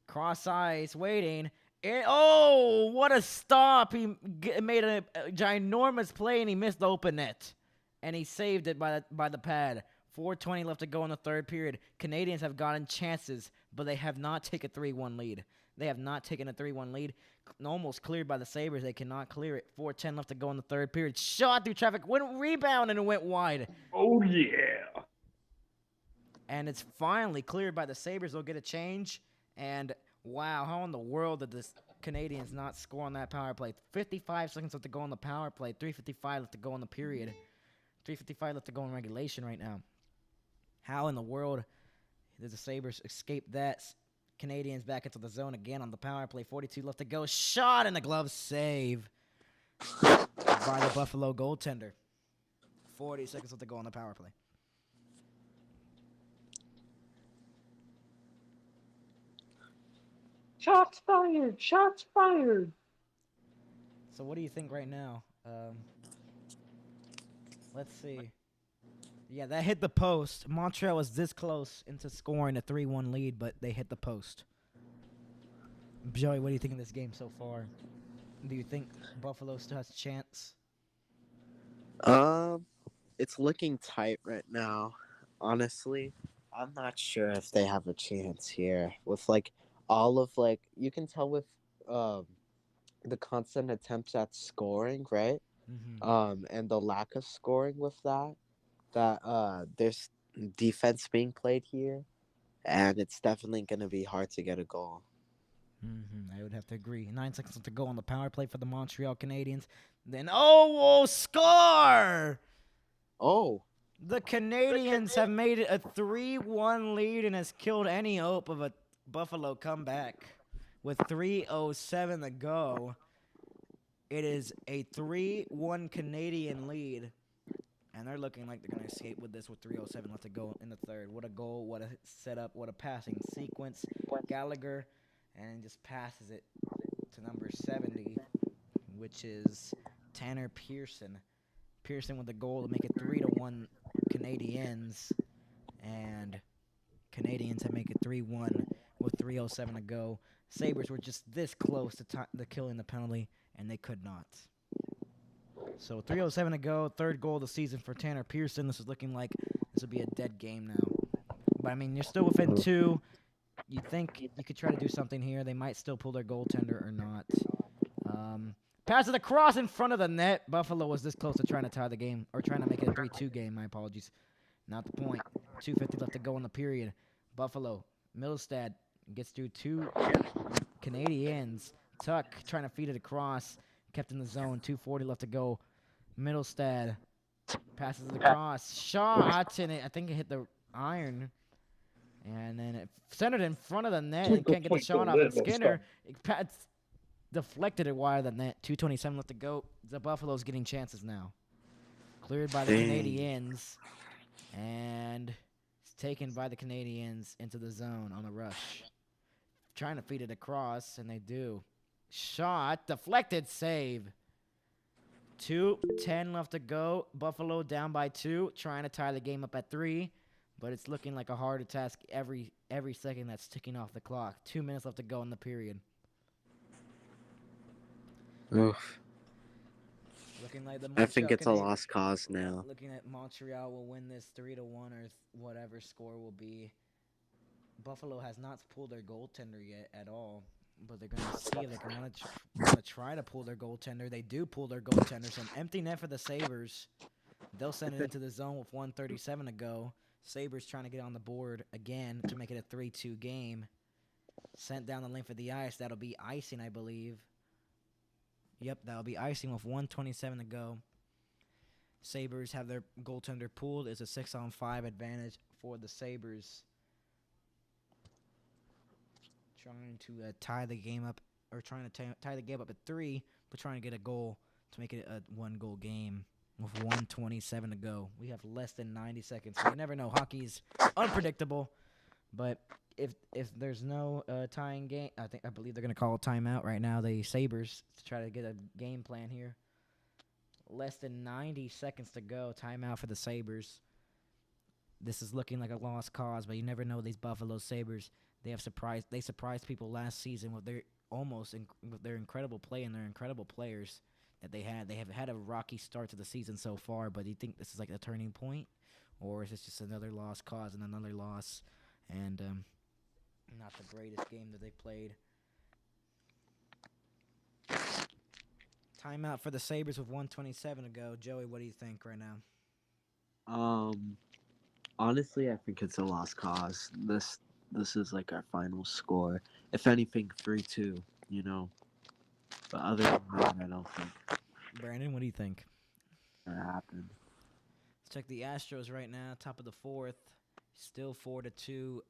Cross ice, waiting. Oh, what a stop. He made a ginormous play, and he missed the open net. And he saved it by the pad. 4:20 left to go in the third period. Canadiens have gotten chances, but they have not taken a 3-1 lead. They have not taken a 3-1 lead. Almost cleared by the Sabres. They cannot clear it. 4:10 left to go in the third period. Shot through traffic. Went rebound, and it went wide. Oh, yeah. And it's finally cleared by the Sabres. They'll get a change. And, wow, how in the world did the Canadiens not score on that power play? 55 seconds left to go on the power play. 3:55 left to go in the period. 3:55 left to go in regulation right now. How in the world did the Sabres escape that? Canadiens back into the zone again on the power play. 42 left to go. Shot in the glove. Save by the Buffalo goaltender. 40 seconds left to go on the power play. Shots fired! Shots fired! So what do you think right now? Let's see. Yeah, that hit the post. Montreal was this close into scoring a 3-1 lead, but they hit the post. Joey, what do you think of this game so far? Do you think Buffalo still has a chance? It's looking tight right now. Honestly, I'm not sure if they have a chance here. With all of you can tell with the constant attempts at scoring, right? Mm-hmm. And the lack of scoring with that there's defense being played here, and it's definitely gonna be hard to get a goal. I would have to agree. 9 seconds to go on the power play for the Montreal Canadiens. Then, score! Oh, The Canadiens have made it a 3-1 lead and has killed any hope of a Buffalo comeback. With 3:07 to go, it is a 3-1 Canadian lead. And they're looking like they're going to escape with this with 3:07 left to go in the third. What a goal, what a setup, what a passing sequence. Gallagher, and just passes it to number 70, which is Tanner Pearson. Pearson with the goal to make it 3-1 Canadiens. And Canadiens have made it 3-1 with 3:07 to go. Sabres were just this close to killing the penalty, and they could not. So 3:07 to go, third goal of the season for Tanner Pearson. This is looking like this would be a dead game now. But, I mean, you're still within 2. You think you could try to do something here. They might still pull their goaltender or not. Pass it across in front of the net. Buffalo was this close to trying to tie the game, or trying to make it a 3-2 game. My apologies. Not the point. 2:50 left to go in the period. Buffalo, Middlestad gets through 2 Canadiens. Tuck trying to feed it across. Kept in the zone. 2:40 left to go. Middlestad passes it across. Shot, and I think it hit the iron. And then it centered in front of the net and can't get the shot off. And Skinner deflected it wide of the net. 2:27 left to go. The Buffalo's getting chances now. Cleared by the Canadiens. And it's taken by the Canadiens into the zone on the rush. Trying to feed it across, and they do. Shot, deflected, save. 2:10 left to go. Buffalo down by 2, trying to tie the game up at 3. But it's looking like a harder task every second that's ticking off the clock. 2 minutes left to go in the period. Oof. Looking like the I think Montreal it's a Canadiens. lost cause now. Looking at Montreal will win this 3-1 or whatever score will be. Buffalo has not pulled their goaltender yet at all, but they're gonna see if they can want to try to pull their goaltender. They do pull their goaltender, so an empty net for the Sabres. They'll send it into the zone with 1:37 to go. Sabres trying to get on the board again to make it a 3-2 game. Sent down the lane for the ice. That'll be icing, I believe. Yep, that'll be icing with 1:27 to go. Sabres have their goaltender pulled. It's a 6-on-5 advantage for the Sabres. Trying to tie the game up, or trying to tie the game up at 3, but trying to get a goal to make it a 1-goal game with 1:27 to go. We have less than 90 seconds. So you never know. Hockey's unpredictable, but if there's no tying game, I believe they're gonna call a timeout right now. The Sabres to try to get a game plan here. Less than 90 seconds to go. Timeout for the Sabres. This is looking like a lost cause, but you never know. These Buffalo Sabres, they surprised people last season with their with their incredible play and their incredible players that they had. They have had a rocky start to the season so far, but do you think this is like a turning point, or is this just another lost cause and another loss, and not the greatest game that they've played? Timeout for the Sabres with 1:27 to go. Joey, what do you think right now? Honestly, I think it's a lost cause. This is like our final score. If anything, 3-2. You know, but other than that, I don't think Brandon, what do you think? that happened. Let's check the Astros right now, top of the 4th. Still 4-2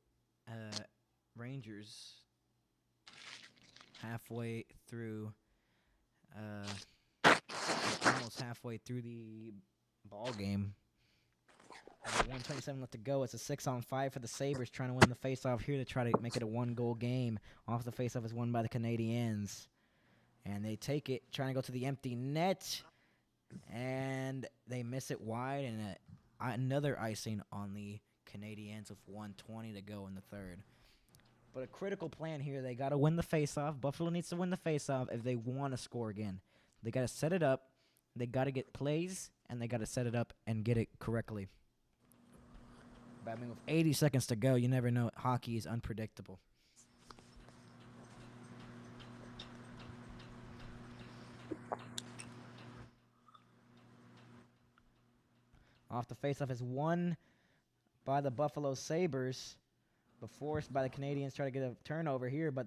Rangers. Halfway through, almost halfway through the ball game. 1:27 left to go. It's a 6-on-5 for the Sabres, trying to win the faceoff here to try to make it a 1-goal game. Off the faceoff is won by the Canadiens. And they take it, trying to go to the empty net. And they miss it wide, and another icing on the Canadiens with 1:20 to go in the third. But a critical plan here. They got to win the faceoff. Buffalo needs to win the faceoff if they want to score again. They got to set it up. They got to get plays, and they got to set it up and get it correctly. But I mean, with 80 seconds to go, you never know. Hockey is unpredictable. Off the faceoff is won by the Buffalo Sabres, but forced by the Canadiens. Try to get a turnover here, but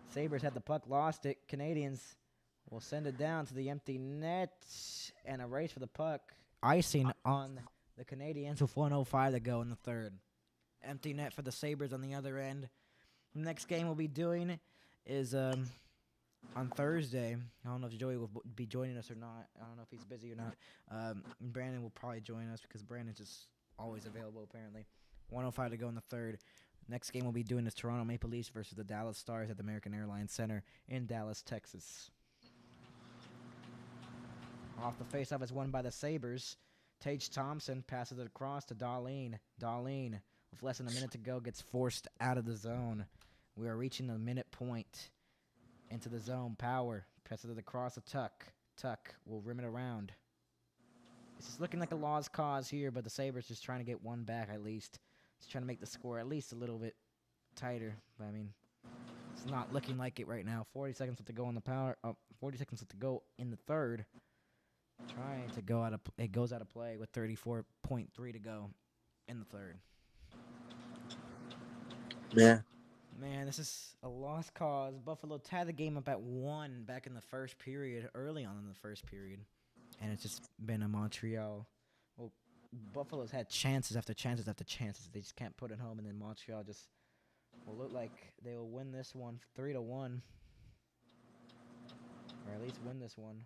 Sabres had the puck, lost it. Canadiens will send it down to the empty net, and a race for the puck. Icing on the Canadiens with 1:05 to go in the third. Empty net for the Sabres on the other end. Next game we'll be doing is on Thursday. I don't know if Joey will be joining us or not. I don't know if he's busy or not. Brandon will probably join us because Brandon's just always available apparently. 1:05 to go in the third. Next game we'll be doing is Toronto Maple Leafs versus the Dallas Stars at the American Airlines Center in Dallas, Texas. Off the faceoff is won by the Sabres. Tage Thompson passes it across to Darlene. Darlene, with less than a minute to go, gets forced out of the zone. We are reaching the minute point. Into the zone. Power. Passes it across to Tuck. Tuck will rim it around. This is looking like a lost cause here, but the Sabres just trying to get one back at least. Just trying to make the score at least a little bit tighter. But I mean, it's not looking like it right now. 40 seconds left to go on the power. 40 seconds left to go in the third. Trying to go out of it goes out of play with 34.3 to go in the third. Yeah. Man, this is a lost cause. Buffalo tied the game up at 1 back in the first period, early on in the first period. And it's just been a Montreal. Well, Buffalo's had chances after chances after chances. They just can't put it home, and then Montreal just will look like they will win this one 3-1. Or at least win this one.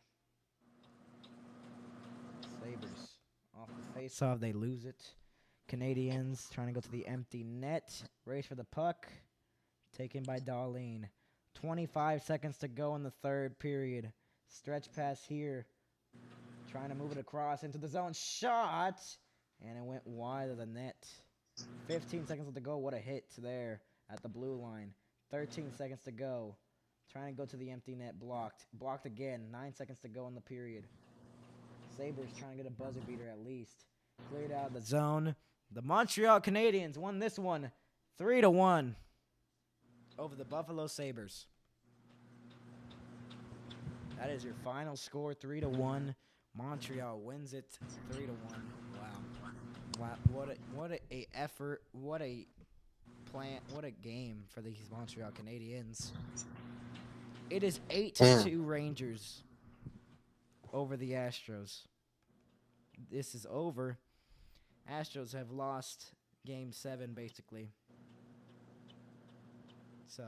Sabres. Off the face-off, they lose it. Canadiens trying to go to the empty net. Race for the puck. Taken by Darlene. 25 seconds to go in the third period. Stretch pass here. Trying to move it across into the zone. Shot! And it went wide of the net. 15 seconds to go. What a hit there at the blue line. 13 seconds to go. Trying to go to the empty net. Blocked. Blocked again. 9 seconds to go in the period. Sabres trying to get a buzzer beater at least. Cleared out of the zone. The Montreal Canadiens won this one 3-1 over the Buffalo Sabres. That is your final score, 3-1. Montreal wins it 3-1. Wow. What a effort. What a plan. What a game for these Montreal Canadiens. It is 8-2 Rangers over the Astros. This is over. Astros have lost Game 7, basically. So,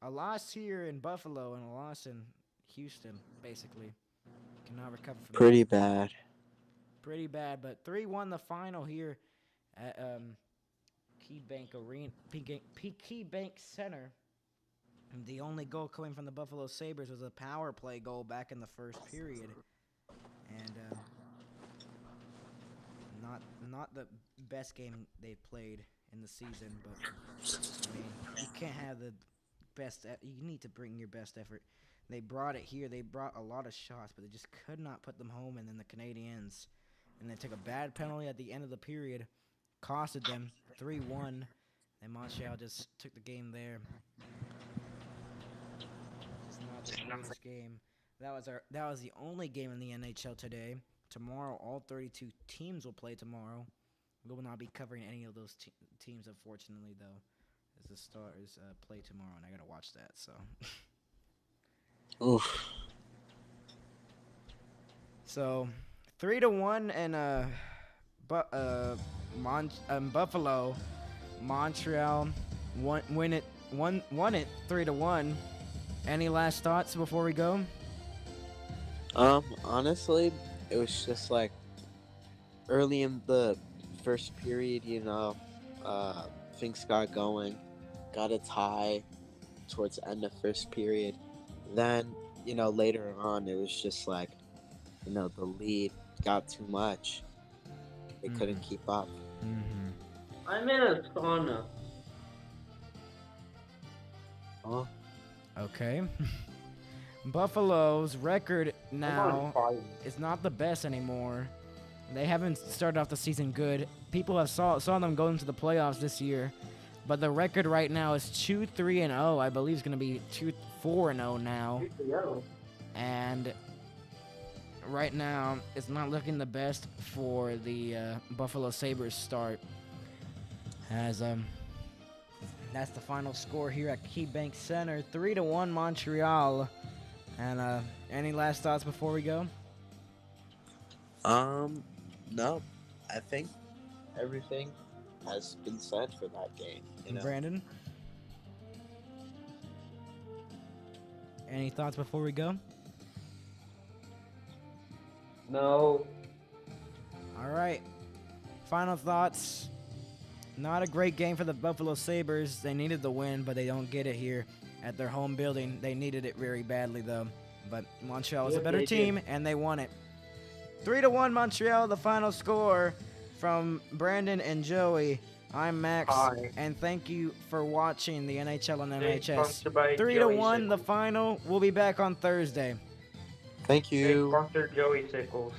a loss here in Buffalo and a loss in Houston, basically. Cannot recover from Pretty that. bad. Pretty bad, but 3-1 the final here at KeyBank Arena, KeyBank Center. And the only goal coming from the Buffalo Sabres was a power play goal back in the first period. And not the best game they've played in the season, but I mean, you can't have the best. You need to bring your best effort. They brought it here. They brought a lot of shots, but they just could not put them home. And then the Canadiens, and they took a bad penalty at the end of the period, costed them 3-1. And Montreal just took the game there. It's not the greatest game. That was the only game in the NHL today. Tomorrow, all 32 teams will play tomorrow. We will not be covering any of those teams, unfortunately, though, as the Stars play tomorrow, and I gotta watch that. So. Oof. So, 3-1, and Buffalo, Montreal won it 3-1. Any last thoughts before we go? Honestly, it was just like early in the first period, things got going, got a tie towards the end of first period. Then, later on, it was just like, the lead got too much. They couldn't keep up. Mm-hmm. I'm in a sauna. Oh, okay. Buffalo's record now I'm on fire. is not the best anymore. They haven't started off the season good. People have saw them go into the playoffs this year, but the record right now is 2-3-0. I believe it's going to be 2-4-0 now. And right now, it's not looking the best for the Buffalo Sabres start. As that's the final score here at KeyBank Center, 3-1 Montreal. And any last thoughts before we go? No. I think everything has been said for that game. Brandon? Any thoughts before we go? No. All right. Final thoughts. Not a great game for the Buffalo Sabres. They needed the win, but they don't get it here at their home building. They needed it very badly, though. But Montreal was a better team, and they won it. 3-1 Montreal, the final score from Brandon and Joey. I'm Max, Hi. and thank you for watching the NHL and MHS. Sponsored by 3-1, Joey the final. We'll be back on Thursday. Thank you. Sponsor Joey Sickles.